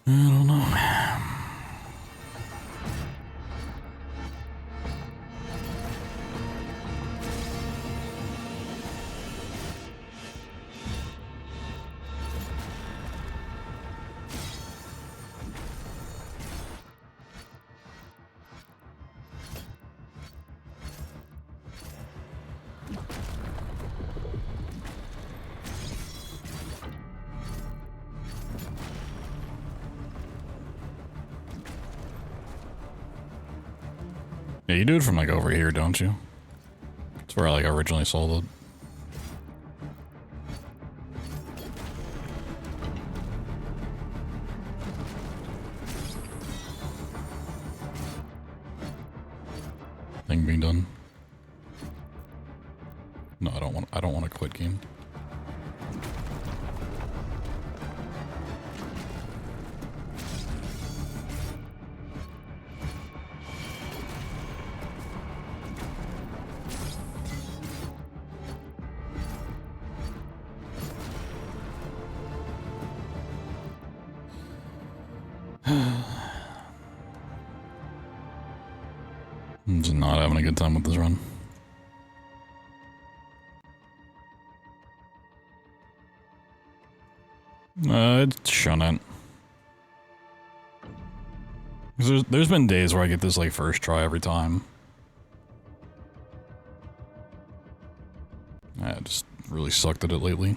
I don't know. Yeah, you do it from like over here, don't you? That's where I like originally saw the thing being done. No, I don't want to quit game. I'm just not having a good time with this run. It's shun it. There's been days where I get this like first try every time. I just really sucked at it lately.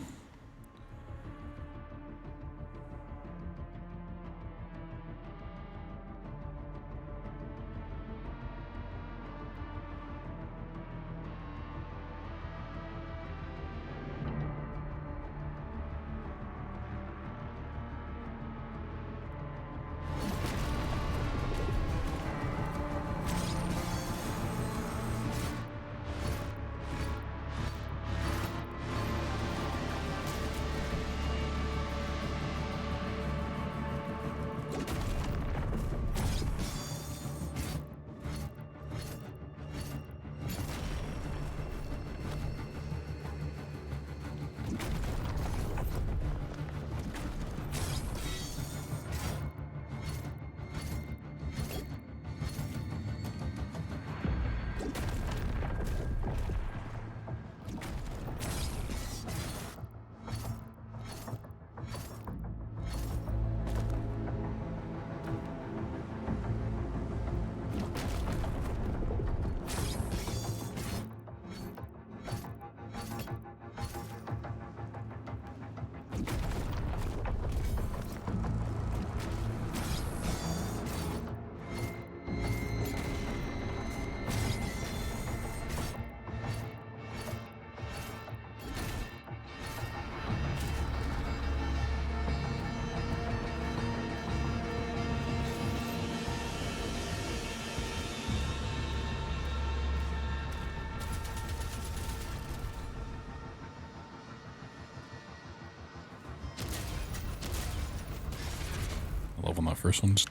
I love when that first one's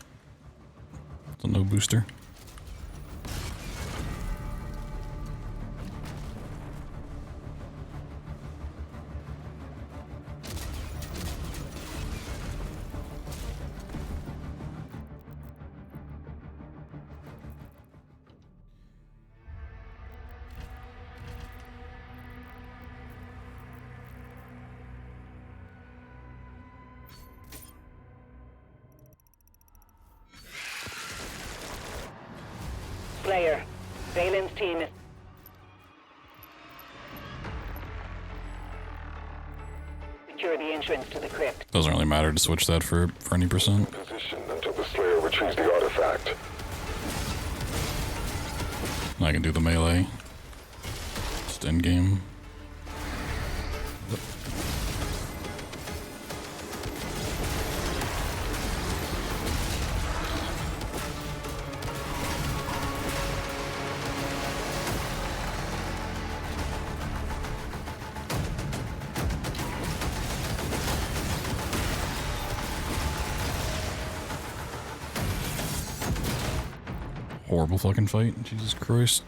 the no booster. Slayer, Valen's team is... Secure the entrance to the crypt. Doesn't really matter to switch that for any percent. Position until the Slayer retrieves the artifact. I can do the melee. Just end game. Horrible fucking fight. Jesus Christ.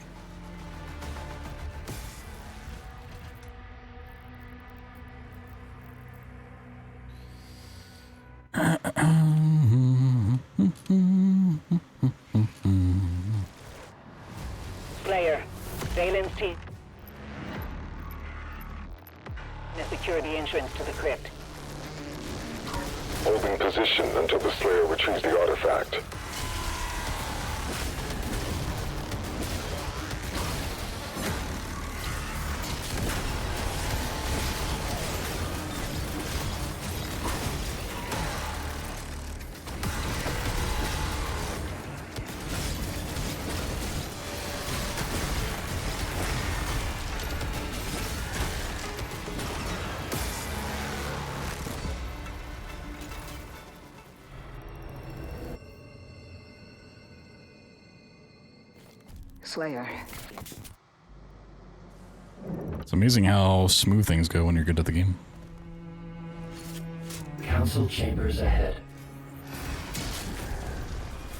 Slayer, Valen's team has secured the entrance to the crypt. Holding position until the Slayer retrieves the artifact. Slayer. It's amazing how smooth things go when you're good at the game. Council chambers ahead.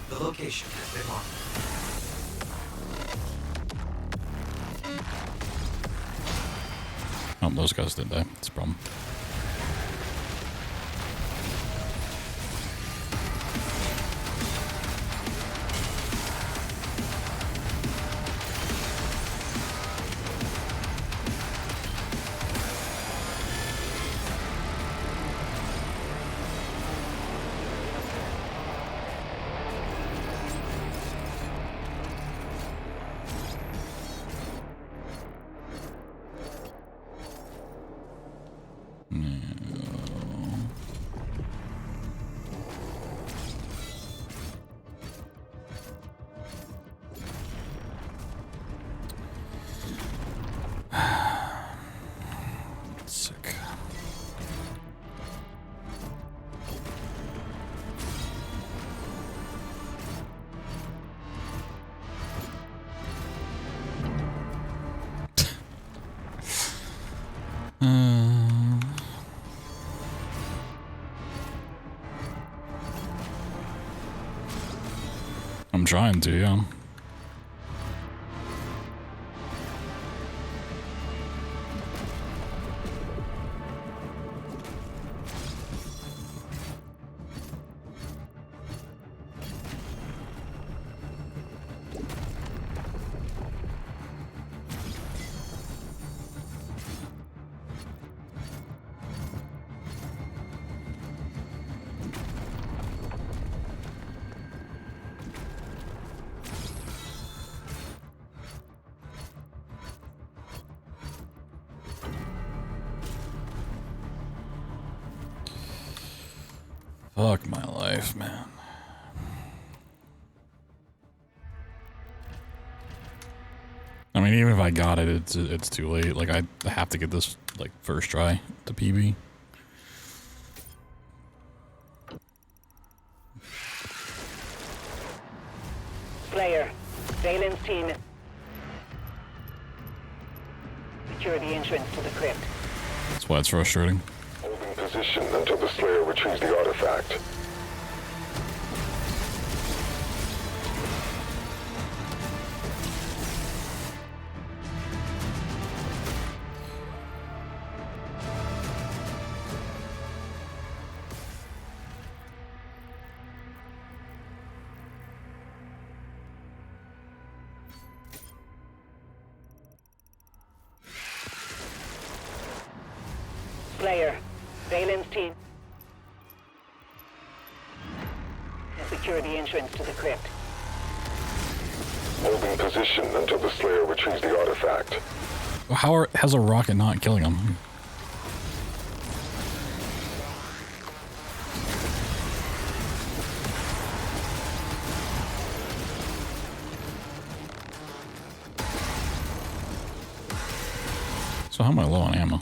The location has been marked. Oh, those guys did die. That's a problem. I'm trying to, yeah. Fuck my life, man. I mean, even if I got it, it's too late. Like, I have to get this, like, first try to PB. Player, Valen's team is... Secure the entrance to the crypt. That's why it's frustrating. Holding position until the Slayer retrieves the artifact. Player, Valen's team has secured the entrance to the crypt. Holding position until the Slayer retrieves the artifact. How's a rocket not killing him? So how am I low on ammo?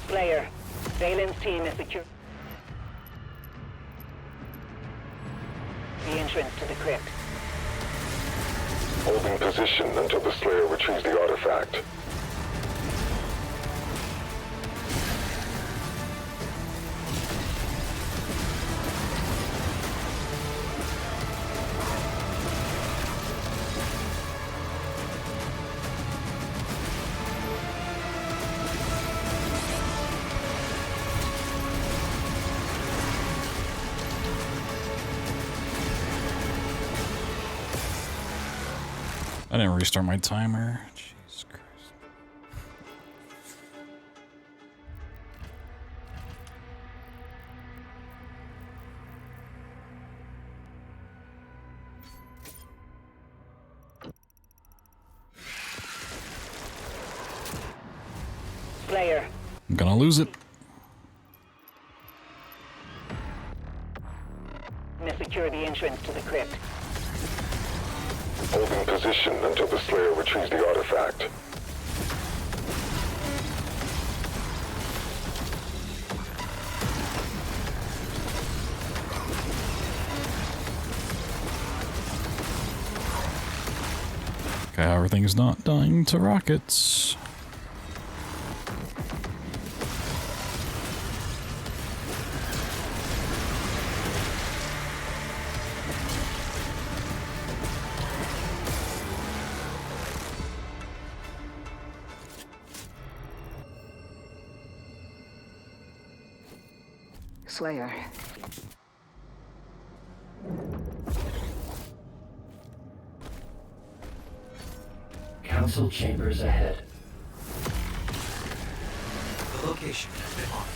Player, Valen's team is secured the entrance to the crypt. Holding position until the Slayer retrieves the artifact. I didn't restart my timer. Jesus Christ. Player, I'm gonna lose it. has secured the entrance to the crypt. Holding position until the Slayer retrieves the artifact. Okay, everything's not dying to rockets. Slayer. Council chambers ahead. The location has been marked.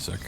Sick.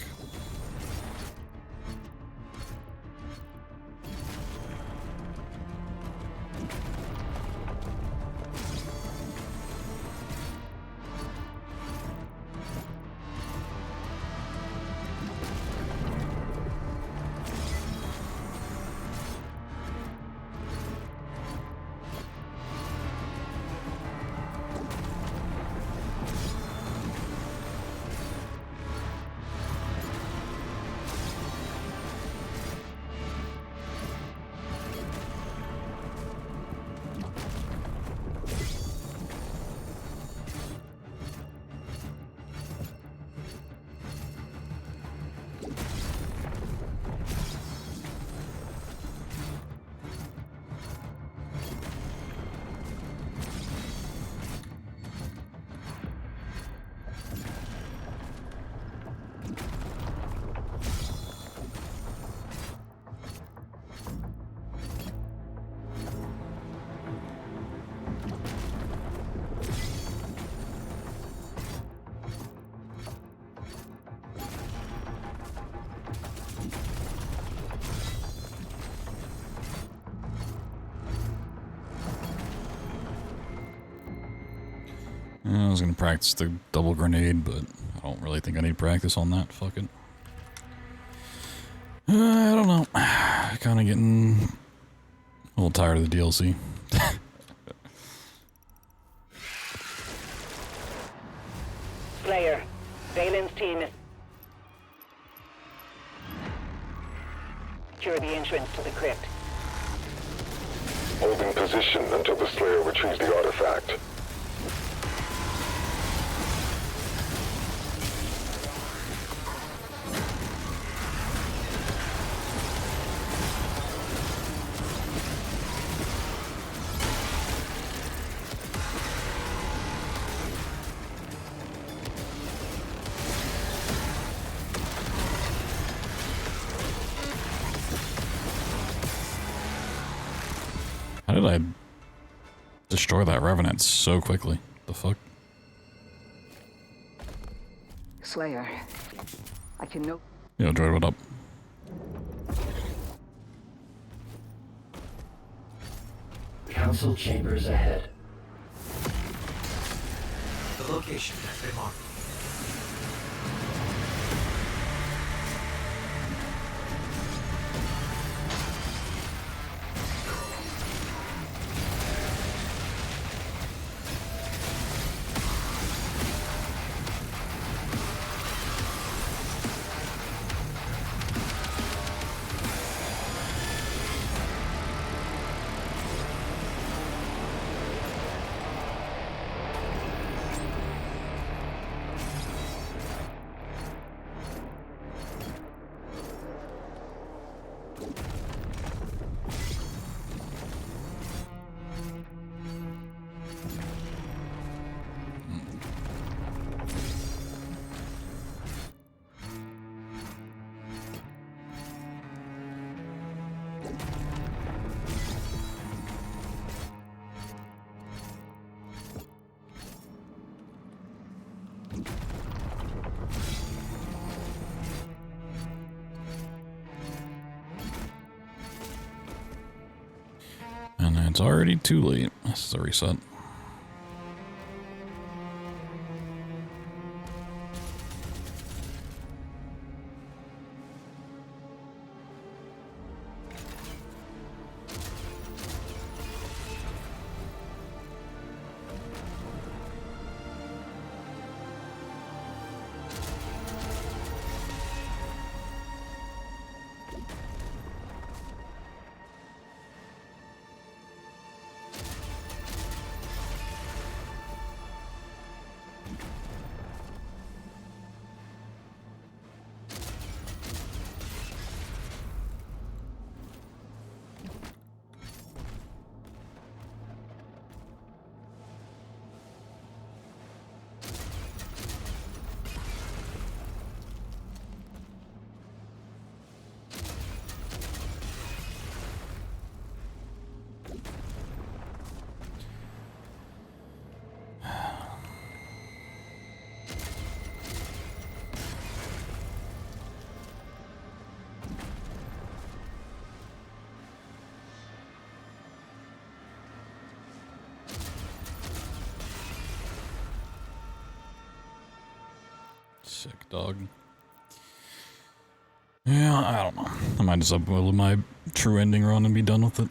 I was gonna practice the double grenade, but I don't really think I need practice on that. Fuck it. I don't know. Kind of getting a little tired of the DLC. Slayer, Valen's team is... Secure the entrance to the crypt. Holding position until the Slayer retrieves the artifact. How did I destroy that Revenant so quickly? The fuck? Slayer, I can know. Yo, Droid, what up? Council chambers ahead. The location has been marked. And it's already too late. This is a reset. Sick dog. Yeah, I don't know. I might just upload my true ending run and be done with it.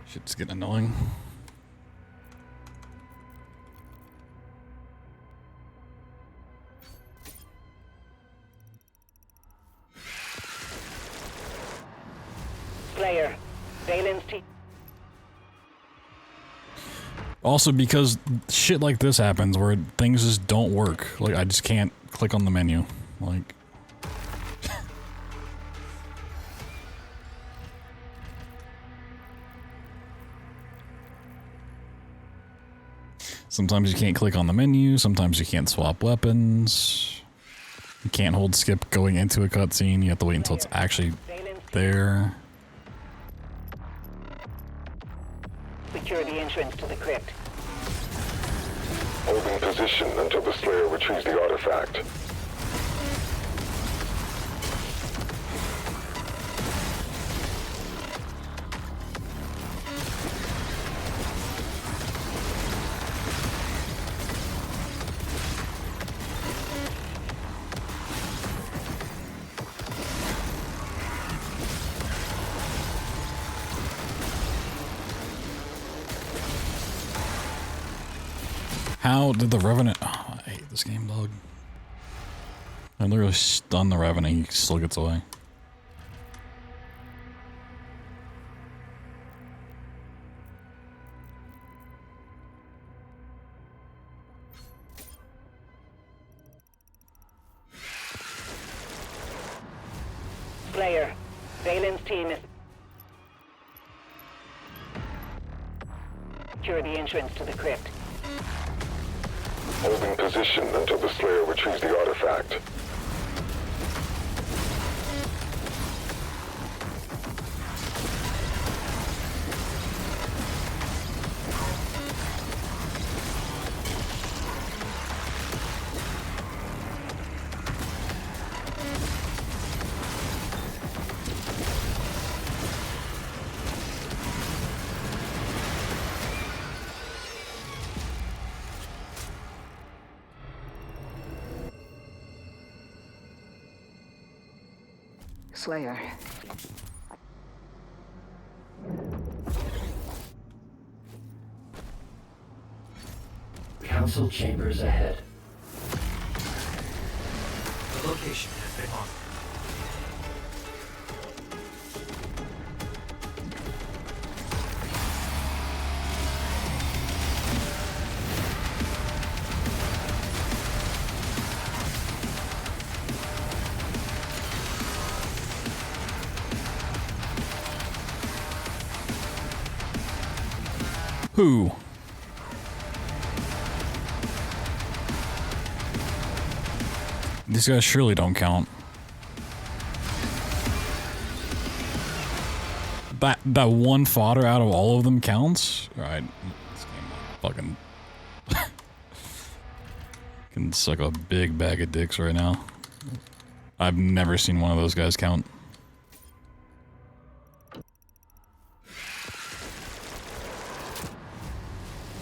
Shit's getting annoying. Slayer, Valen's team. Also, because shit like this happens where things just don't work. Like, I just can't click on the menu. Like... Sometimes you can't click on the menu, sometimes you can't swap weapons. You can't hold skip going into a cutscene, you have to wait until it's actually there. Secure the entrance to the crypt. Holding position until the Slayer retrieves the artifact. How did the Revenant... Oh, I hate this game, dog. I literally stun the Revenant, he still gets away. Slayer, Valen's team is... Secure the entrance to the crypt. Holding position until the Slayer retrieves the artifact. Slayer. Council chambers ahead. The location has been marked. Who? These guys surely don't count. That one fodder out of all of them counts? Alright. This game fucking can suck a big bag of dicks right now. I've never seen one of those guys count.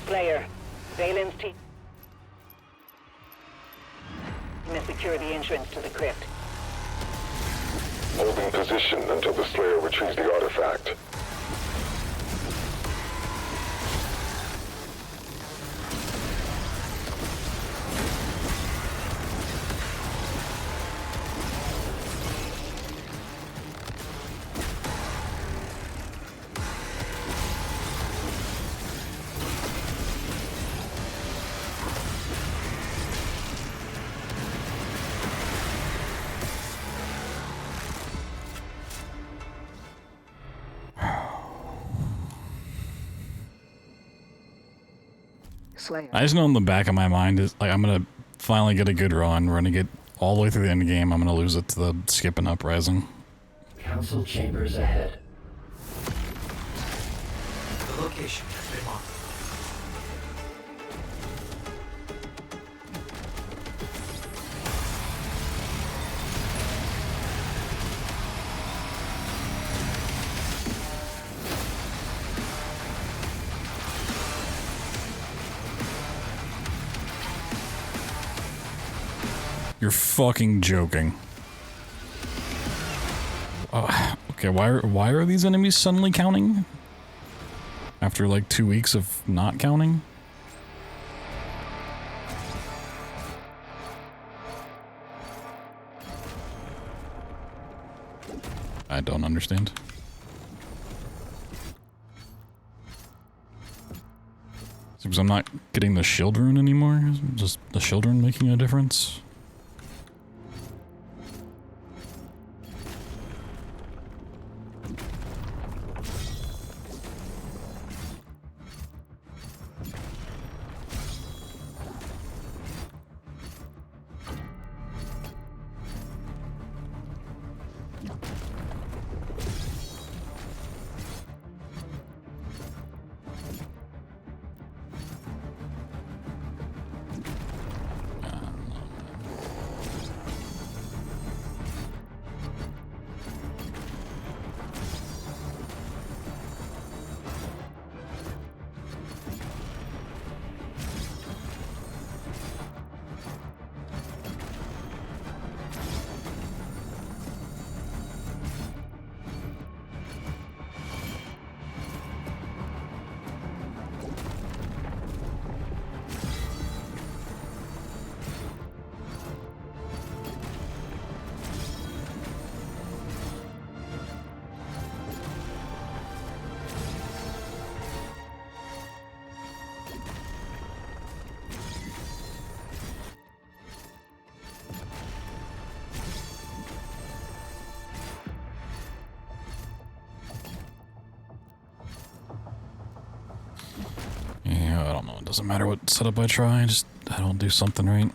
Slayer, Valen's team must secure the entrance to the crypt. Holding position until the Slayer retrieves the artifact. Slayer. I just know in the back of my mind is like I'm gonna finally get a good run. We're gonna get all the way through the end game. I'm gonna lose it to the skip and uprising. Council chambers ahead. The location has been marked. You're fucking joking. Okay, why are these enemies suddenly counting? After like 2 weeks of not counting? I don't understand. Because I'm not getting the shield rune anymore? Is just the shield rune making a difference? Yeah, I don't know. It doesn't matter what setup I try, just I don't do something right.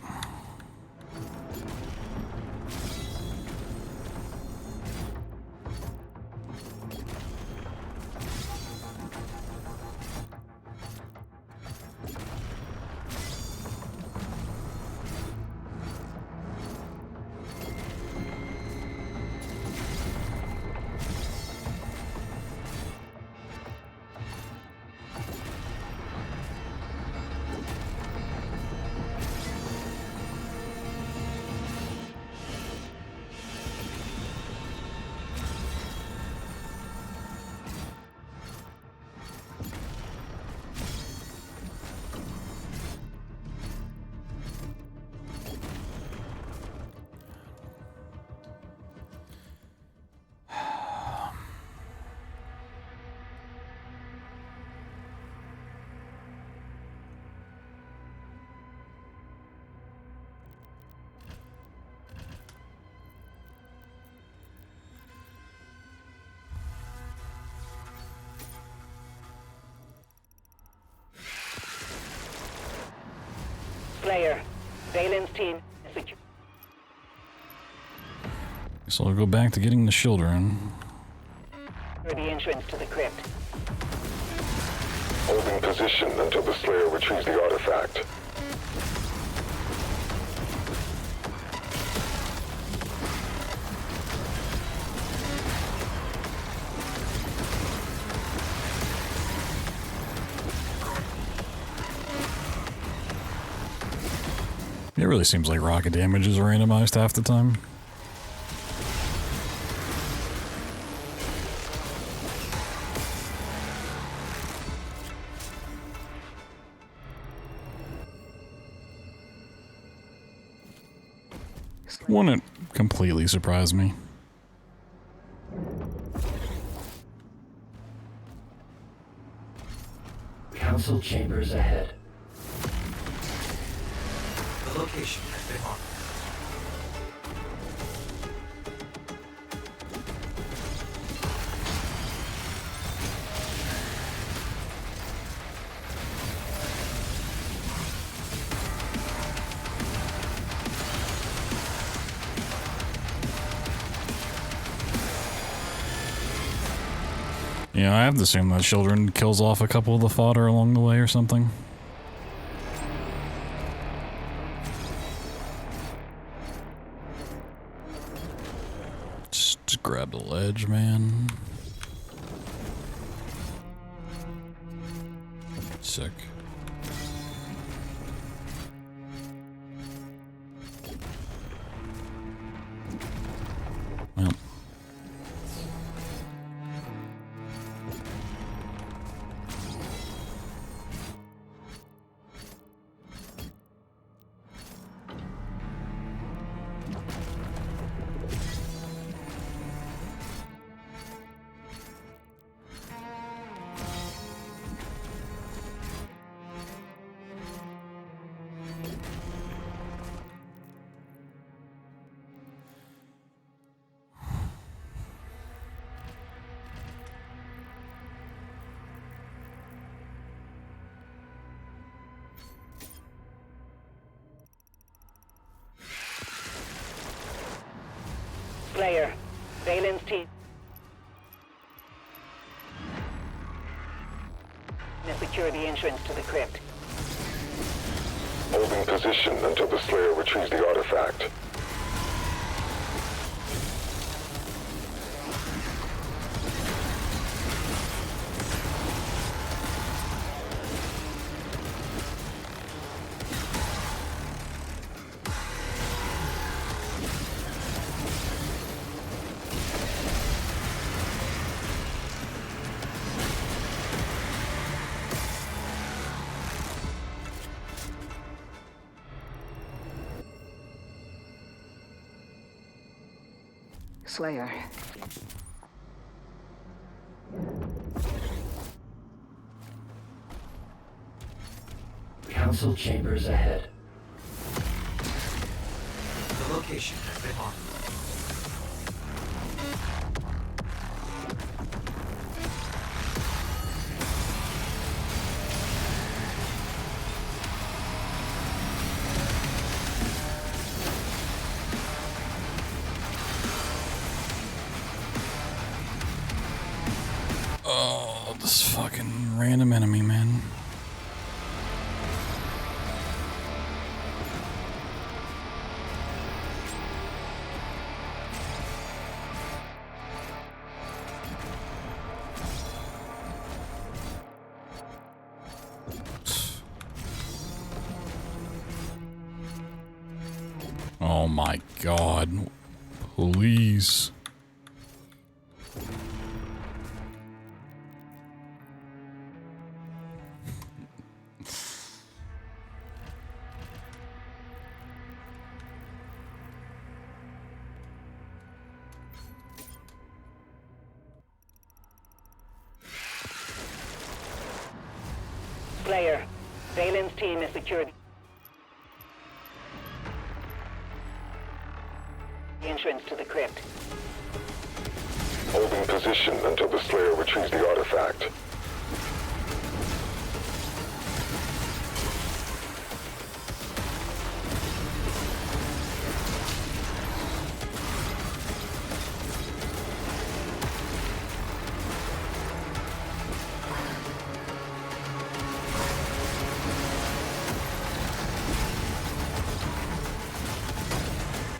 Slayer, Valen's team is secure. So I'll go back to getting the shield rune. The entrance to the crypt. Holding position until the Slayer retrieves the artifact. It really seems like rocket damage is randomized half the time. Wouldn't completely surprise me. Council chambers ahead. The location has been marked. Yeah, I have to assume that children kills off a couple of the fodder along the way or something. Just grab the ledge, man. Sick. Slayer, Valen's team has secured the entrance to the crypt. Holding position until the Slayer retrieves the artifact. Slayer. Council chambers ahead. The location has been marked. Oh, this fucking random enemy, man. Oh my god. Please. Slayer, Valen's team has secured the entrance to the crypt. Holding position until the Slayer retrieves the artifact.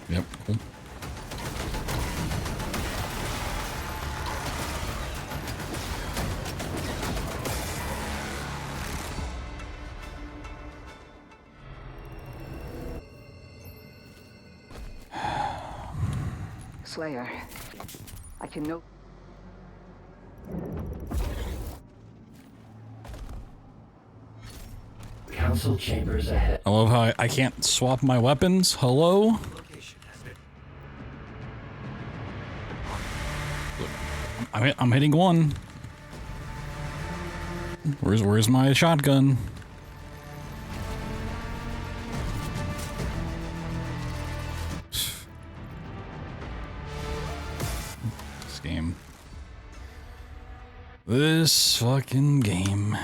Yep, cool. Slayer. I can know. Council chambers ahead. I love how I can't swap my weapons. Hello? Location has been I'm hitting one. Where's my shotgun? This game. This fucking game.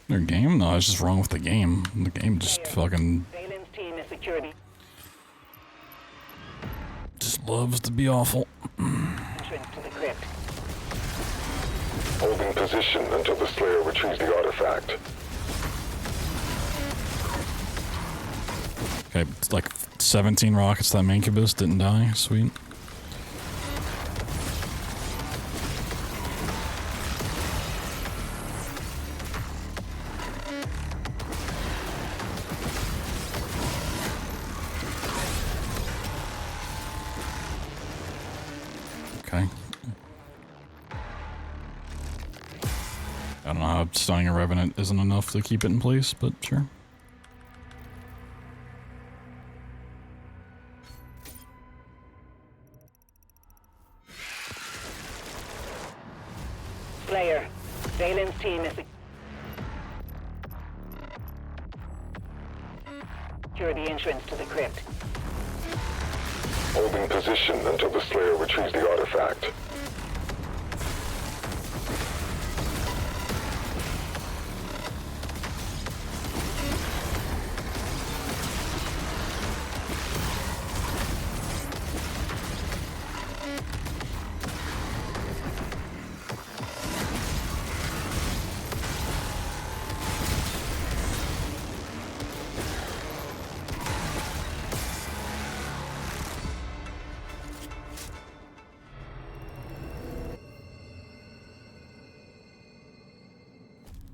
Their game? No, it's just wrong with the game. The game just fucking Valen's team has secured the just loves to be awful. entrance to the crypt. Holding position until the Slayer retrieves the artifact. Okay, it's like 17 rockets that Mancubus didn't die. Sweet. Okay. I don't know how stunning a Revenant isn't enough to keep it in place, but sure. Slayer, Valen's team has secured the entrance to the crypt. Holding position until the Slayer retrieves the artifact.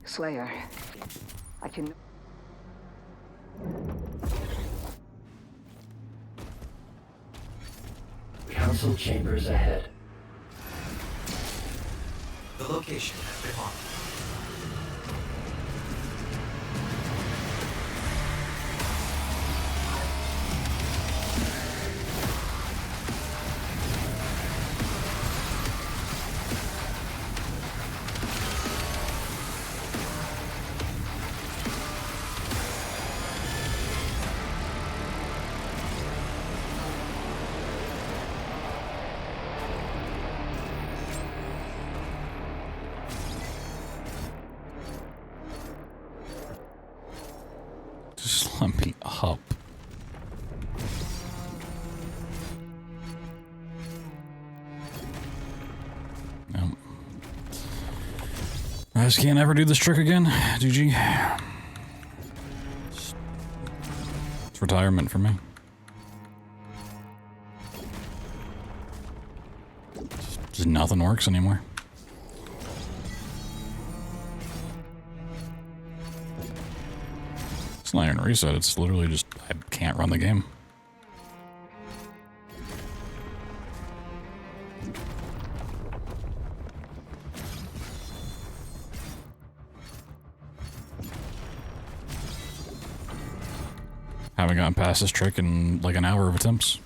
Slayer. I can... Council chambers ahead. The location has been marked. Just let me up. Nope. I just can't ever do this trick again. GG. It's retirement for me. Just nothing works anymore. It's not even a reset, it's literally just, I can't run the game. Haven't gotten past this trick in like an hour of attempts.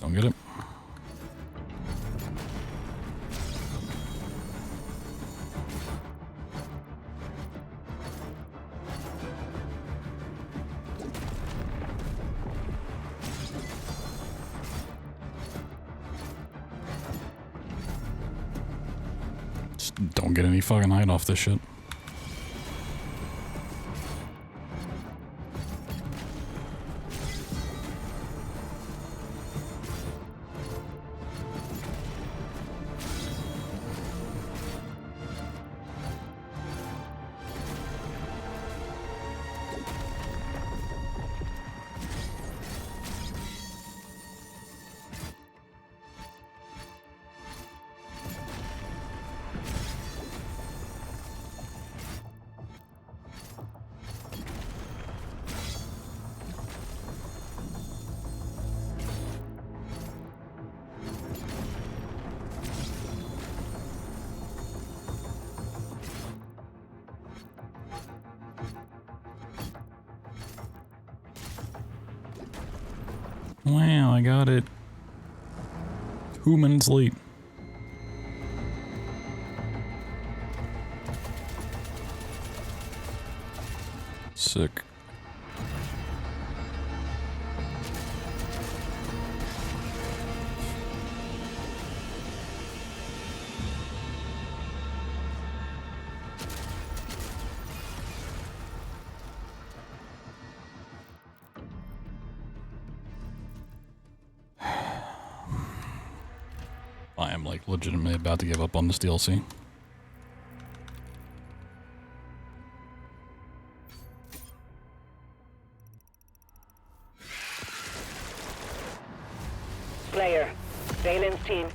Don't get it. Just don't get any fucking height off this shit. Wow, I got it. 2 minutes late. Sick. I am like legitimately about to give up on this DLC. Slayer, Valen's team.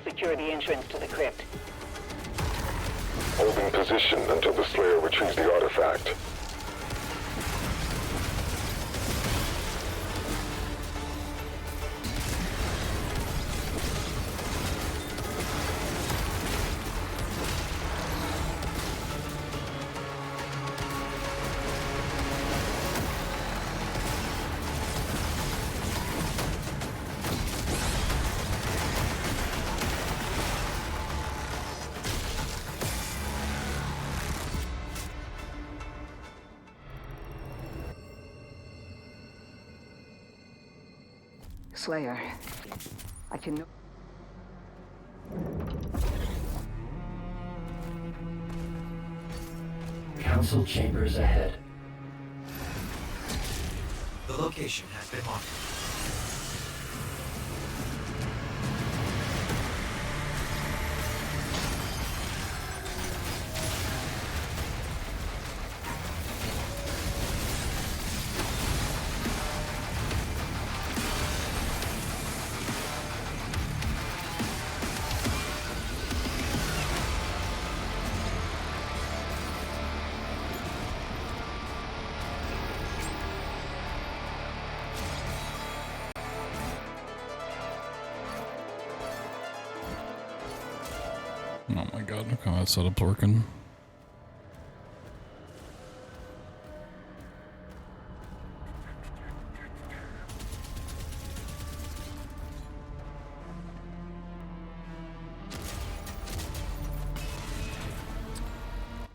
Secure the entrance to the crypt. Holding position until the Slayer retrieves the artifact. Slayer. I can... Council chambers ahead. The location has been marked. god, okay, that setup's working.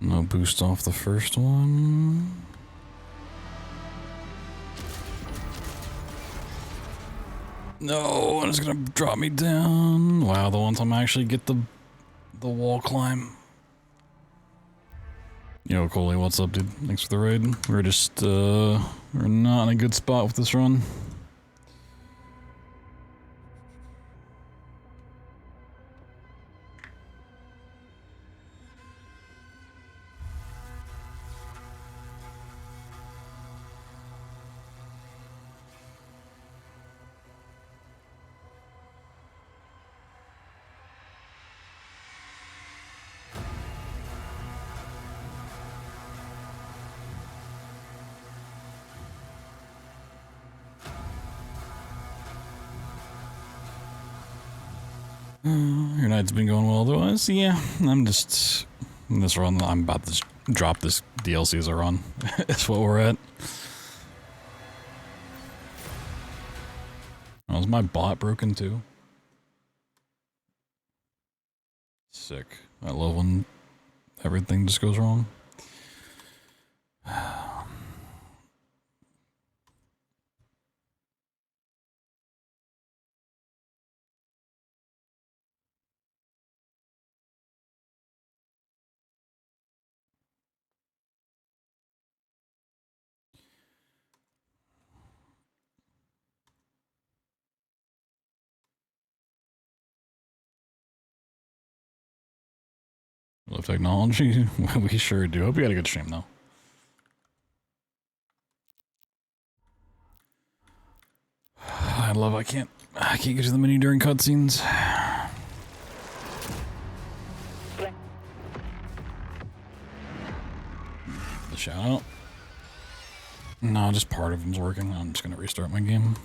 No boost off the first one. No, and it's gonna drop me down. Wow, the one time I actually get the wall climb. Yo, Coley, what's up, dude? Thanks for the raid. We're just, we're not in a good spot with this run. Your night's been going well otherwise? Yeah, I'm just... In this run, I'm about to drop this DLC as a run. That's what we're at. Oh, is my bot broken too? Sick. I love when everything just goes wrong. Love technology. We sure do. Hope you had a good stream though. I love I can't get to the menu during cutscenes. The shout out. No, just part of them's working. I'm just gonna restart my game.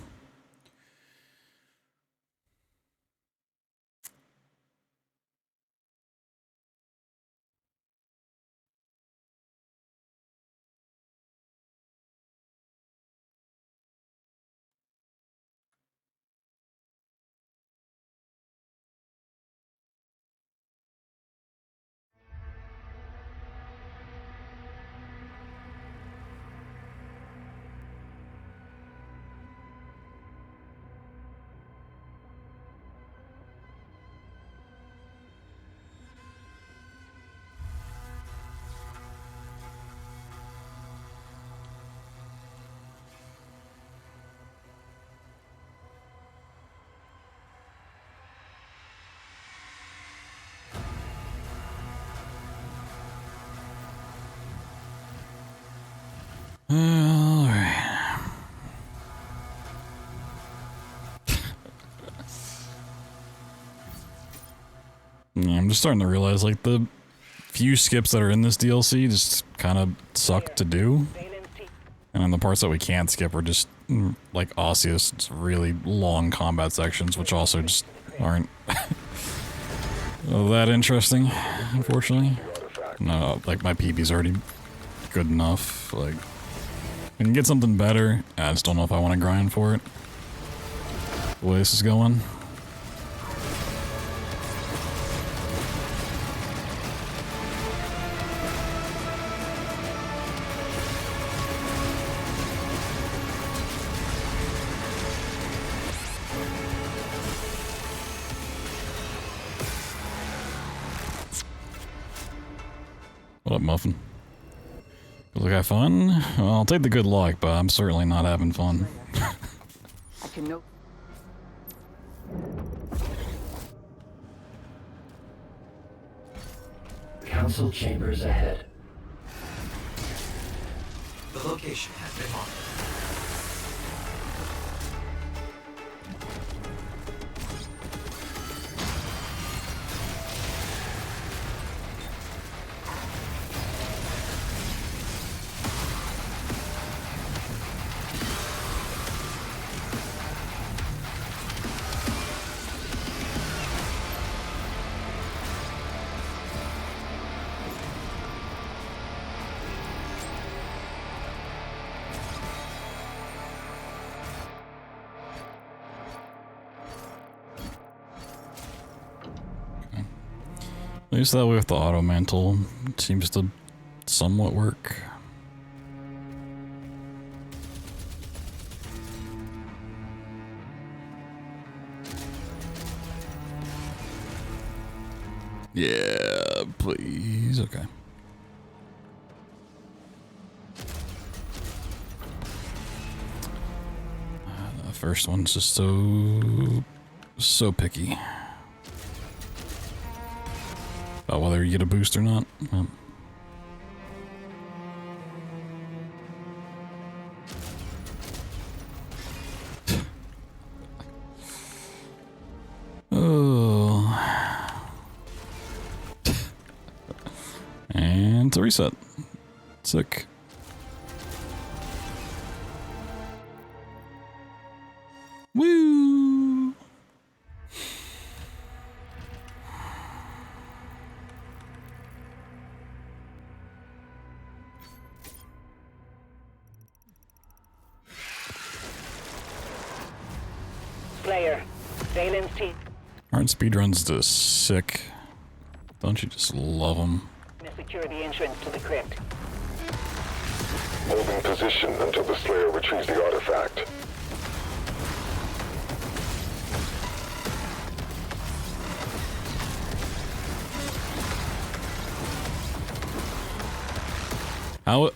Alright. Yeah, I'm just starting to realize, like, the few skips that are in this DLC just kind of suck to do. And then the parts that we can't skip are just, like, osseous, just really long combat sections, which also just aren't that interesting, unfortunately. No, like, my PB's already good enough, like... I can get something better. I just don't know if I want to grind for it. The way this is going. What up, Muffin? Look, have fun? Well, I'll take the good luck, but I'm certainly not having fun. I can know. Council chambers ahead. The location has been marked. At least that way with the auto mantle, it seems to somewhat work. Yeah, please. Okay. The first one's just so picky about whether you get a boost or not. Oh. And it's a reset. Sick. Woo! Slayer, Valen's team. Aren't speedruns just sick? Don't you just love them? Secure the entrance to the crypt. Holding position until the Slayer retrieves the artifact. How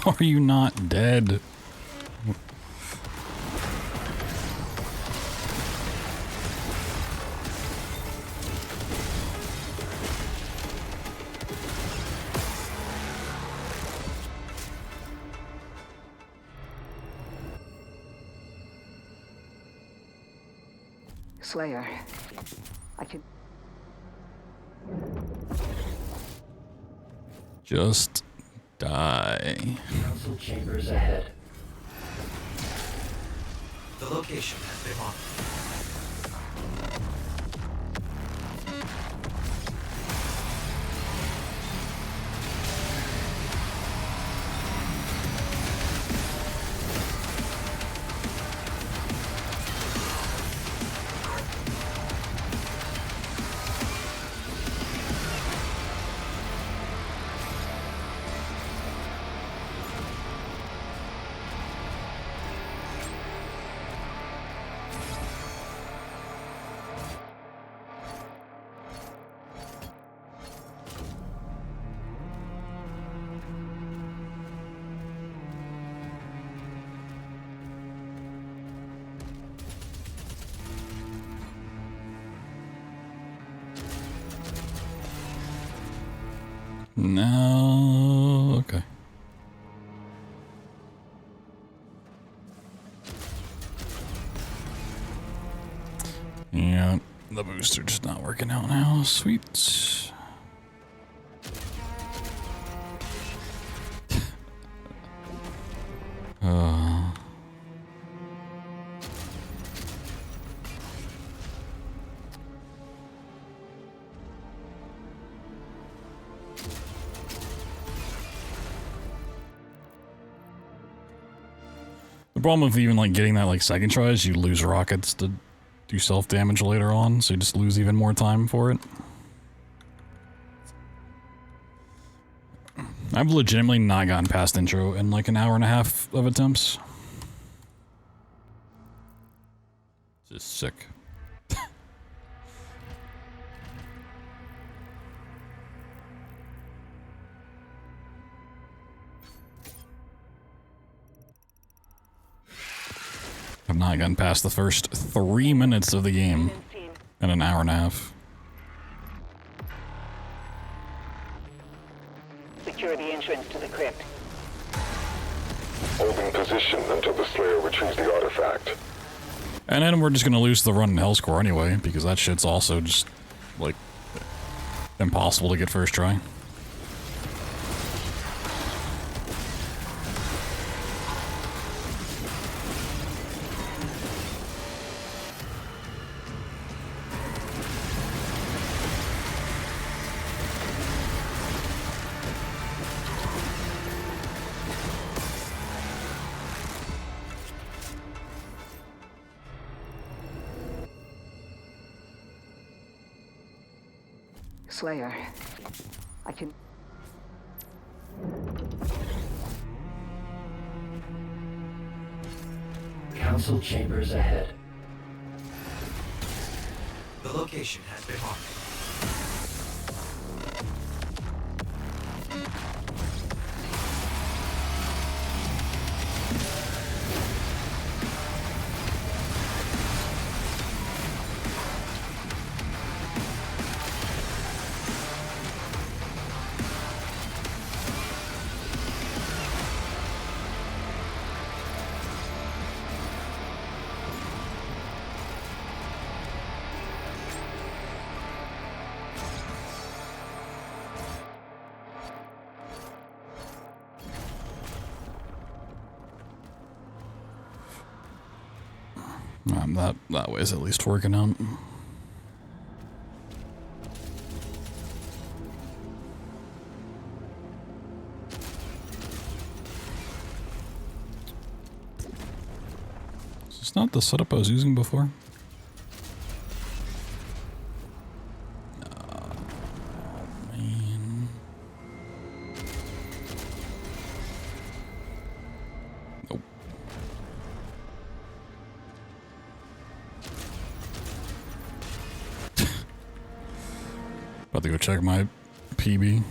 are you not dead? Slayer, I can... Just die. Council chambers ahead. The location has been marked. No, okay. Yeah, the booster just not working out now. Sweet. The problem with even like getting that like second try is you lose rockets to do self damage later on, so you just lose even more time for it. I've legitimately not gotten past intro in like an hour and a half of attempts. Just sick. I've not gotten past the first 3 minutes of the game in an hour and a half. Secure the entrance to the crypt. Holding position until the Slayer retrieves the artifact. And then we're just gonna lose the run in Hell score anyway, because that shit's also just, like, impossible to get first try. Slayer. I can... Council chambers ahead. The location has been marked. That way is at least working out. Is this not the setup I was using before? Oh, man. Nope. About to go check my PB.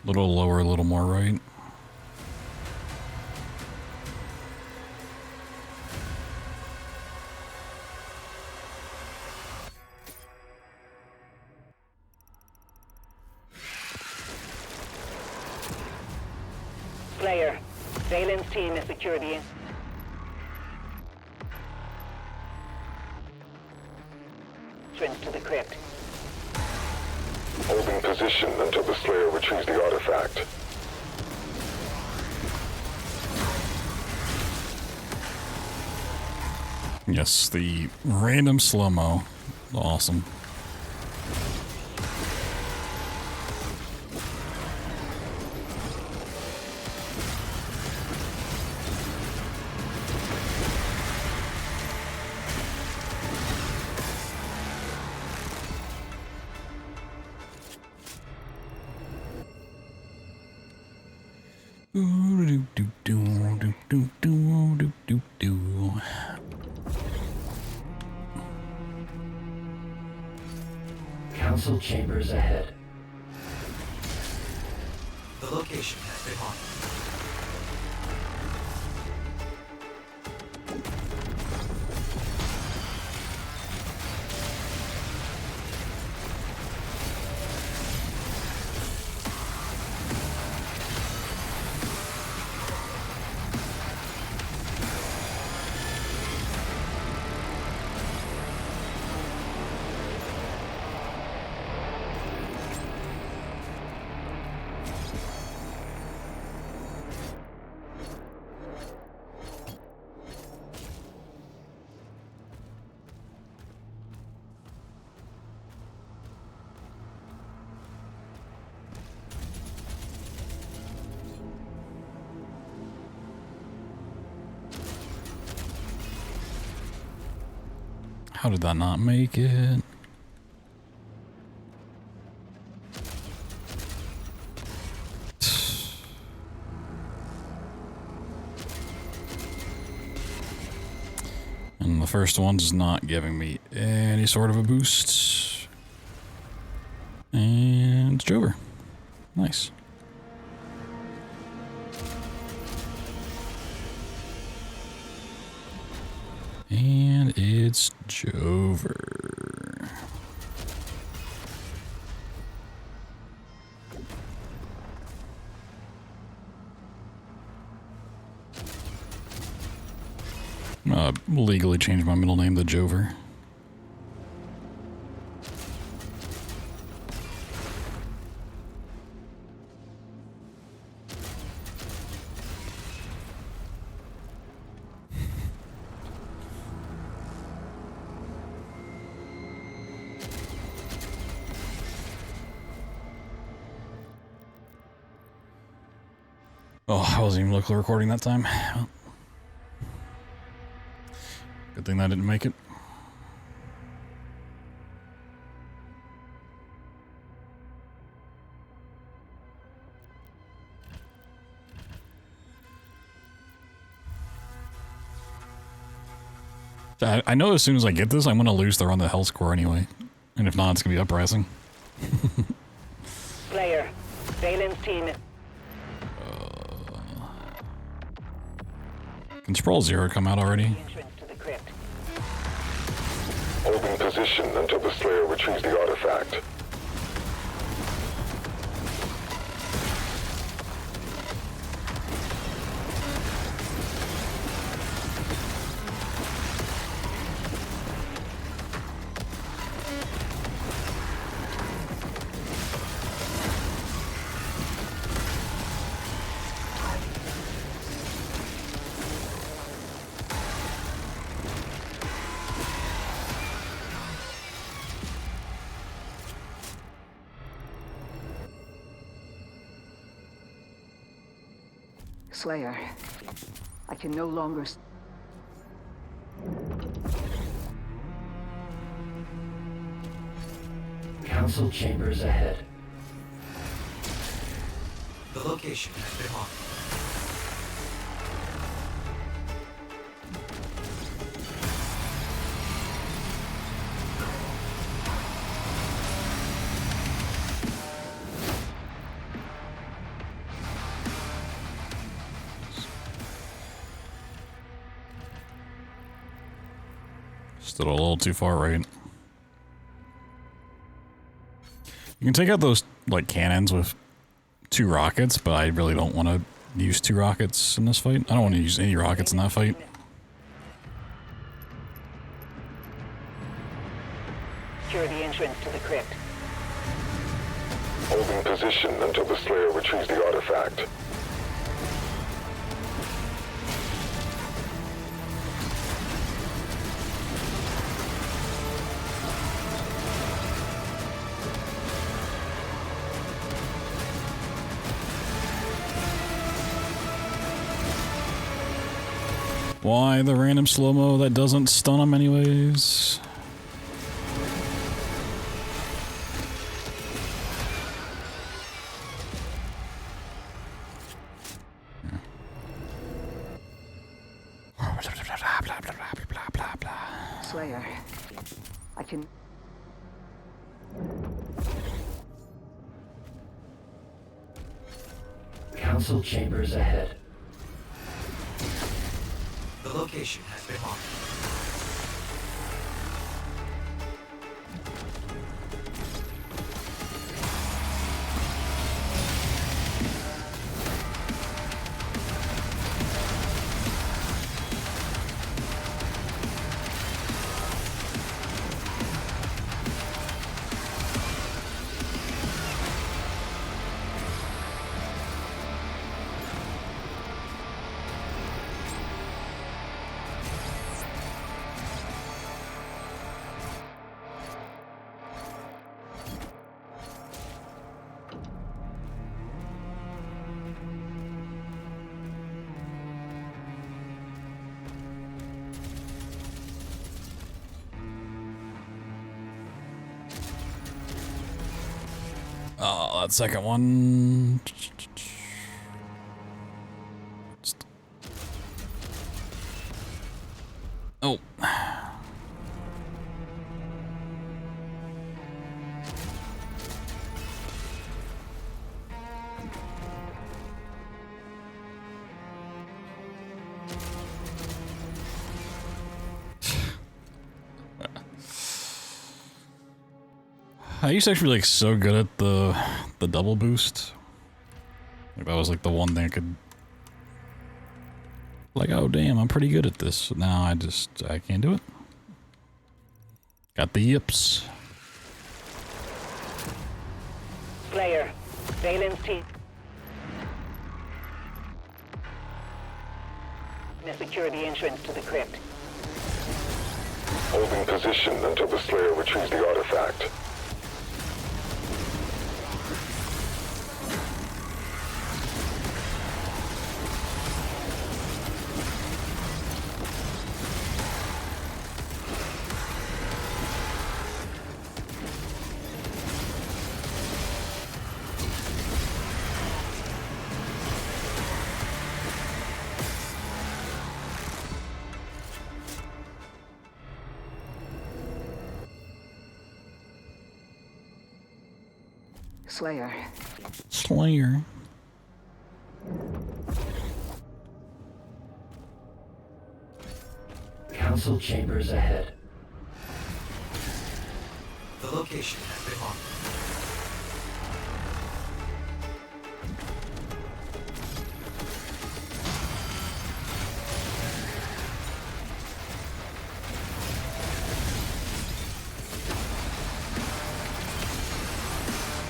A little lower, a little more right. Slayer, Valen's team has secured the entrance to the crypt. Holding position until the Slayer retrieves the artifact. Yes, the random slow-mo. Awesome. Council chambers ahead. The location has been marked. How did that not make it? And the first one's not giving me Any sort of a boost. And it's Jover. Nice. And it's Jover. Legally change my middle name to Jover. Oh, I wasn't even locally recording that time. Well, good thing I didn't make it. I know as soon as I get this, I'm going to lose the run the health score anyway. And if not, it's going to be uprising. Player, Valen's team. Can Sprawl Zero come out already? Entrance to the crypt. Holding position until the Slayer retrieves the artifact. Slayer, I can no longer... Council chambers ahead. The location has been marked. Still a little too far right. You can take out those, like, cannons with 2 rockets, but I really don't want to use 2 rockets in this fight. I don't want to use any rockets in that fight. Secure the entrance to the crypt. Holding position until the Slayer retrieves the artifact. Why the random slow-mo that doesn't stun him anyways? Slayer, I can... Council chambers ahead. The location has been marked. Oh, that second one. Oh. used to actually be like so good at the double boost. Like that was like the one thing I could. Like, oh damn, I'm pretty good at this. Now I can't do it. Got the yips. Slayer, Valen's team. Now secure the entrance to the crypt. Holding position until the Slayer retrieves the artifact. Slayer. Slayer. Council chambers ahead. The location has been marked.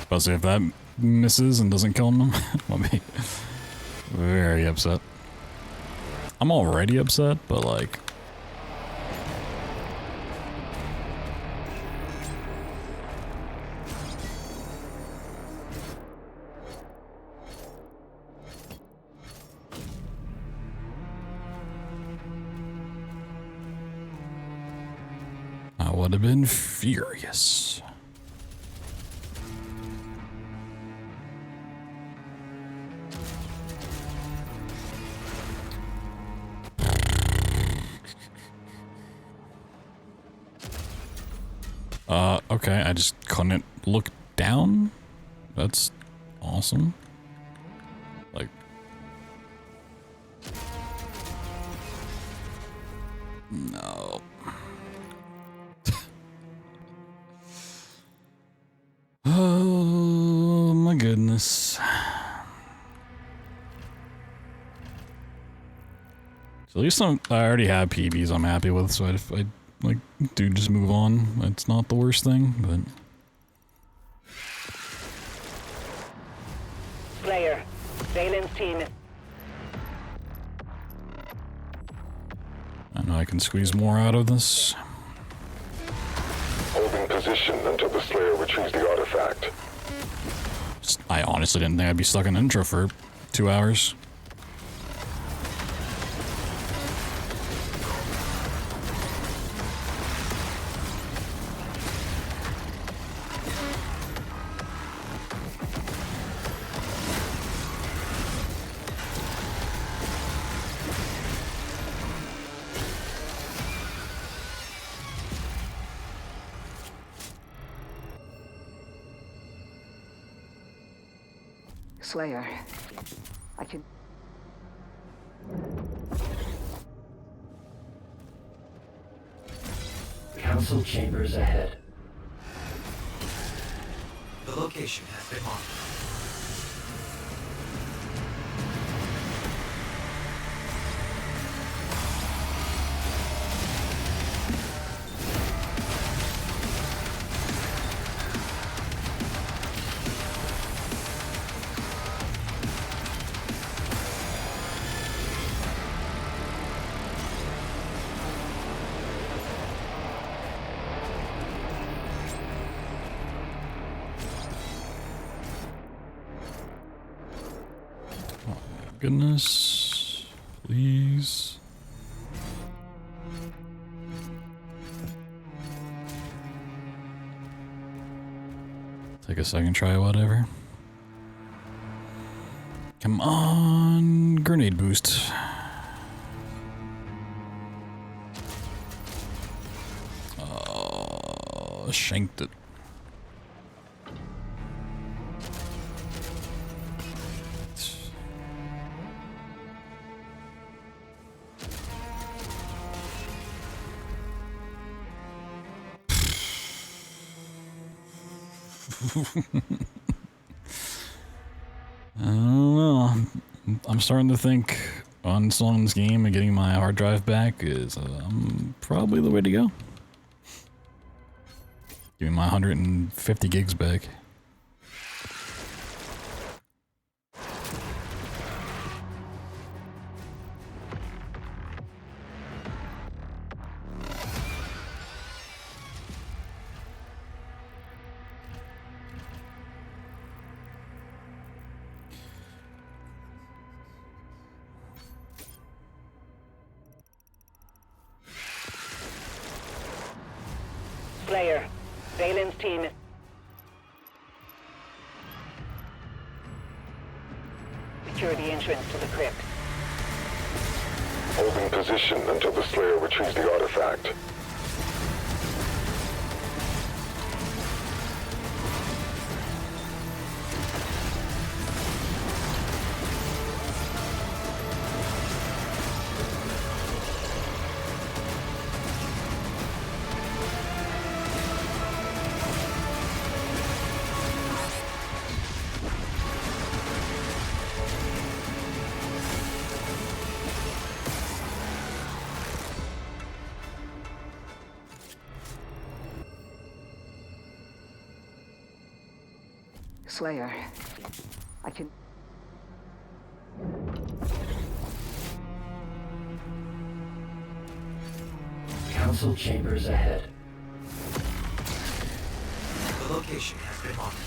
But see if that misses and doesn't kill him, I'll be very upset. I'm already upset, but like. I would have been furious. Okay, I just couldn't look down? That's awesome. Like... No. Oh my goodness. So at least I already have PBs I'm happy with, so if I like, dude, just move on. It's not the worst thing, but... Slayer, Valen's team. I know I can squeeze more out of this. Holding position until the Slayer retrieves the artifact. I honestly didn't think I'd be stuck in intro for 2 hours. Slayer. I can... Council chambers ahead. The location has been marked. Goodness, please. Take a second try, whatever. Come on, grenade boost. Shanked it. I don't know. I'm starting to think uninstalling this game and getting my hard drive back is probably the way to go. Give me my 150 gigs back. Slayer, Valen's team is... Secure the entrance to the crypt. Holding position until the Slayer retrieves the artifact. Slayer, I can... Council chambers ahead. The location has been marked.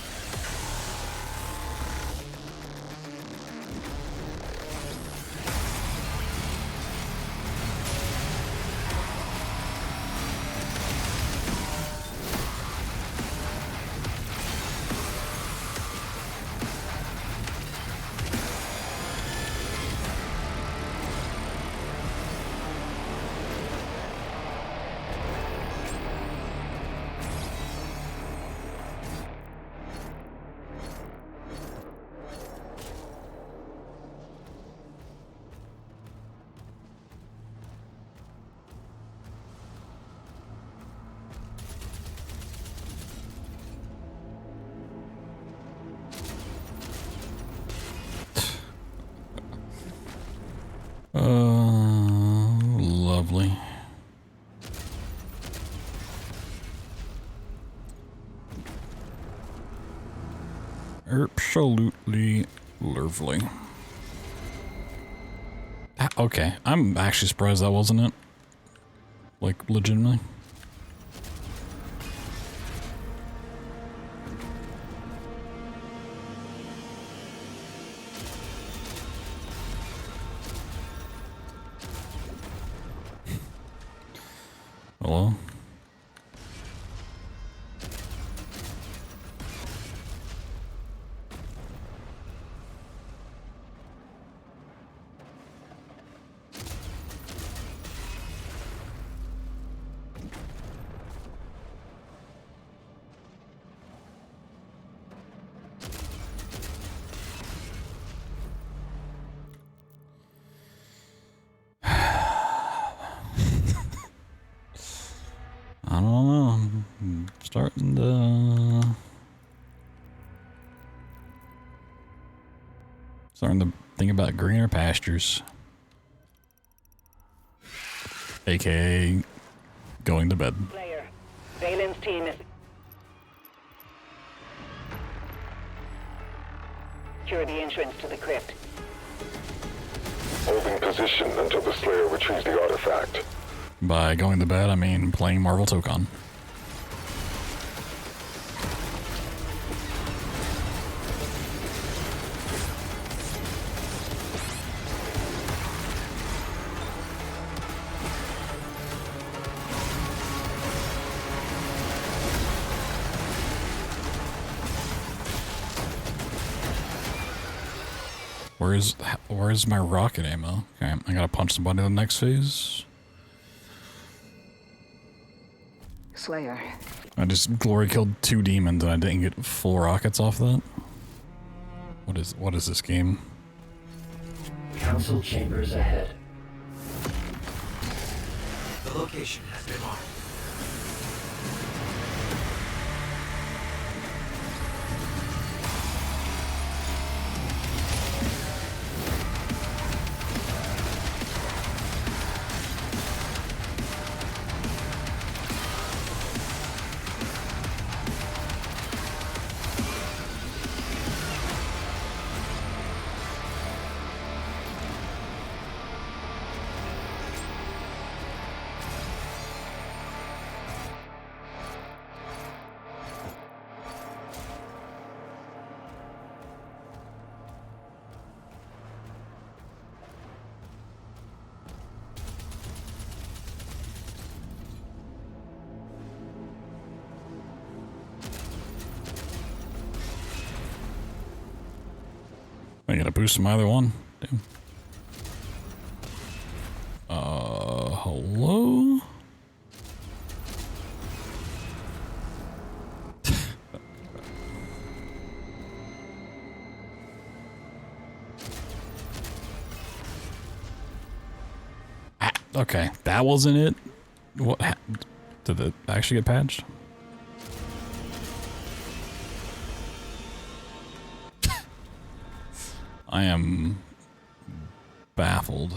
Lovely. Absolutely lovely. Okay, I'm actually surprised that wasn't it. Like, legitimately. Hello? I don't know. I'm starting to think about greener pastures. AKA going to bed. Slayer, Valen's team is... Secure the entrance to the crypt. Holding position until the Slayer retrieves the artifact. By going to bed, I mean playing Marvel Tokon. Where's my rocket ammo? Okay, I gotta punch somebody in the next phase. Slayer. I just glory killed 2 demons and I didn't get full rockets off that. What is this game? Council chambers ahead. The location has been marked. I get a boost from either one. Damn. Hello? Okay, that wasn't it. What? Did it actually get patched? I am baffled.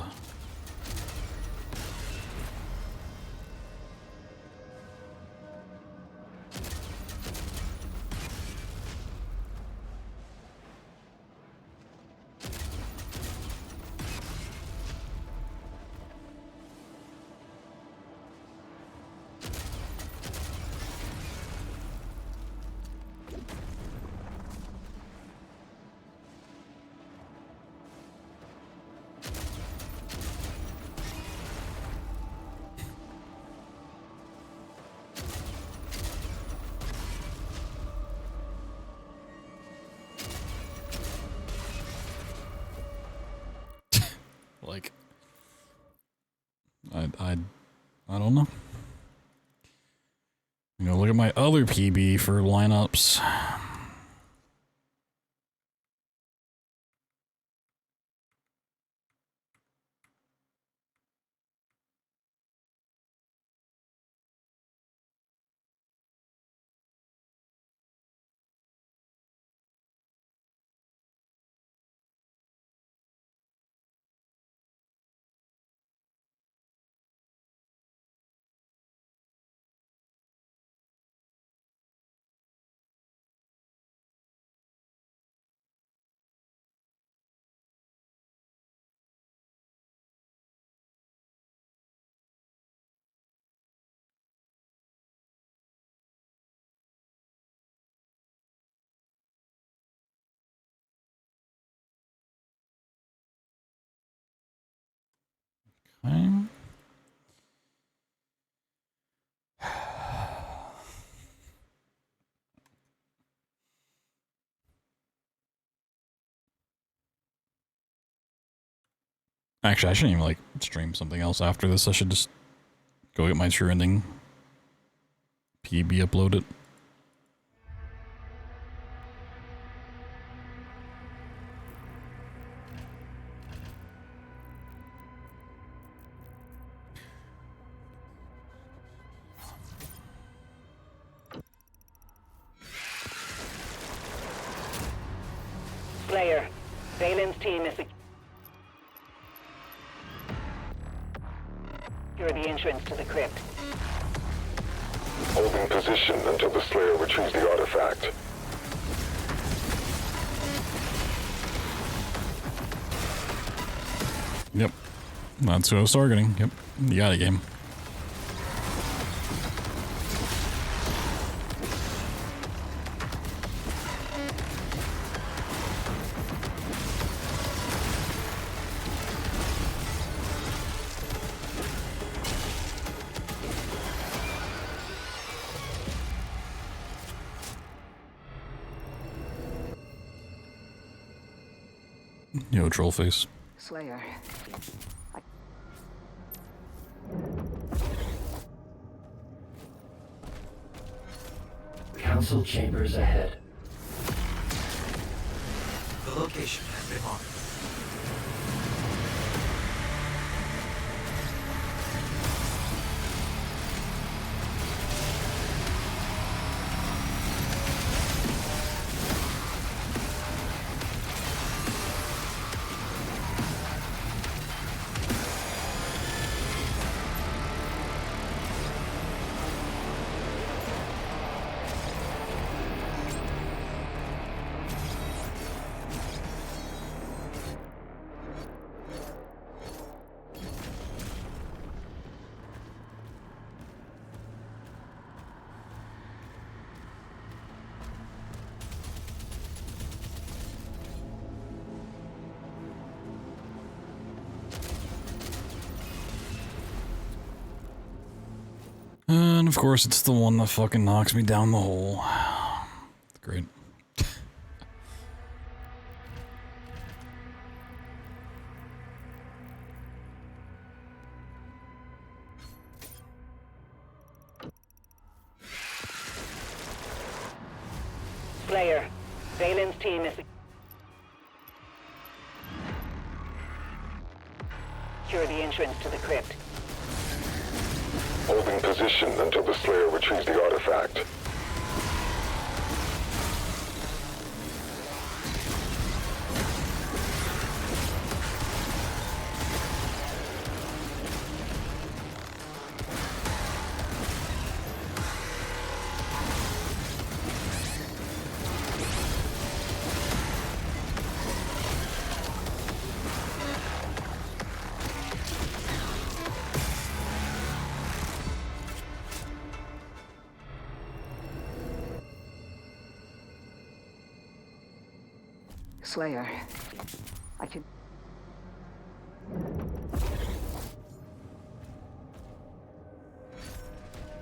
Like, I don't know. You know, look at my other PB for lineups. Okay. Actually, I shouldn't even like stream something else after this. I should just go get my true ending PB uploaded. Slayer, Valen's team is secure the entrance to the crypt. Holding position until the Slayer retrieves the artifact. Yep. That's who I was targeting. Yep. You got it, game. Yo, troll face. Slayer. Council chambers ahead. The location has been marked. And of course, it's the one that fucking knocks me down the hole. Great. Slayer, Valen's team is... Secure the entrance to the crypt. Holding position until the Slayer retrieves the artifact. Slayer, I can...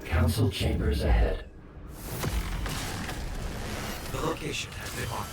Council chambers ahead. The location has been marked.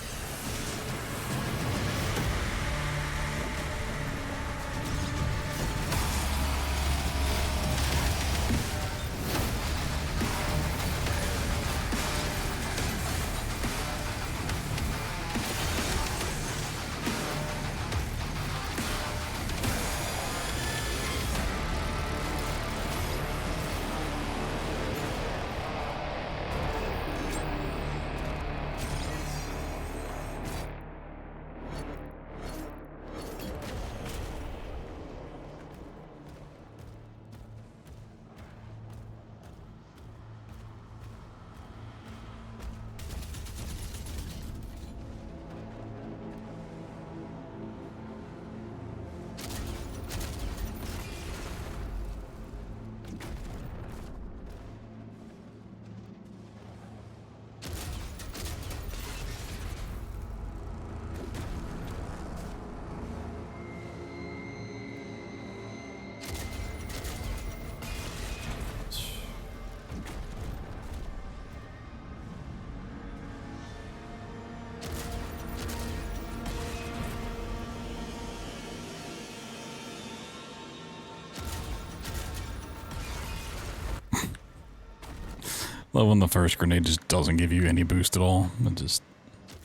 Love when the first grenade just doesn't give you any boost at all. It just,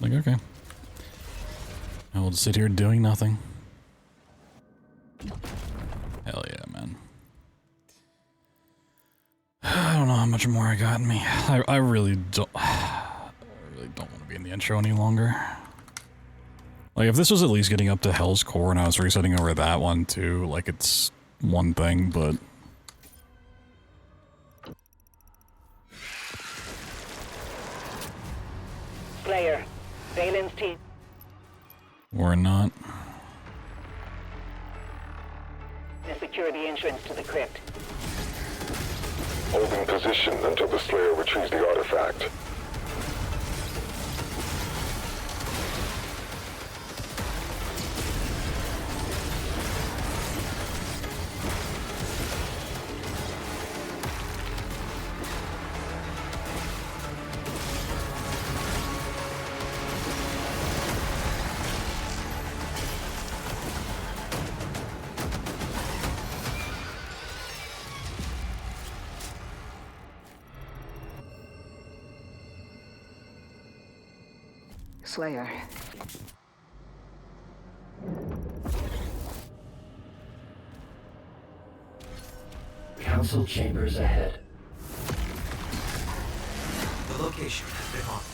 like, okay. I will just sit here doing nothing. Hell yeah, man. I don't know how much more I got in me. I really don't want to be in the intro any longer. Like, if this was at least getting up to Hell's Core and I was resetting over that one too, like, it's one thing, but... Slayer, Valen's team. Or not. Secure the entrance to the crypt. Holding position until the Slayer retrieves the artifact. Slayer. Council chambers ahead. The location has been marked.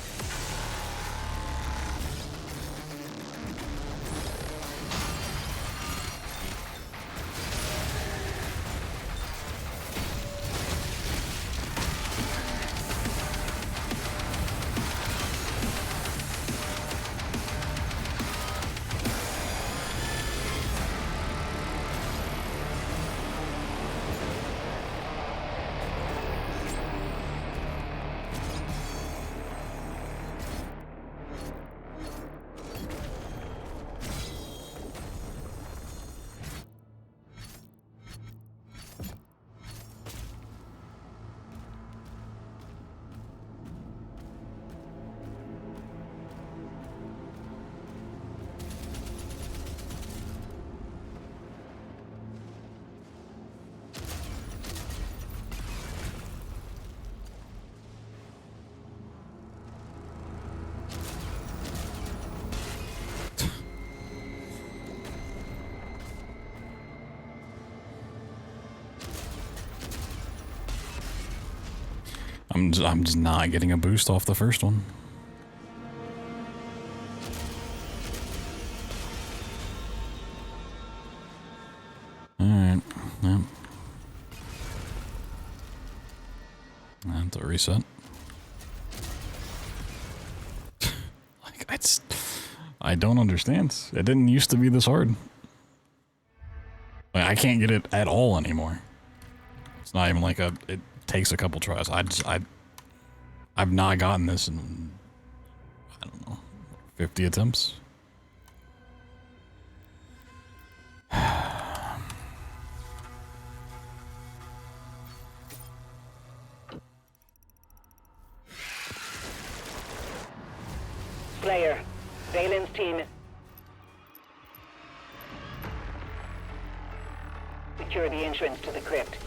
I'm just not getting a boost off the first one. Alright, yeah. I have to reset. Like, I don't understand. It didn't used to be this hard. Like, I can't get it at all anymore. It's not even like it takes a couple tries. I've not gotten this in, I don't know, 50 attempts. Slayer, Valen's team. Secure the entrance to the crypt.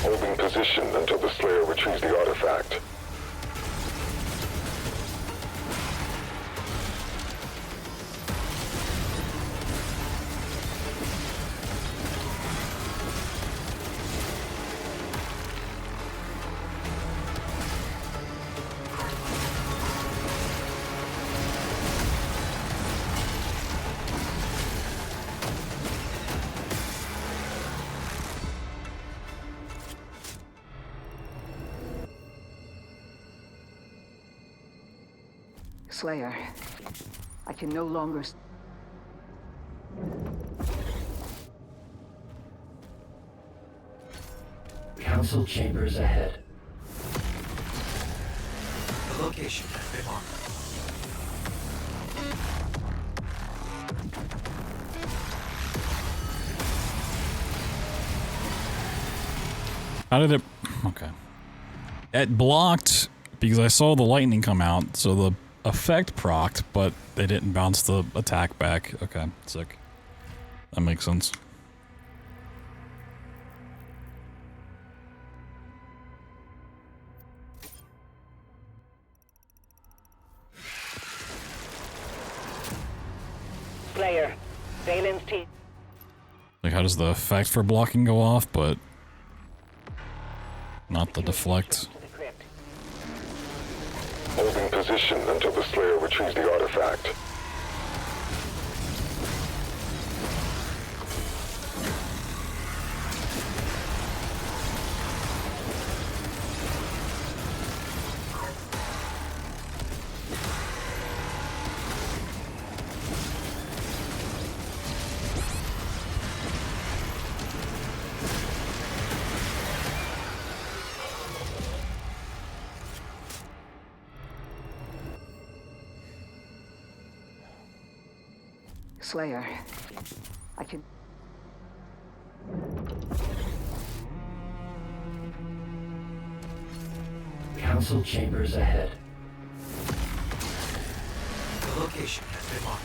Holding position until the Slayer retrieves the artifact. Slayer, I can no longer... Council chambers ahead. The location has been marked. How did it... Okay. It blocked because I saw the lightning come out, so the effect procced, but they didn't bounce the attack back. Okay, sick. That makes sense. Slayer, Valen's team. Like, how does the effect for blocking go off, but not the deflect? To the crypt. Holding position until the Slayer retrieves the artifact. Slayer, I can... Council chambers ahead. The location has been marked.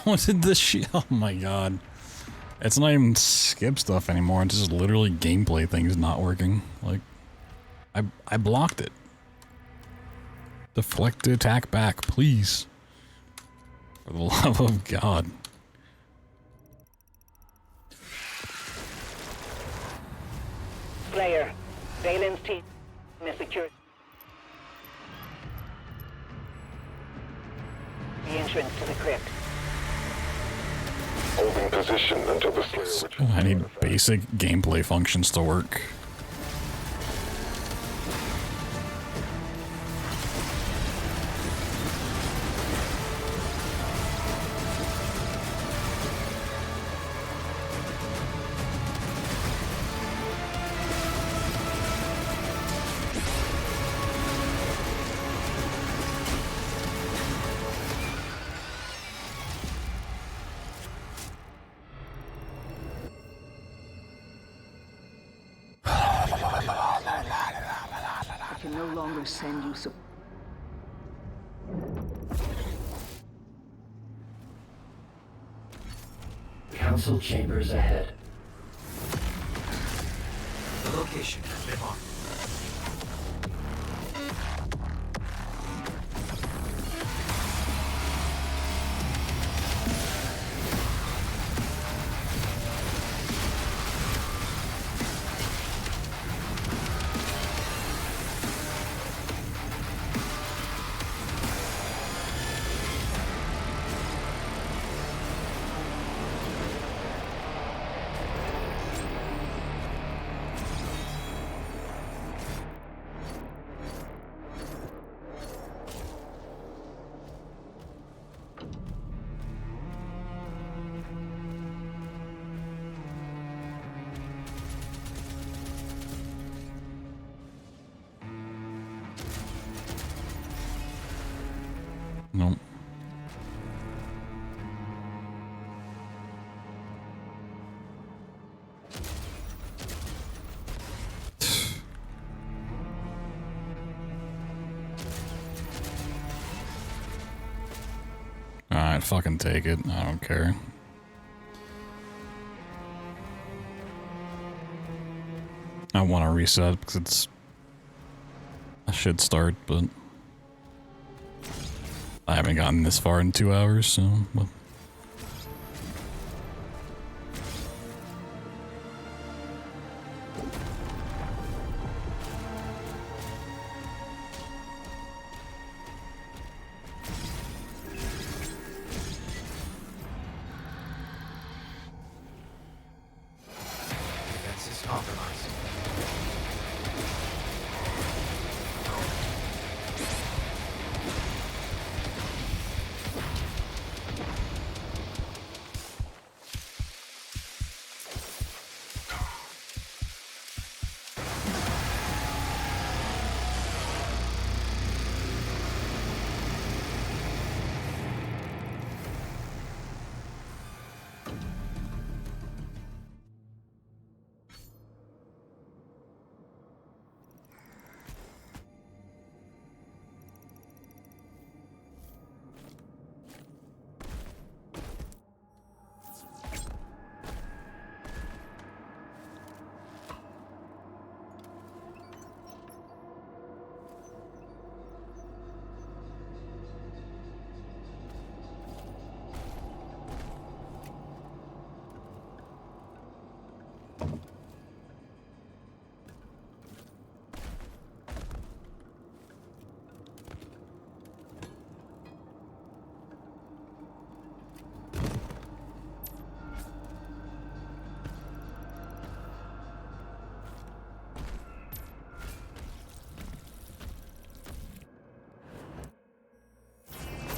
How did this shit? Oh my god. It's not even skip stuff anymore. It's just literally gameplay things not working. Like, I blocked it. Deflect the attack back, please. For the love of God. Slayer, Valen's team is secure. The entrance to the crypt. Holding position until the Slayer retrieves Oh, I the need artifact. basic gameplay functions to work. I can no longer send you so... Council chambers ahead. The location location has been marked. Nope. Alright, fucking take it. I don't care. I want to reset because it's a shit start, but I haven't gotten this far in 2 hours, so well. Defenses compromised.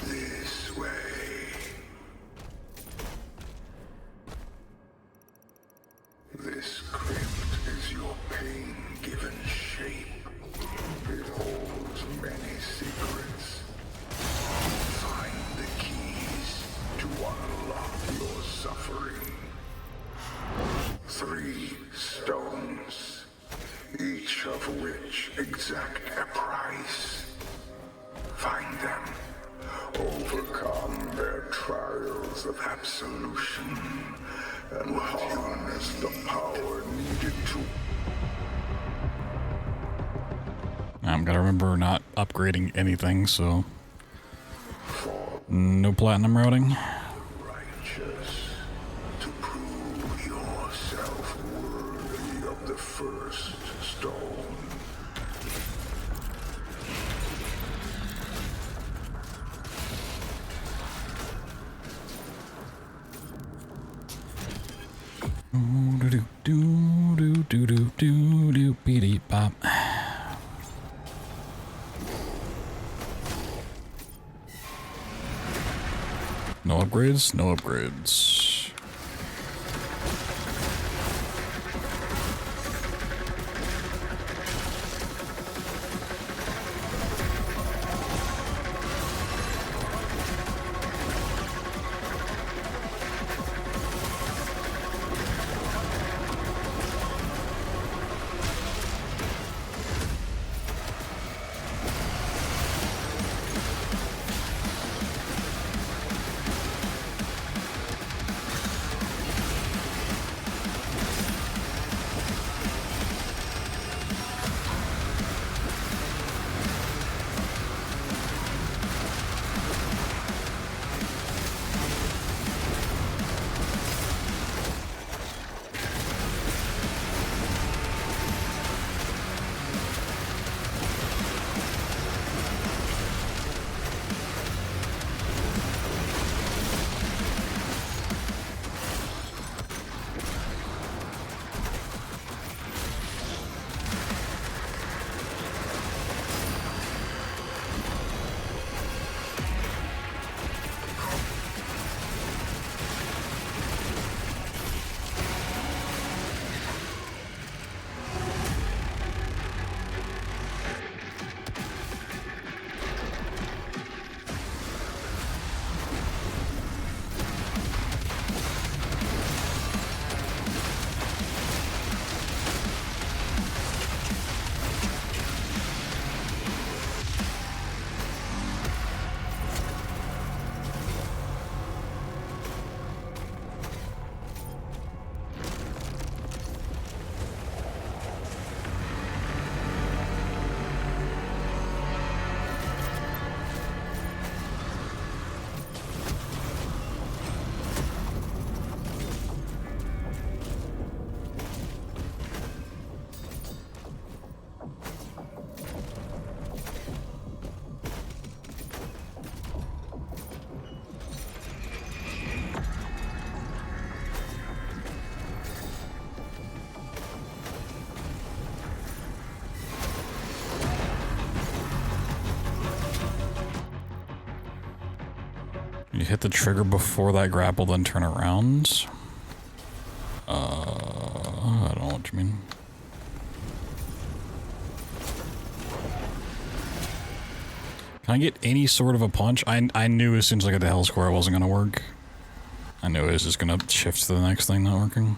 This way. This crypt is your pain given shape. It holds many secrets. Find the keys to unlock your suffering. 3 stones, each of which exact a price. Find them. Overcome their trials of absolution and harness the power needed to. I'm gonna remember not upgrading anything, so no platinum routing. Righteous, to prove yourself worthy of the first stone. Beady-bop. No upgrades? No upgrades. You hit the trigger before that grapple, then turn around. I don't know what you mean. Can I get any sort of a punch? I knew as soon as I got the hell score it wasn't gonna work. I knew it was just gonna shift to the next thing not working.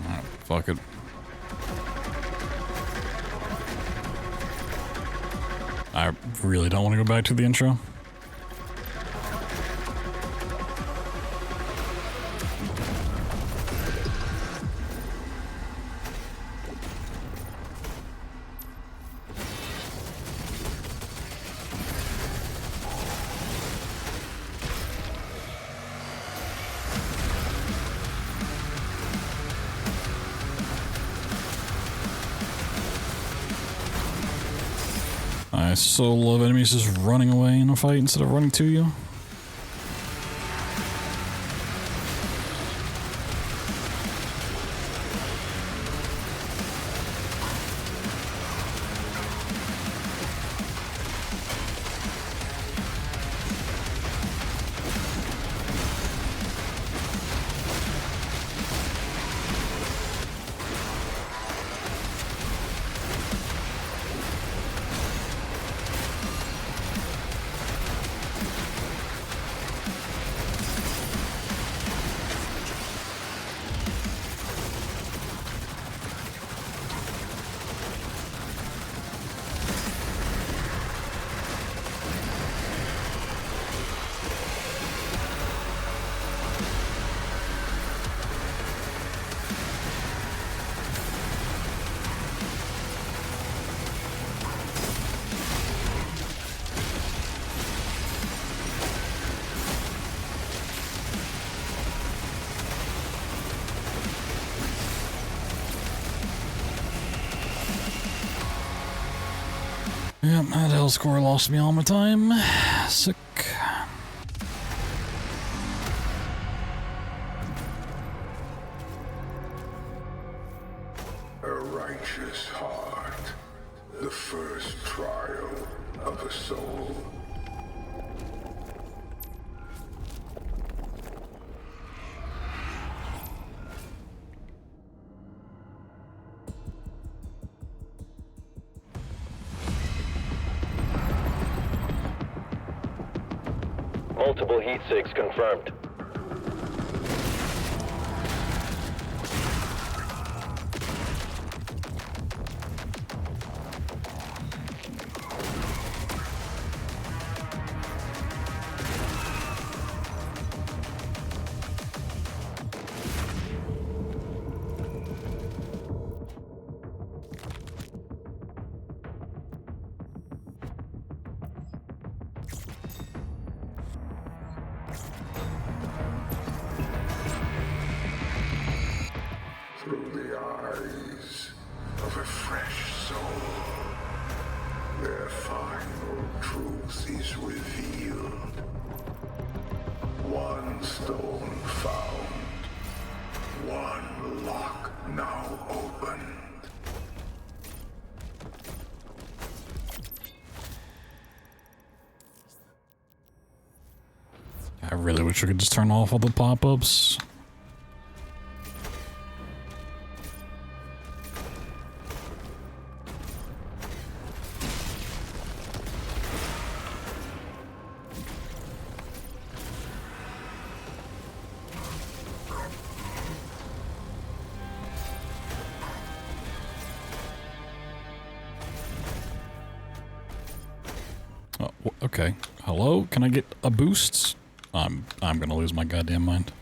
Alright, fuck it. I really don't want to go back to the intro. I so love enemies just running away in a fight instead of running to you. Yep, that L score lost me all my time. Sick. A righteous heart, the first trial of a soul. Multiple heat sinks confirmed. Through the eyes of a fresh soul, their final truth is revealed. One stone found, one lock now opened. I really wish we could just turn off all the pop-ups. Oh, okay. Hello? Can I get a boost? I'm gonna lose my goddamn mind.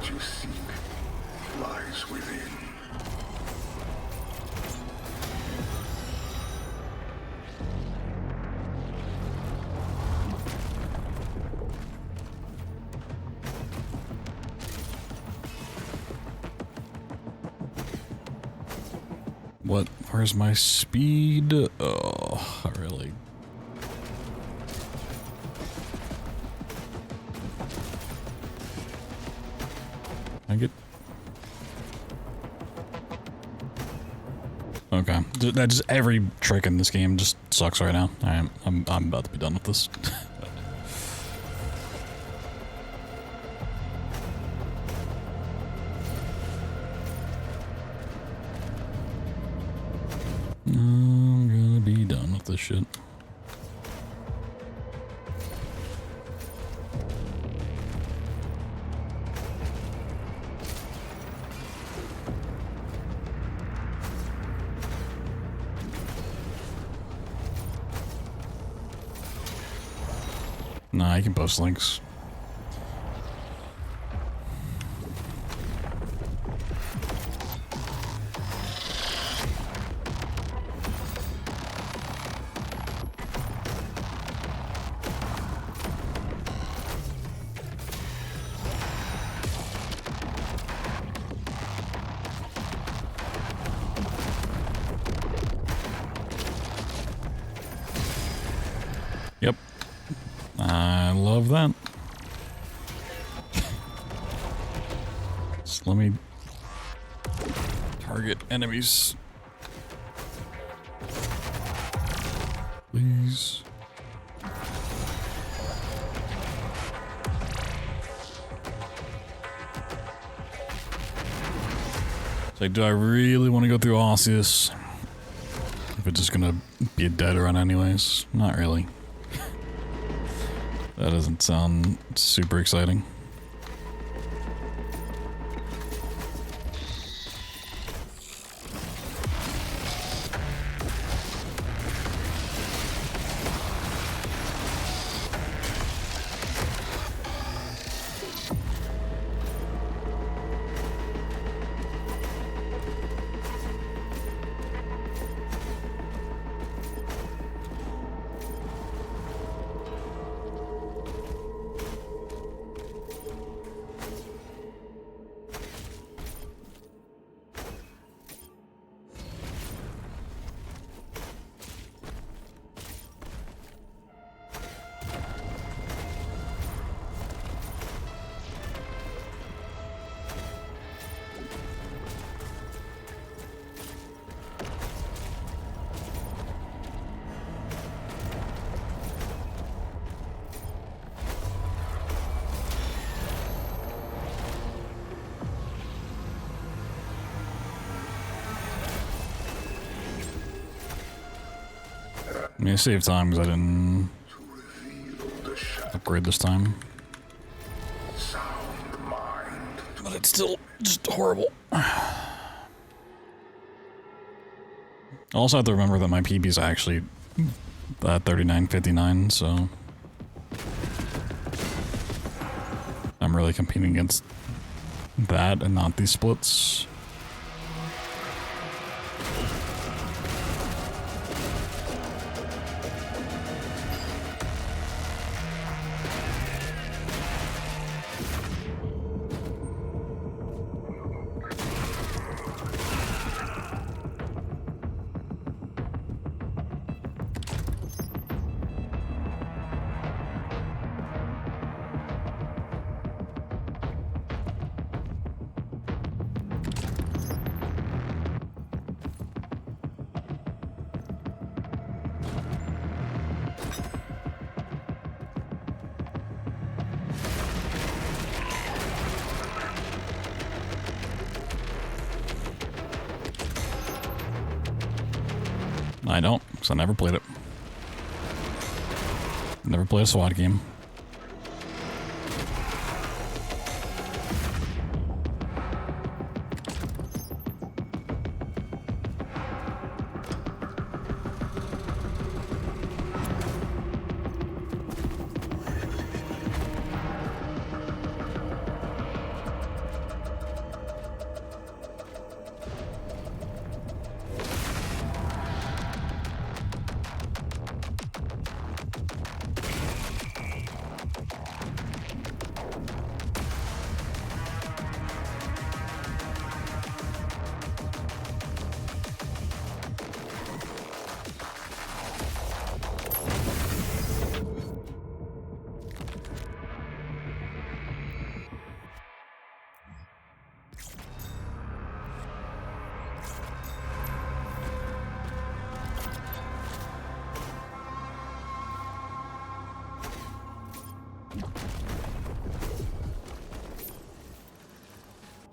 what you seek lies within. What? Where's my speed? Oh, I really... I get... Okay. Just every trick in this game just sucks right now. I'm about to be done with this. I'm gonna be done with this shit. Nah, I can post links. Yep. I love that. Just let me target enemies. Please. It's like, do I really want to go through Osseous? If it's just gonna be a dead run anyways? Not really. That doesn't sound super exciting. I mean, I saved time because I didn't upgrade this time. But it's still just horrible. I also have to remember that my PB is actually 39.59, so I'm really competing against that and not these splits. I don't, because I never played it. Never played a SWAT game.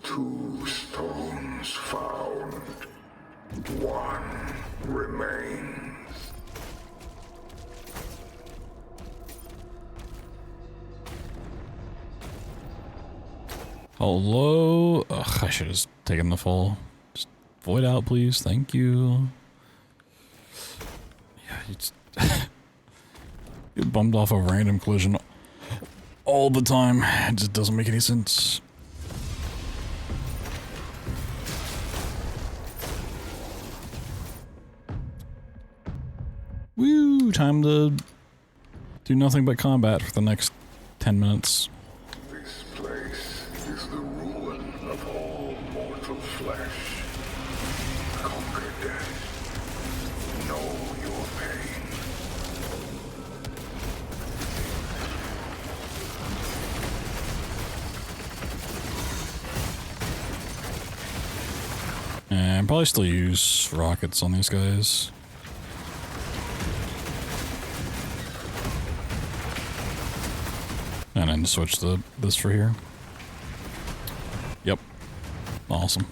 Two stones found. One remains. Hello? Ugh, I should have taken the fall. Just void out, please. Thank you. Yeah, you just get bummed off a random collision all the time. It just doesn't make any sense. Woo! Time to do nothing but combat for the next 10 minutes. This place is the ruin of all mortal flesh. Conquer death. Know your pain. And probably still use rockets on these guys. And then switch this for here. Yep. Awesome.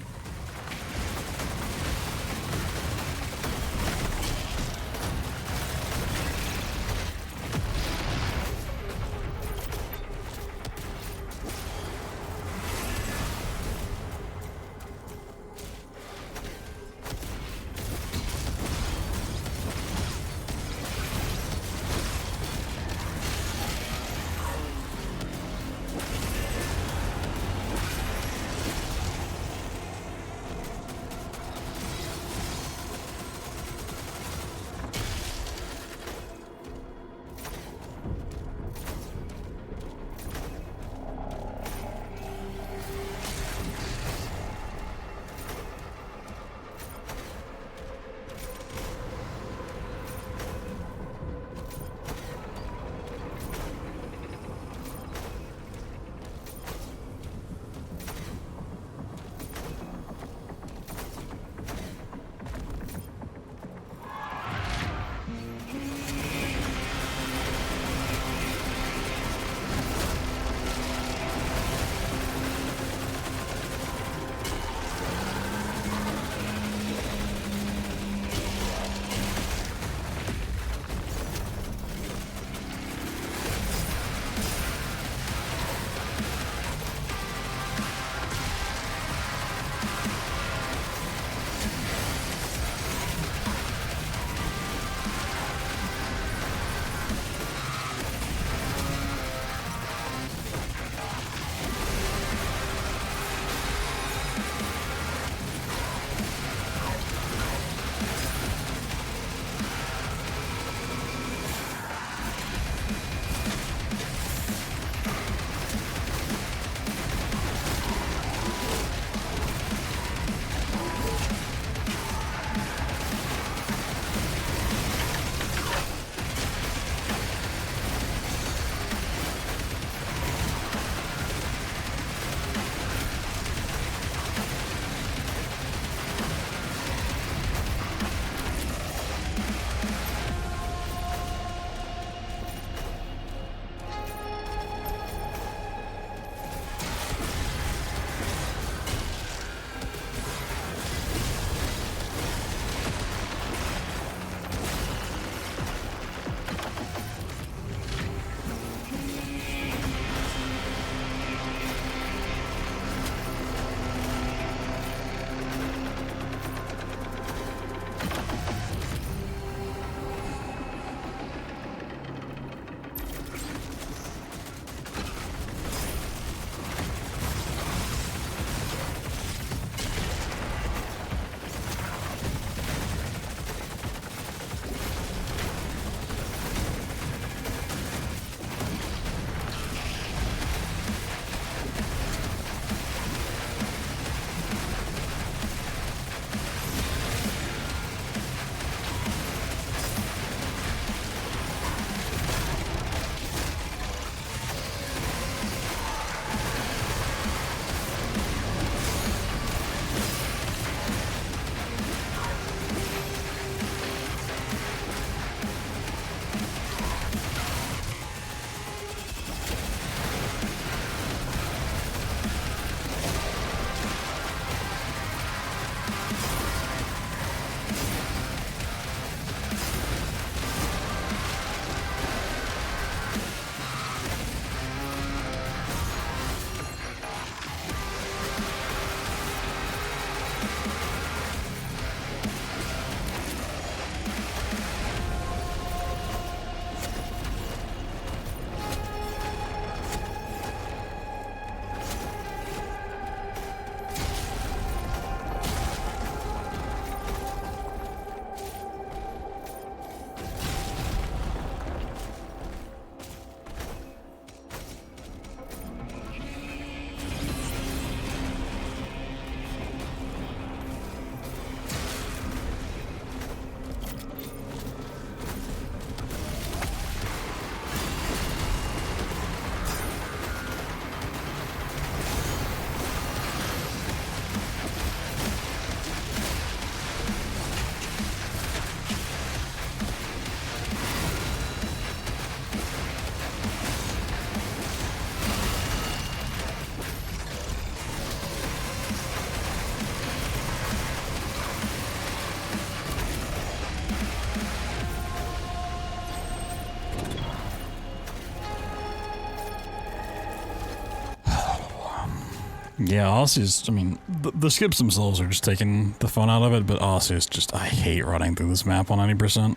Yeah, Aussie's, I mean, the skips themselves are just taking the fun out of it, but Aussie's just, I hate running through this map on 90%.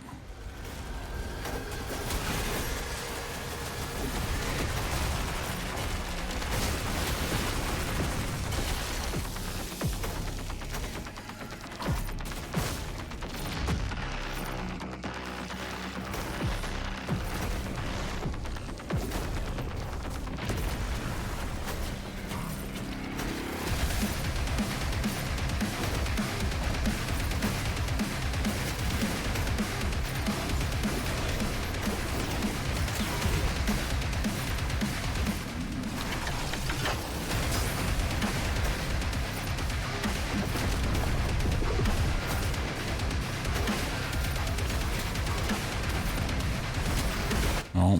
Oh.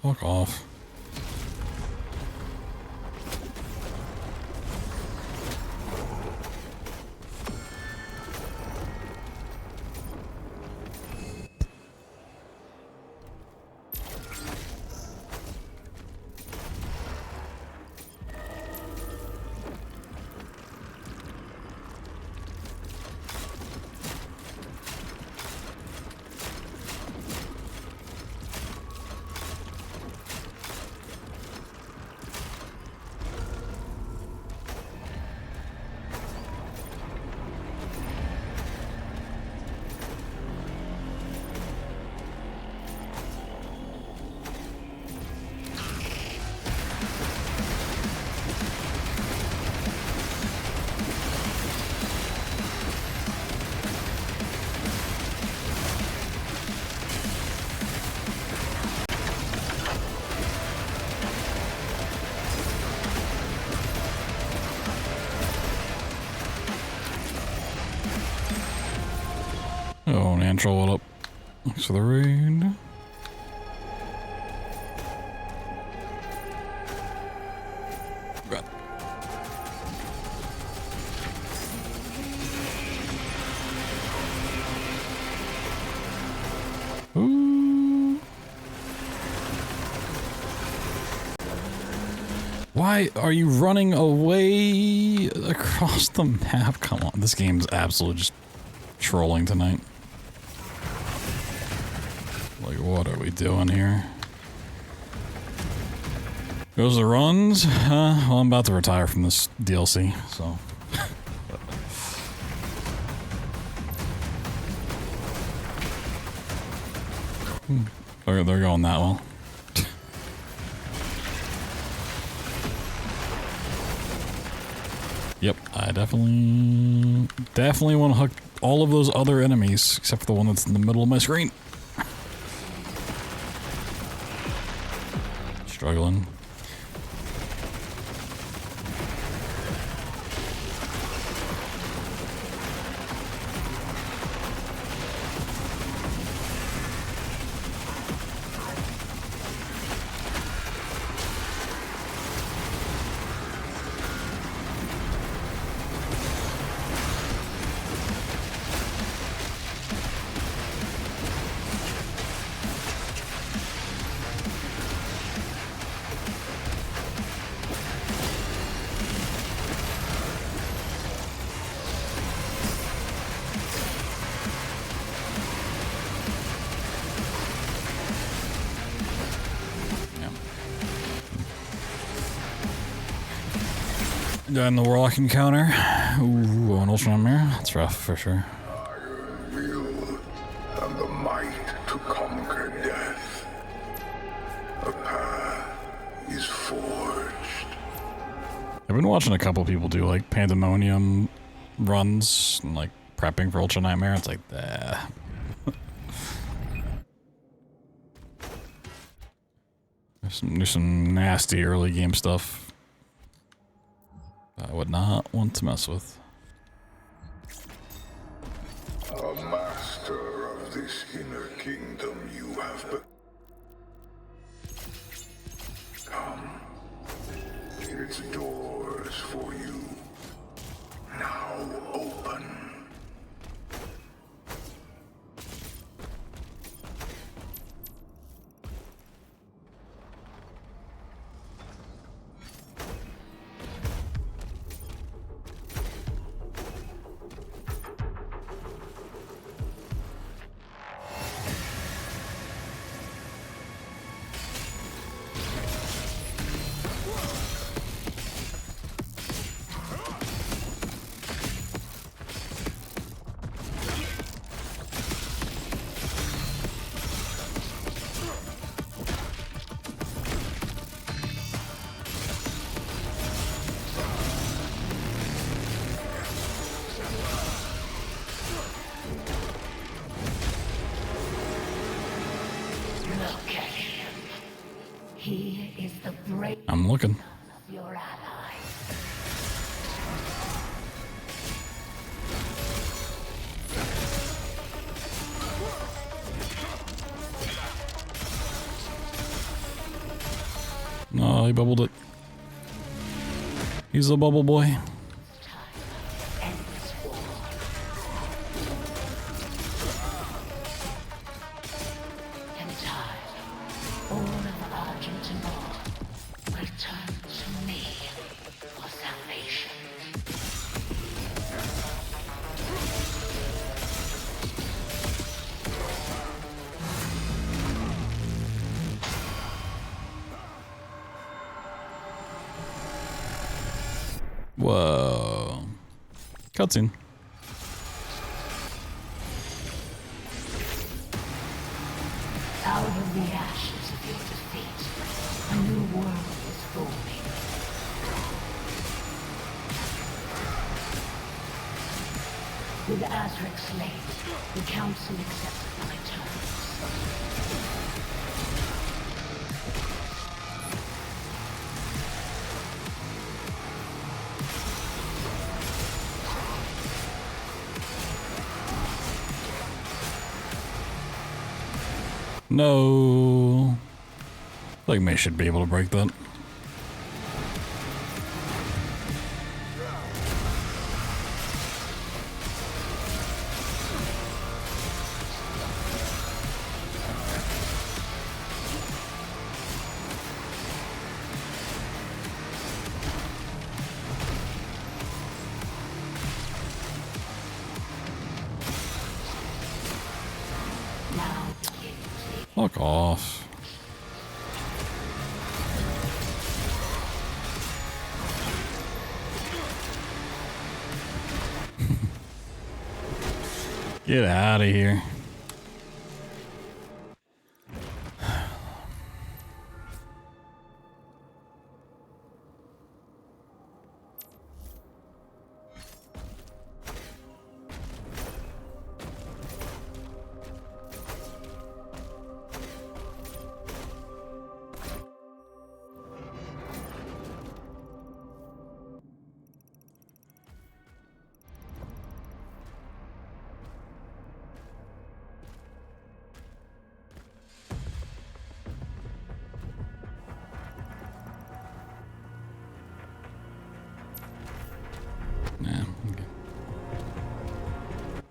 Fuck off. Oh, Nantro, what up? Thanks for the raid. Ooh. Why are you running away across the map? Come on, this game's absolutely just trolling tonight. Like, what are we doing here? Goes the runs? Well, I'm about to retire from this DLC, so. They're going that well. Yep, I definitely want to hook all of those other enemies, except for the one that's in the middle of my screen. Struggling. And the Warlock encounter. Ooh, an Ultra Nightmare. That's rough for sure. Iron will and the might to conquer death. A path is forged. I've been watching a couple people do like Pandemonium runs and like prepping for Ultra Nightmare. It's like, There's some nasty early game stuff I would not want to mess with. A master of this inner kingdom you have come. Its doors for you now open. He is the brave I'm looking. son of your ally. No, he bubbled it. He's a bubble boy. Whoa. Cutscene. Out of the ashes of your defeat, a new world is forming. With Azric slain, the Council accepted my terms. No. Like May should be able to break that. Fuck off. Get out of here.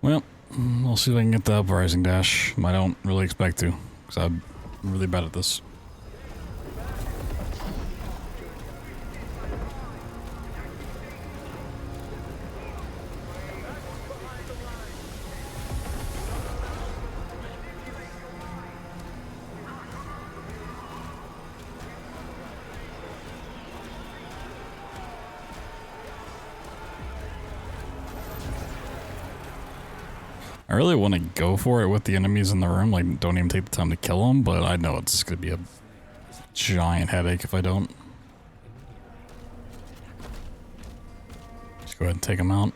Well, I'll see if I can get the uprising dash. I don't really expect to, because I'm really bad at this. I really want to go for it with the enemies in the room, like don't even take the time to kill them, but I know it's going to be a giant headache if I don't. Just go ahead and take them out.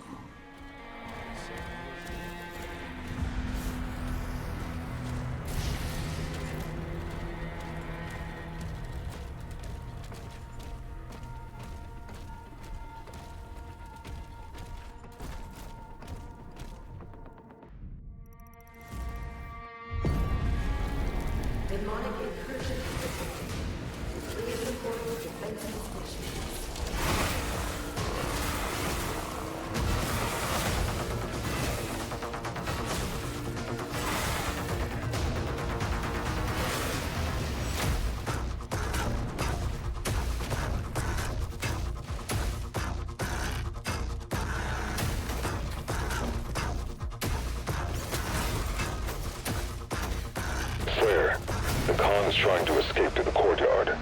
The Khan's trying to escape to the courtyard.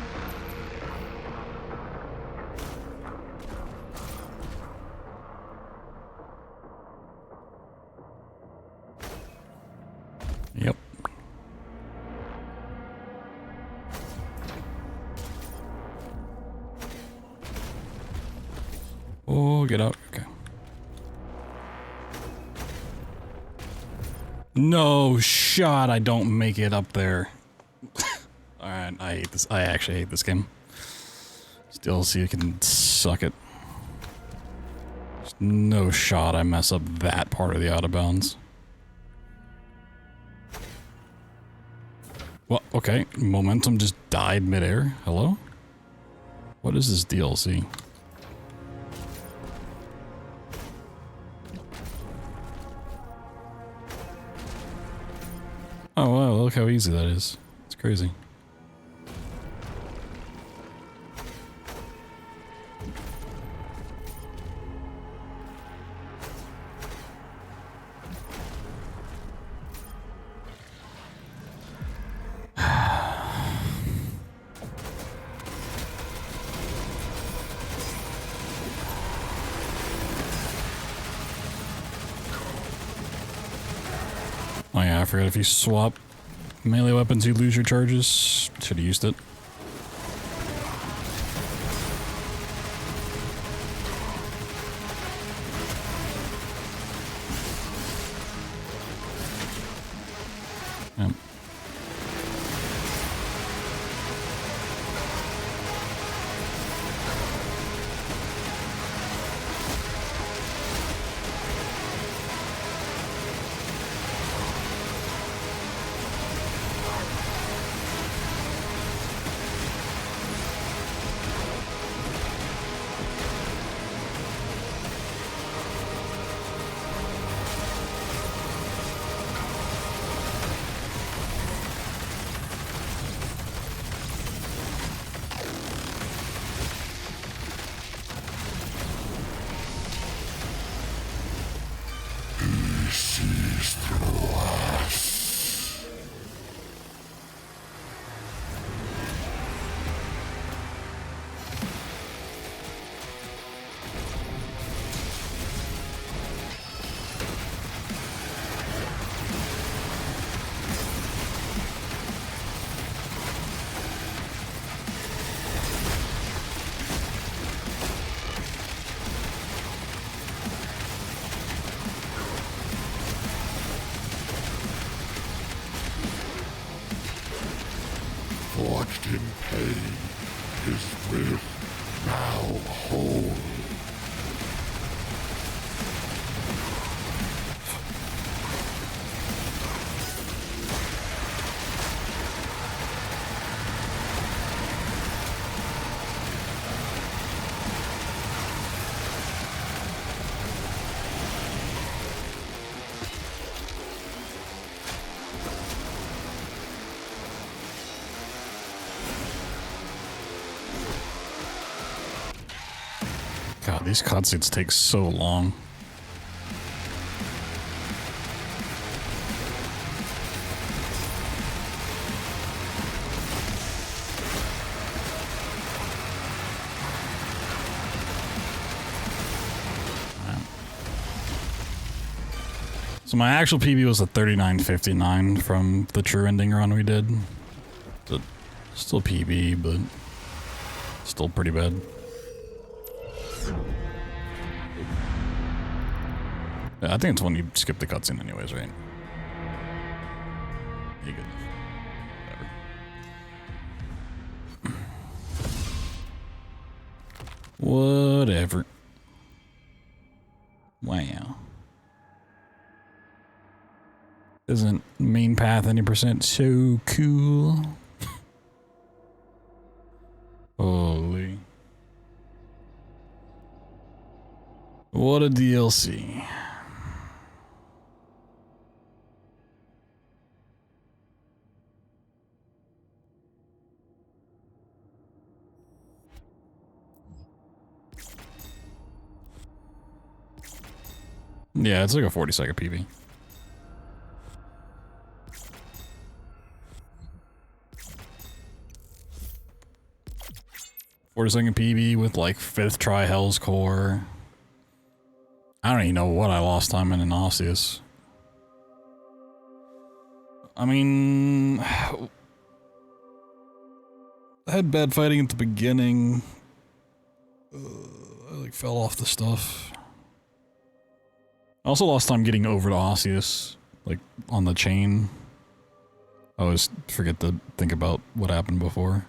Yep. Oh, get out. Okay. No shot I don't make it up there. Alright, I hate this. I actually hate this game. Still see you can suck it. There's no shot I mess up that part of the out of bounds. Well, okay. Momentum just died midair. Hello? What is this DLC? Oh wow, look how easy that is. It's crazy. Oh yeah, I forgot if you swap melee weapons you lose your charges. Should have used it. Yep. Forged in pain, his will now whole. God, these cutscenes take so long. So my actual PB was a 39.59 from the true ending run we did. So still PB, but still pretty bad. Yeah, I think it's when you skip the cutscene anyways, right? Yeah, good. Whatever. Wow. Isn't main path any percent so cool? Holy. What a DLC. Yeah, it's like a 40-second PB. Second PB with like 5th try Hell's Core. I don't even know what I lost time in Osseous. I mean, I had bad fighting at the beginning. I like fell off the stuff. I also lost time getting over to Osseous, like on the chain. I always forget to think about what happened before.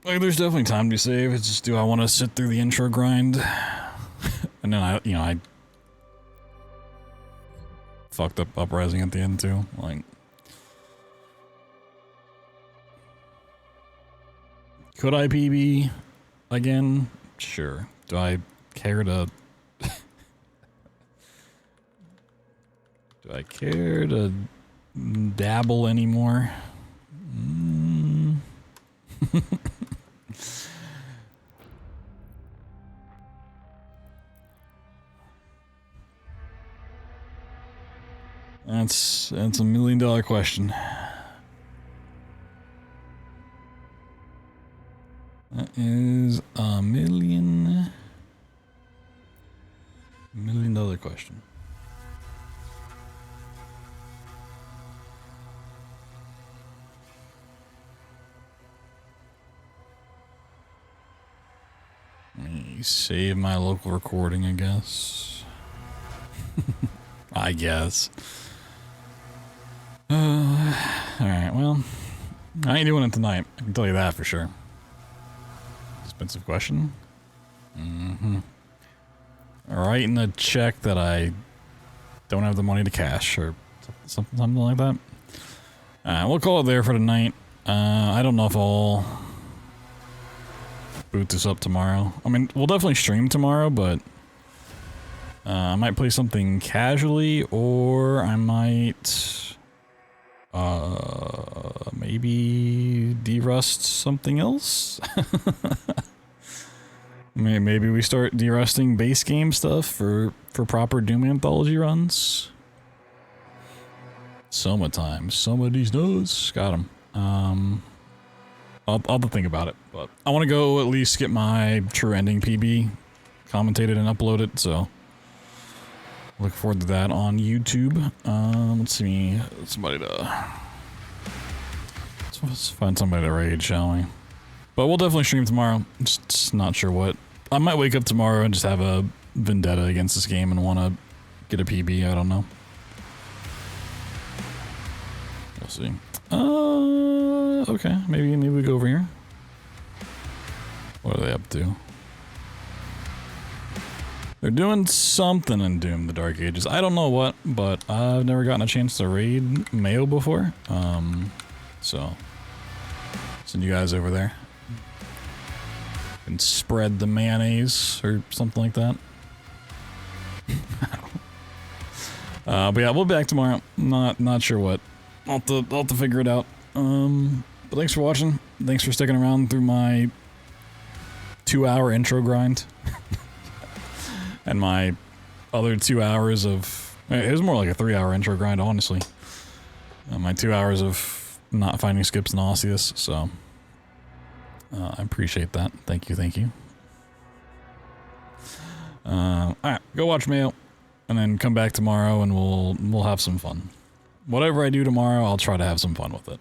Like, there's definitely time to save. It's just, do I want to sit through the intro grind? And then I fucked up Uprising at the end too. Like, could I PB again? Sure. Do I care to? Do I care to dabble anymore? That's $1 million question. That is $1 million question. Let me save my local recording, I guess. I guess. Alright, well, I ain't doing it tonight. I can tell you that for sure. Expensive question. Writing a check that I don't have the money to cash, or something like that. We'll call it there for tonight. I don't know if I'll boot this up tomorrow. I mean, we'll definitely stream tomorrow, but I might play something casually, or I might maybe derust something else. Maybe we start derusting base game stuff for proper Doom Anthology runs. Soma time. Soma these nuts. Got him. I'll have to think about it, but I want to go at least get my True Ending PB commentated and uploaded, so look forward to that on YouTube. Let's see, let's find somebody to raid, shall we? But we'll definitely stream tomorrow. Just not sure what. I might wake up tomorrow and just have a vendetta against this game and want to get a PB. I don't know. We'll see. Okay. Maybe we go over here. What are they up to? They're doing something in Doom: The Dark Ages. I don't know what, but I've never gotten a chance to raid Mayo before. So send you guys over there and spread the mayonnaise or something like that. But yeah, we'll be back tomorrow. Not sure what. I'll have to figure it out. But thanks for watching. Thanks for sticking around through my 2-hour intro grind. And my other 2 hours of... It was more like a 3-hour intro grind, honestly. My 2 hours of not finding skips in Osseous, so... I appreciate that. Thank you. Alright, go watch Mayo. And then come back tomorrow and we'll have some fun. Whatever I do tomorrow, I'll try to have some fun with it.